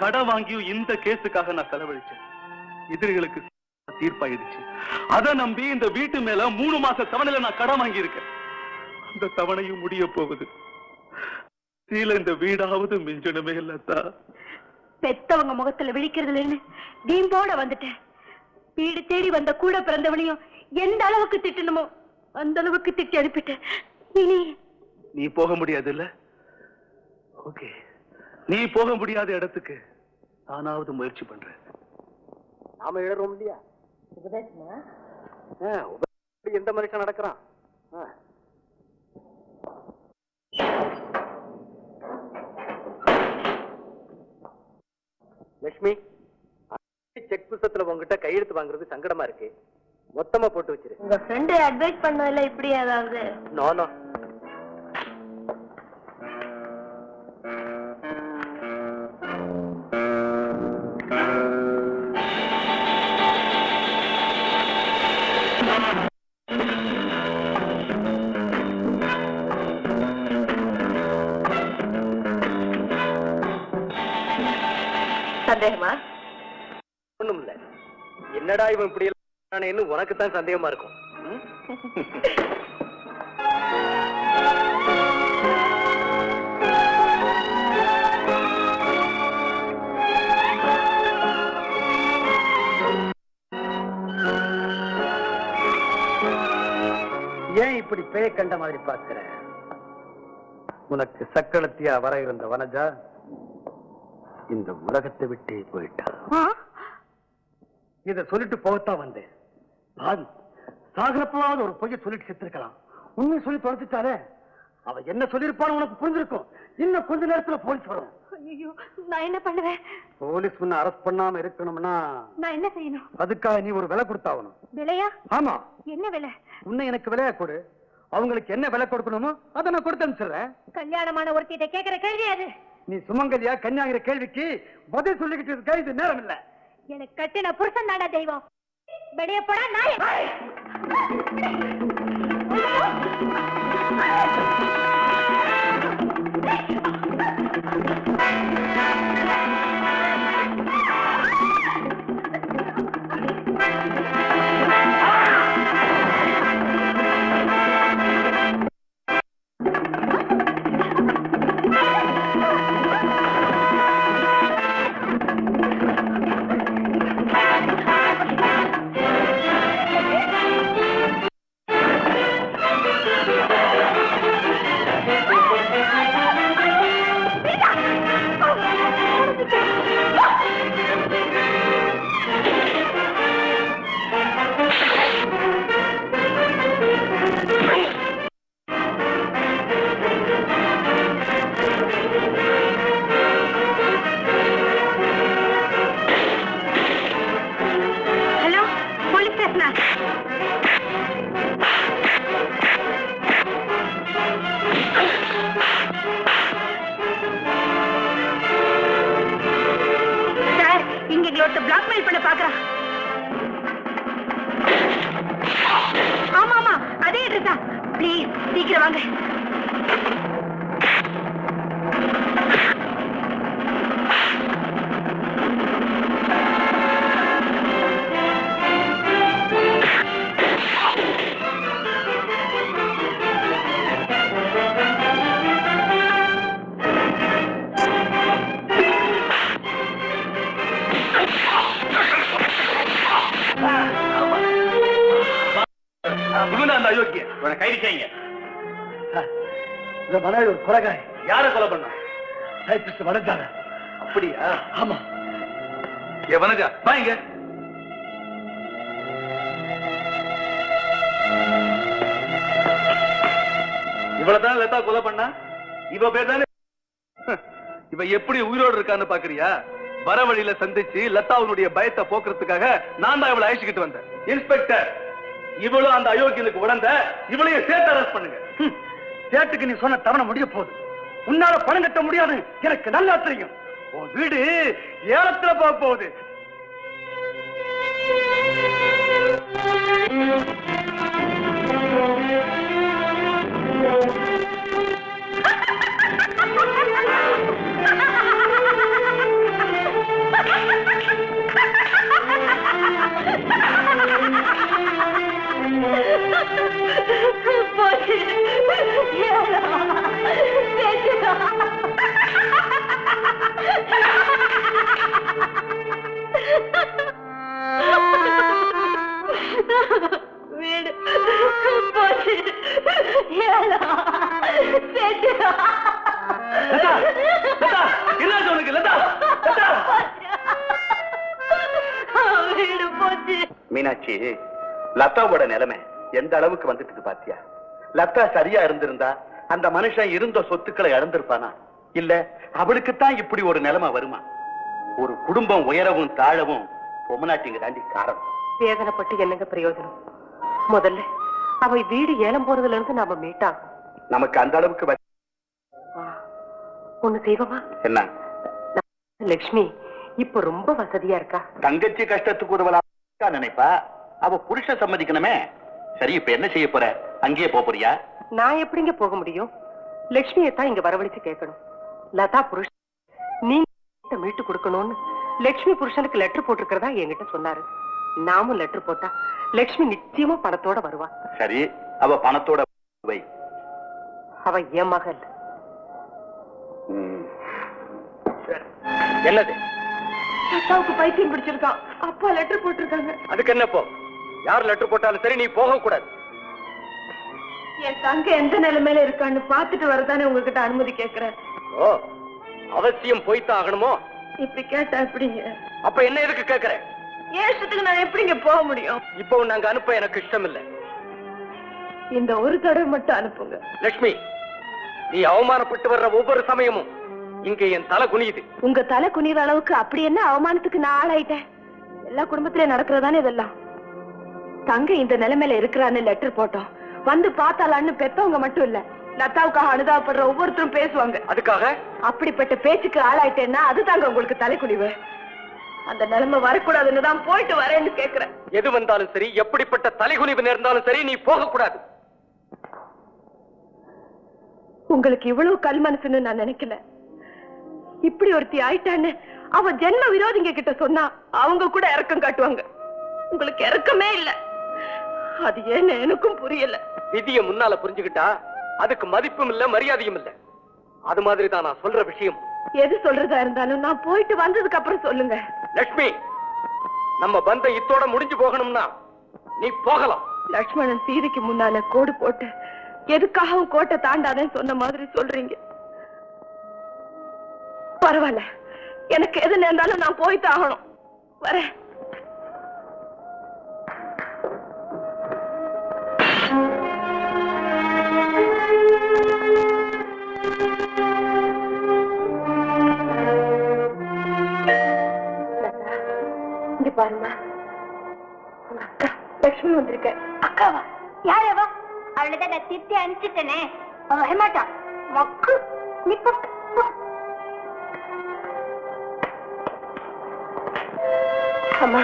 கடன் வாங்கியும் இந்த கேஸுக்காக நான் செலவழிச்சேன். எதிரிகளுக்கு தீர்ப்பாயிடுச்சு. அதை நம்பி இந்த வீட்டு மேல 3 மாச தவணையில நான் கடன் வாங்கி இருக்கேன். அந்த தவணையும் முடிய போகுது. இந்த வீடாவது மிஞ்சணுமே இல்லத்தா. பெத்தவங்க முகத்துல விழிக்கிறதுல தீம்போட வந்துட்டேன். வீடு தேடி வந்த கூட பிறந்தவனையும் எந்த அளவுக்கு திட்டணுமோ அந்த அளவுக்கு திட்டி அனுப்பிட்டேன். இனி நீ போக முடியாது இல்ல? ஓகே, நீ போக முடியாத இடத்துக்கு நானாவது முயற்சி பண்றேன். நாம எழுறோம் இல்லையா? எந்த மனுஷன் நடக்கிறான்? லட்சுமி, செக் புத்தகத்துல உங்ககிட்ட கையெழுத்து வாங்குறது சங்கடமா இருக்கு. மொத்தமா போட்டு வச்சிரு. உங்க ஃப்ரெண்ட் அட்வைஸ் பண்ணதுல இப்படி ஏதாவது? No no. சந்தேகமா? ஒண்ணும் இல்ல. என்னடா இவன் இப்படி எல்லாம் உனக்கு தான் சந்தேகமா இருக்கும். ஏன் இப்படி பேய கண்ட மாதிரி பார்க்கிற? உனக்கு சக்களத்தியா வர இருந்த வனஜா இந்த உலகத்தை விட்டே போயிட்டா. இத சொல்லிட்டு போகத்தான் வந்தேன். பாவி, சாகரப்பாவது ஒரு பொய்ய சொல்லிட்டு செத்துருக்கலாம். உண்மை சொல்லி தொலைச்சிட்டாலே அவ என்ன சொல்லிருப்பான்னு உனக்கு புரிஞ்சிருக்கும். இன்னும் கொஞ்ச நேரத்துல போலீஸ் வரும். ஐயோ, நான் என்ன பண்ணுவேன்? போலீஸ் உன்னை அரெஸ்ட் பண்ணாம இருக்கணும்னா நான் என்ன செய்யணும்? அதுக்காக நீ ஒரு விலை கொடுத்தாகணும். விலையா? ஆமா. என்ன விலை? உன்னை எனக்கு விலையா கொடு. அவங்களுக்கு என்ன விலை கொடுக்கணுமோ அதை நான் கொடுத்து அனுப்பிச்சிடுறேன். கல்யாணமான ஒருத்திட்ட கேட்கிற கேள்வி அது. நீ சுமங்கலியா கன்னியாங்கிற கேள்விக்கு பதில் சொல்லிக்கிட்டு இருக்க. இது நேரம் இல்ல. எனக்கு கட்டின புருஷன் தாண்டா தெய்வம். வெளிய போடா நாய். பிளாக்மெயில் பண்ண பாக்குறான். ஆமா ஆமா, அதே அட்ரஸ் தான். ப்ளீஸ் சீக்கிரம் வாங்க. கைது செய்யுங்க. இந்த மனைவி ஒரு கொலைகாரி. யாரை கொலை பண்ண? டைப்பிஸ்ட் வனஜாங்க. அப்படியா? ஆமா. ஏ வனஜா, வாங்க. இவ்வளவுதான் லதா கொலை பண்ணா? இவ பேர் தானே? இவ எப்படி உயிரோடு இருக்கான்னு பாக்குறியா? வர வழியில சந்திச்சு லதாவுடைய பயத்தை போக்குறதுக்காக நான் தான் இவளை அழைச்சுக்கிட்டு வந்தேன். இன்ஸ்பெக்டர், இவளும் அந்த அயோக்கியனுக்கு உடந்த, இவளையும் சேர்த்து அரெஸ்ட் பண்ணுங்க. சேட்டுக்கு நீ சொன்ன தவணை முடிய போகுது. உன்னால பணம் கட்ட முடியாது எனக்கு நல்லா தெரியும். உன் வீடு ஏலத்துல போக போகுது. வீடு போச்சு. வீடு போச்சு. மீனாட்சி, லதாவோட நிலைமை எந்த அளவுக்கு வந்துட்டு பாத்தியா? லதா சரியா இருந்திருந்தா அந்த மனுஷன் இருந்த சொத்துக்களை இழந்திருப்பானா? இல்ல அவளுக்குத்தான் இப்படி ஒரு நிலைமை வருமா? ஒரு குடும்பம் உயரவும் தாழவும் பொம்மநாட்டிங்க தாண்டி காரணம். வேதனைப்பட்டு என்னங்க பிரயோஜனம்? முதல்ல அவ வீடு ஏலம் போறதுல இருந்து நாம மீட்டாகும். நமக்கு அந்த அளவுக்கு ஒண்ணு செய்வமா? என்ன? லட்சுமி இப்ப ரொம்ப வசதியா இருக்கா. தங்கச்சி கஷ்டத்துக்கு உதவலா நினைப்பா. அவ புருஷன் சம்மதிக்கணுமே. சரி, இப்ப என்ன செய்ய போற? அங்கேயே போறியா? நான் எப்படிங்க போக முடியும்? லட்சுமியை தான் இங்க வரவழைச்சு கேட்கணும். லதா புருஷன் நீங்க மீட்டு கொடுக்கணும்னு லட்சுமி புருஷனுக்கு லெட்டர் போட்டிருக்கிறதா என்கிட்ட சொன்னாரு. நாமும் லெட்டர் போட்டா லட்சுமி நிச்சயமா பணத்தோட வருவா. சரி, அவ பணத்தோட வை. அவ என் மகள். என்னது? அப்பாவுக்கு பைத்தியம் பிடிச்சிருக்கான். அப்பா லெட்டர் போட்டிருக்காங்க. அதுக்கு என்ன போ? யார் லெட்டர் போட்டாலும் சரி, நீ போக கூடாது. என் தங்க எந்த நிலைமையில இருக்கான்னு பாத்துட்டு வரதானே உங்ககிட்ட அனுமதி கேக்குறேன். ஓ, அவசியம் போய்த்தான் ஆகணுமோ? இப்படி கேட்டா எப்படிங்க? அப்ப என்ன எதுக்கு கேக்குற? ஏன் இஷ்டத்துக்கு நான் எப்படிங்க போக முடியும்? இப்போ நாங்க அனுப்ப எனக்கு இஷ்டம் இல்ல. இந்த ஒரு தடவை மட்டும் அனுப்புங்க. லட்சுமி, நீ அவமானப்பட்டு வர்ற ஒவ்வொரு சமயமும் இங்க என் தலை குனியுது. உங்க தலை குனிற அளவுக்கு அப்படி என்ன அவமானத்துக்கு நான் ஆளாயிட்டேன்? எல்லா குடும்பத்திலயும் நடக்கிறதானே இதெல்லாம். தங்க இந்த நிலைமையில இருக்கிறான்னு லெட்டர் போட்டோம். வந்து பார்த்தாலான்னு பெத்தவங்க மட்டும் இல்ல, லதாவுக்காக அனுதாபப்படுற ஒவ்வொருத்தரும் பேசுவாங்க. அதுக்காக அப்படிப்பட்ட பேச்சுக்கு ஆளாயிட்டேன்னா அது தாங்க உங்களுக்கு தலைக்குனிவு. அந்த நிலைமை வரக்கூடாதுன்னு தான் போயிட்டு வரேன்னு கேக்குறேன். எது வந்தாலும் சரி, எப்படிப்பட்ட தலைகுனிவு நேர்ந்தாலும் சரி, நீ போக கூடாது. உங்களுக்கு இவ்வளவு கல் மனசுன்னு நான் நினைக்கல. இப்படி ஒருத்தி ஆயிட்டான்னு அவ ஜென்ம விரோதிங்க கிட்ட சொன்னா அவங்க கூட இரக்கம் காட்டுவாங்க. உங்களுக்கு இரக்கமே இல்ல. அது ஏன்னு எனக்கும் புரியல. விதிய முன்னால புரிஞ்சுக்கிட்டா அதுக்கு மதிப்பும் இல்ல, மரியாதையும் இல்ல. அது மாதிரி தான் நான் சொல்ற விஷயம். எது சொல்றதா இருந்தாலும் நான் போயிட்டு வந்ததுக்கு அப்புறம் சொல்லுங்க. லட்சுமி, நம்ம பந்தம் இத்தோட முடிஞ்சு போகணும்னா நீ போகலாம். லட்சுமணன் சீதைக்கு முன்னால கோடு போட்டு எதுக்காகவும் கோட்டை தாண்டாதேன்னு சொன்ன மாதிரி சொல்றீங்க. பரவாயில்ல, எனக்கு எது நேர்ந்தாலும் நான் போயிட்டு ஆகணும். வரேன். இங்க பாருமா, உங்க அக்கா லட்சுமி வந்திருக்க. அக்காவா? யார் அவ? அவளுதான் நான் திட்டி அனுப்பிச்சிட்டேனே. அவ வரமாட்டான். மக்கு நிப்ப. அம்மா,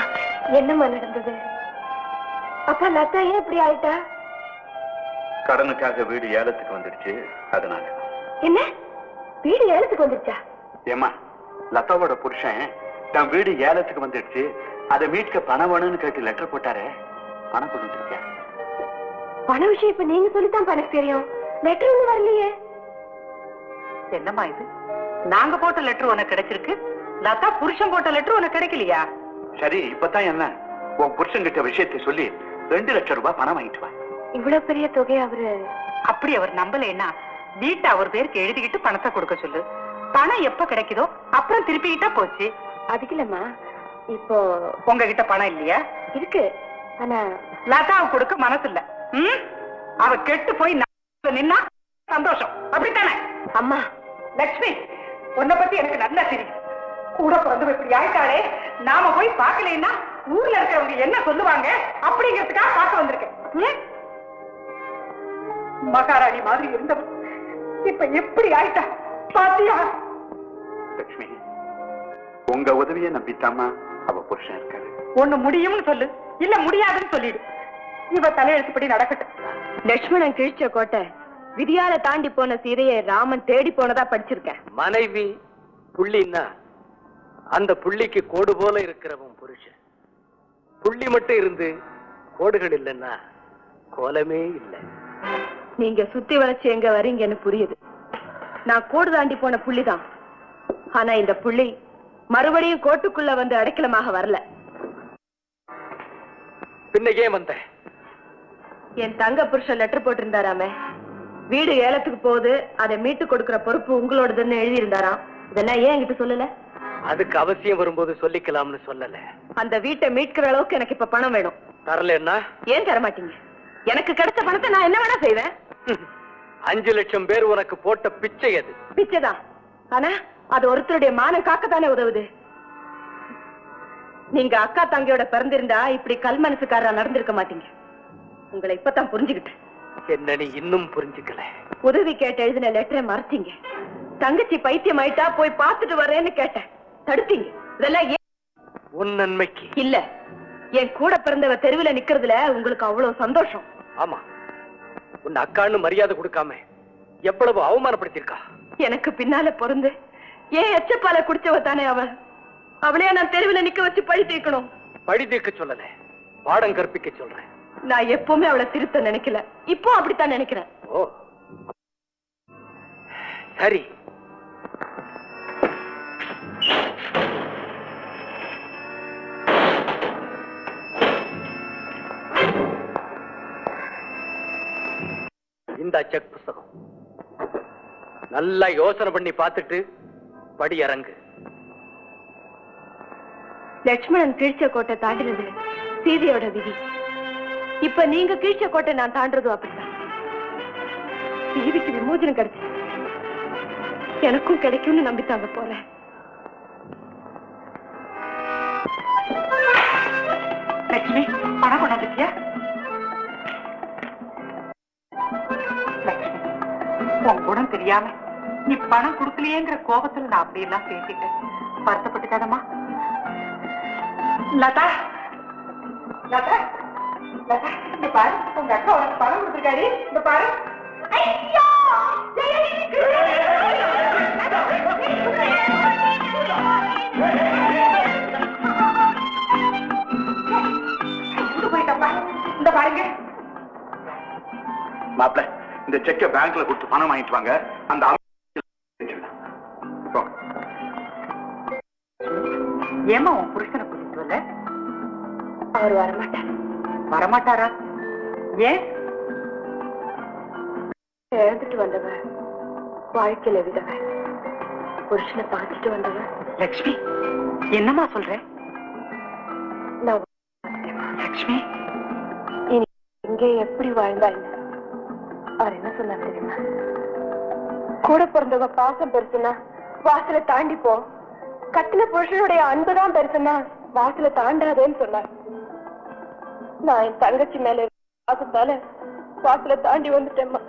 என்னம்மா நடந்தது? அப்பா லதா ஏன் இப்படி ஆயிட்டா? கடனுக்காக வீடு ஏலத்துக்கு வந்துடுச்சு, அதனால. என்ன வீடு ஏலத்துக்கு வந்துருச்சா? ஏமா, லதாவோட புருஷன் தன் வீடு ஏலத்துக்கு வந்துடுச்சு, அதை மீட்க பணம் வேணும்னு கேட்டு லெட்டர் போட்டாரே, பணம் கொண்டு வந்துருக்கேன். பண விஷயம் இப்ப நீங்க சொல்லித்தான் எனக்கு தெரியும். லெட்டர் ஒண்ணு வரலையே. என்னம்மா இது? நாங்க போட்ட லெட்டர் உனக்கு கிடைச்சிருக்கு, லதா புருஷன் போட்ட லெட்டர் உனக்கு கிடைக்கலையா? சரி, இப்பதான் என்ன, உன் புருஷன் கிட்ட விஷயத்தை சொல்லி 2 லட்சம் ரூபாய் பணம் வாங்கிட்டு வா. இவ்வளவு பெரிய தொகை அவரு? அப்படி அவர் நம்பலைன்னா வீட்டை அவர் பேருக்கு எழுதிக்கிட்டு பணத்தை கொடுக்க சொல்லு. பணம் எப்ப கிடைக்குதோ அப்புறம் திருப்பிக்கிட்டா போச்சு. அதுக்கு இல்லம்மா, இப்போ உங்ககிட்ட பணம் இல்லையா? இருக்கு. ஆனா லதாவை கொடுக்க மனசு இல்ல. அவ கெட்டு போய் நின்னா சந்தோஷம், அப்படித்தானே? அம்மா, லட்சுமி, உன்னை பத்தி எனக்கு நல்லா தெரியும். கூட பிறந்து இப்படி ஆயிட்டாலே, நாம போய் பார்க்கலைன்னா ஊர்ல இருக்கிறவங்க என்ன சொல்லுவாங்க அப்படிங்கிறதுக்காக பார்க்க வந்திருக்கேன். மகாராணி மாதிரி இருந்தவன் இப்ப எப்படி ஆயிட்டா பாத்தியா? லட்சுமி, உங்க உதவியை நம்பித்தாமா அவ புருஷன் இருக்காரு. ஒண்ணு முடியும்னு சொல்லு, இல்ல முடியாதுன்னு சொல்லிடு. இவ தலையெழுத்துப்படி நடக்கட்டும். லட்சுமணன் கிழிச்ச கோட்டை விதியால தாண்டி போன சீதையை ராமன் தேடி போனதா படிச்சிருக்கேன். மனைவி புள்ளின்னா அந்த புள்ளிக்கு கோடு போல இருக்கிறவன் புருஷன். புள்ளி மட்டும் இருந்து கோடுகள் இல்லைன்னா கோலமே இல்லை. நீங்க சுத்தி வளைச்சு எங்க வரீங்கன்னு புரியுது. நான் கோடு தாண்டி போன புள்ளிதான். ஆனா இந்த புள்ளி மறுபடியும் கோட்டுக்குள்ள வந்து அடைக்கலமாக வரல. பின்ன ஏன் வந்த? என் தங்க புருஷன் லெட்டர் போட்டிருந்தாராமே, வீடு ஏலத்துக்கு போகுது, அதை மீட்டு கொடுக்கிற பொறுப்பு உங்களோடதுன்னு எழுதி இருந்தாராம். இதெல்லாம் ஏன் என்கிட்ட சொல்லல? அதுக்கு அவசியம் வரும்போது சொல்லிக்கலாம்னு சொல்லல. அந்த வீட்டை மீட்கிற அளவுக்கு எனக்கு இப்ப பணம் வேணும். தரலன்னா? ஏன் தர மாட்டீங்க? எனக்கு கிடைச்ச பணத்தை நான் என்ன வேணா செய்வேன். 5 லட்சம் பேர் உனக்கு போட்ட பிச்சை அது. பிச்சைதான். ஆனா அது ஒருத்தருடைய மானம் காக்கத்தானே உதவுது. நீங்க அக்கா தங்கையோட பிறந்திருந்தா இப்படி கல் மனசுக்காரா நடந்திருக்க மாட்டீங்க. உங்களை இப்பதான் புரிஞ்சுக்கிட்டேன். என்ன நீ இன்னும் புரிஞ்சுக்கல? உதவி கேட்டு எழுதின லெட்டரை மறைச்சீங்க. தங்கச்சி பைத்தியம் ஆயிட்டா போய் பார்த்துட்டு வரேன்னு கேட்டேன், தடுத்தீங்க. இதெல்லாம் ஏன்? உன் நன்மைக்கு இல்ல, என் கூட பிறந்தவ தெருவில் நிக்கிறதுல உங்களுக்கு அவ்வளவு சந்தோஷம். ஆமா, உன் அக்கான்னு மரியாதை கொடுக்காம எவ்வளவு அவமானப்படுத்திருக்கா. எனக்கு பின்னால பிறந்து ஏன் எச்சப்பால குடிச்சவ தானே அவ. அவளையா நான் தெருவில் நிக்க வச்சு பழி தீர்க்கணும்? பழி தீர்க்க சொல்லல, பாடம் கற்பிக்க சொல்றேன். நான் எப்பவுமே அவளை திருத்த நினைக்கல, இப்போ அப்படித்தான் நினைக்கிறேன். ஓ சரி. இந்த செக் புஸ்தகம் நல்லா யோசனை பண்ணி பார்த்துட்டு படி இறங்கு. லட்சுமணன் கீழ்ச்ச கோட்டை தாண்டினது சீதையோட விதி. இப்ப நீங்க கீழ்ச்ச கோட்டை நான் தாண்டதும் அப்படித்தான். சீதைக்கு விமோசனம் கிடைச்சு எனக்கும் கிடைக்கும்னு நம்பித்தாங்க போறேன். லட்சுமி, பணம் கொண்டாந்துட்டியா? உன் குணம் தெரியாம நீ பணம் கொடுக்கலையேங்கிற கோபத்துல நான் அப்படியெல்லாம் பேசிட்டேன். வருத்தப்பட்டுக்காதம்மா. லதா, லதா, லதா, இந்த பாரு, உங்க அக்கா உனக்கு பணம் கொடுத்துருக்காரு. இந்த பாரு. போயிட்டப்பா, இந்த பாருங்க. மாப்பிள்ள, இந்த செக்கை பேங்க்ல கொடுத்து பணம் வாங்கிட்டு வாங்க. அந்த ஏமா உன் புருஷனை கூட்டிட்டு வரல? அவர் வரமாட்டார். வரமாட்டாரா? ஏன்? எழுந்துட்டு வந்தவ, வாழ்க்கையில விதவ, புருஷனை பார்த்துட்டு வந்தவ. லட்சுமி, என்னம்மா சொல்ற? நான் லட்சுமி, இனி இங்கே எப்படி வாழ்ந்தா என்ன? அவர் என்ன சொன்னார் தெரியுமா? கூட பிறந்தவங்க பாசம் பெருசுன்னா வாசலை தாண்டி போ, கட்டின புருஷனுடைய அன்புதான் பெருசுன்னா வாசலை தாண்டாதேன்னு சொன்னார். நான் என் தங்கச்சி மேல பாசத்தால வாசலை தாண்டி வந்துட்டேம்மா.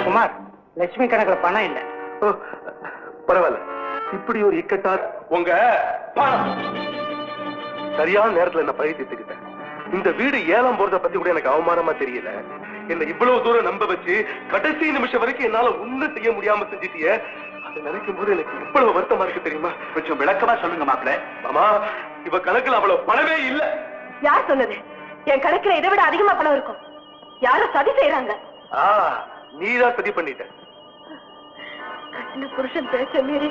குமார், லட்சுமி கணக்குல பணம் இல்ல. பரவாயில்ல, இப்படி ஒரு இக்கட்டா உங்க பணம் சரியான நேரத்துல என்ன பழி தீர்த்துக்கிட்டேன். இந்த வீடு ஏலம் போறத பத்தி கூட எனக்கு அவமானமா தெரியல. என்ன இவ்வளவு தூரம் நம்ப வச்சு கடைசி நிமிஷம் வரைக்கும் என்னால ஒண்ணும் செய்ய முடியாம செஞ்சிட்டிய. அதை நினைக்கும் போது எனக்கு இவ்வளவு வருத்தமா இருக்கு தெரியுமா? கொஞ்சம் விளக்கமா சொல்லுங்க மாப்பிள்ள. மாமா, இவ கணக்குல அவ்வளவு பணமே இல்ல. யார் சொன்னது? என் கணக்குல இதை விட அதிகமா பணம் இருக்கும். யாரும் சதி செய்யறாங்க. நீதான் சதி பண்ணிட்ட. கட்டின புருஷன் பேச மீறி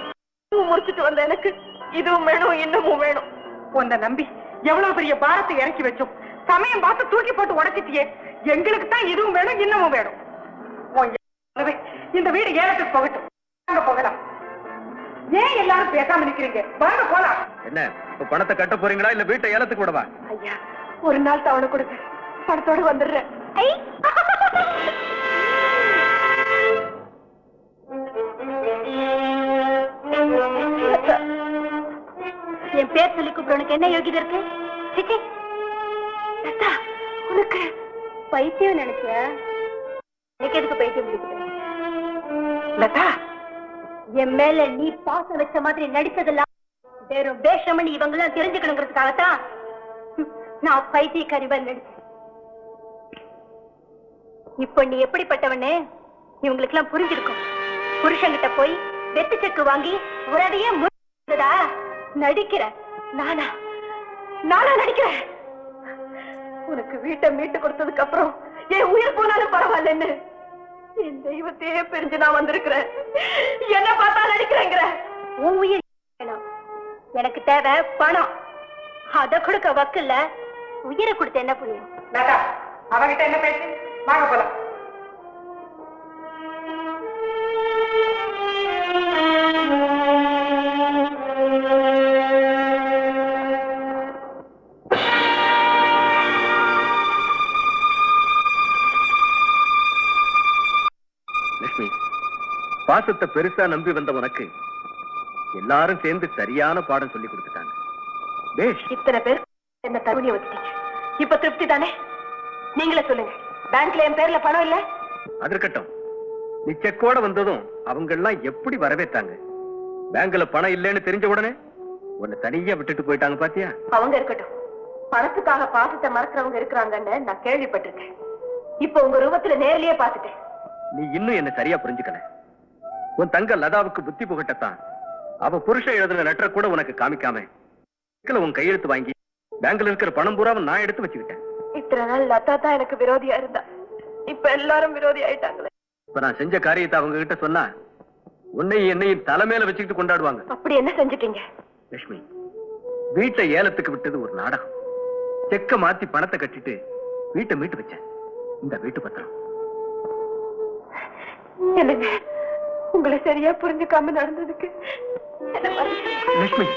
முடிச்சுட்டு வந்த எனக்கு இதுவும் வேணும், இன்னமும் வேணும். உன்னை நம்பி எவ்வளவு பெரிய பாரத்தை இறக்கி வச்சோம். சமயம் பார்த்து தூக்கி போட்டு உடைச்சிட்டியே. எங்களுக்கு தான் இதுவும் வேணும், இன்னமும் வேணும். இந்த வீடு ஏலத்துக்கு போகட்டும். வாங்க போகலாம். ஏன் எல்லாரும் பேசாம நிக்கிறீங்க? வாங்க போலாம். என்ன, இப்ப பணத்தை கட்ட போறீங்களா இல்ல வீட்டை ஏலத்துக்கு விடவா? ஐயா, ஒரு நாள் தவணை கொடுங்க, பணத்தோட வந்துடுறேன். என் பேர் சொல்லி கூப்பிடுறனுக்கு என்ன யோகிதை இருக்கு? உனக்கு பைத்தியம் நினைச்சியா? எனக்கு எதுக்கு பைத்தியம் பிடிக்குது? லதா, என் மேல நீ பாசம் வச்ச மாதிரி நடிச்சதெல்லாம் வெறும் வேஷம் இவங்கெல்லாம் தெரிஞ்சுக்கணுங்கிறதுக்காகத்தான் நான் பைத்தியக்காரிவா நடிச்சேன். இப்ப நீ எப்படிப்பட்டவன்னு இவங்களுக்கு எல்லாம் புரிஞ்சிருக்கும். புருஷன்கிட்ட போய் வெத்து செக்கு வாங்கி உறவையே முடிந்ததா நடிக்கிற. நானா நடிக்கிறேன்? உனக்கு வீட்டை மீட்டு கொடுத்ததுக்கு அப்புறம் என் உயிர் போனாலும் பரவாயில்லன்னு என் தெய்வத்தையே பிரிஞ்சு நான் வந்திருக்கிறேன். என்ன பார்த்தா நடிக்கிறேங்கிற? உன் உயிர் வேணும், எனக்கு தேவை பணம். அத கொடுக்க வக்கில்ல, உயிரை கொடுத்து என்ன புரியும்? லதா, அவகிட்ட என்ன பேச்சு? வாங்க போலாம். லட்சுமி, பாசத்தை பெருசா நம்பி வந்த உனக்கு எல்லாரும் சேர்ந்து சரியான பாடம் சொல்லி கொடுத்துட்டாங்க. இத்தனை பேர் என்ன தருணியை வச்சுட்டீங்க. இப்ப திருப்தி தானே? நீங்களே சொல்லுங்க, பேங்க்ல என் பேர்ல பணம் இல்ல? அது இருக்கட்டும், நீ செக்கோட வந்ததும் அவங்க எல்லாம் எப்படி வரவேற்றாங்க? பேங்க்ல பணம் இல்லைன்னு தெரிஞ்ச உடனே உன்னை தனியா விட்டுட்டு போயிட்டாங்க பாத்தியா? அவங்க இருக்கட்டும், பணத்துக்காக பாசத்தை மறக்கிறவங்க இருக்கிறாங்கன்னு நான் கேள்விப்பட்டிருக்கேன். இப்ப உங்க ரூபத்துல நேர்லயே பாத்துட்டேன். நீ இன்னும் என்ன சரியா புரிஞ்சுக்கல. உன் தங்க லதாவுக்கு புத்தி புகட்டத்தான் அவ புருஷன் எழுதுன லெட்டரை கூட உனக்கு காமிக்காம உன் கையெழுத்து வாங்கி பேங்க்ல இருக்கிற பணம் பூராவும் நான் எடுத்து வச்சுக்கிட்டேன். இத்தனை நாள் லதா தான் எனக்கு விரோதியா இருந்தா, இப்ப எல்லாரும் விரோதி ஆயிட்டாங்களே. இப்ப நான் செஞ்ச காரியத்தை அவங்க கிட்ட சொன்னா உன்னையும் என்னையும் தலைமையில வச்சுக்கிட்டு கொண்டாடுவாங்க. அப்படி என்ன செஞ்சுட்டீங்க? லட்சுமி, வீட்டை ஏலத்துக்கு விட்டது ஒரு நாடகம். செக்க மாத்தி பணத்தை கட்டிட்டு வீட்டை மீட்டு வச்சேன். இந்த வீட்டு பத்திரம். என்னங்க, உங்களை சரியா புரிஞ்சுக்காம நடந்ததுக்கு என்ன மன்னிச்சிடுங்க. லட்சுமி,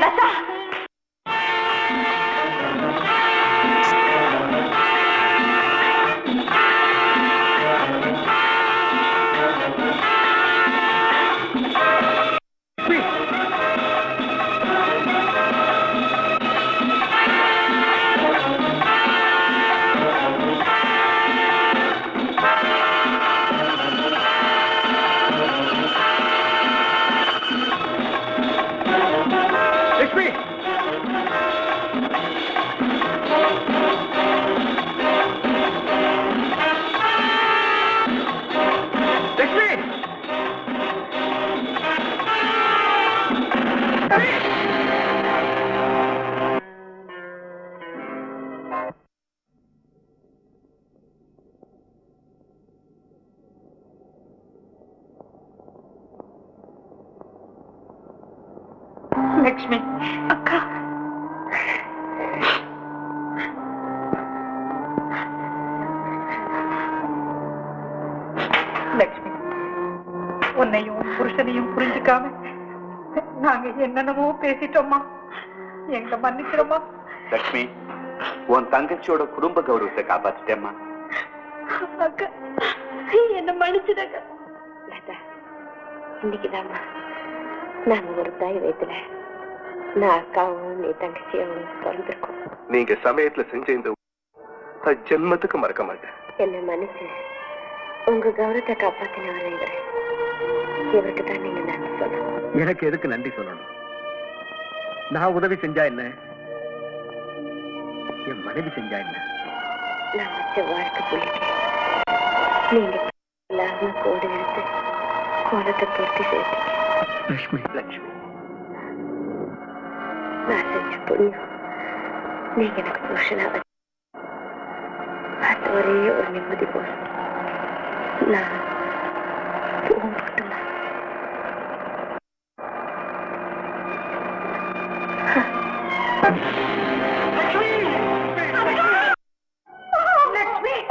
லதா, லட்சுமி அக்கா, லட்சுமி, உன்னையும் புருஷனையும் புரிஞ்சுக்காம நாங்க என்னென்னமோ பேசிட்டோம்மா. எங்க மன்னிக்கிறோமா? லட்சுமி, உன் தங்கச்சியோட குடும்ப கௌரவத்தை காப்பாத்திட்டேம்மா. அக்கா, என்ன மன்னிச்சிடுங்க. லதா, இன்னைக்குதாம்மா நாங்க ஒரு தாய் வயித்துல நான் அக்காவும் நீ தங்கச்சியும் பிறந்திருக்கோம். நீங்க சமயத்துல செஞ்ச இந்த ஜென்மத்துக்கு மறக்க மாட்டேன். என்ன மன்னிச்சு உங்க கௌரவத்தை காப்பாத்தினவர் இவரு. இவருக்கு தான் நீங்க நன்றி சொல்லணும். எனக்கு எதுக்கு நன்றி சொல்லணும்? நான் உதவி செஞ்சா என்ன, என் மனைவி செஞ்சா என்ன? நான் வச்ச வாழ்க்கை புள்ளிக்கு நீங்க இல்லாம கோடு எடுத்து கோலத்தை பூர்த்தி செய்தீங்க. லட்சுமி, லட்சுமி, நான் செஞ்ச புண்ணியம் நீங்க எனக்கு புருஷனா வச்சு அது ஒரே ஒரு நிம்மதி போதும். நான் போகட்டுமா? லட்சுமி,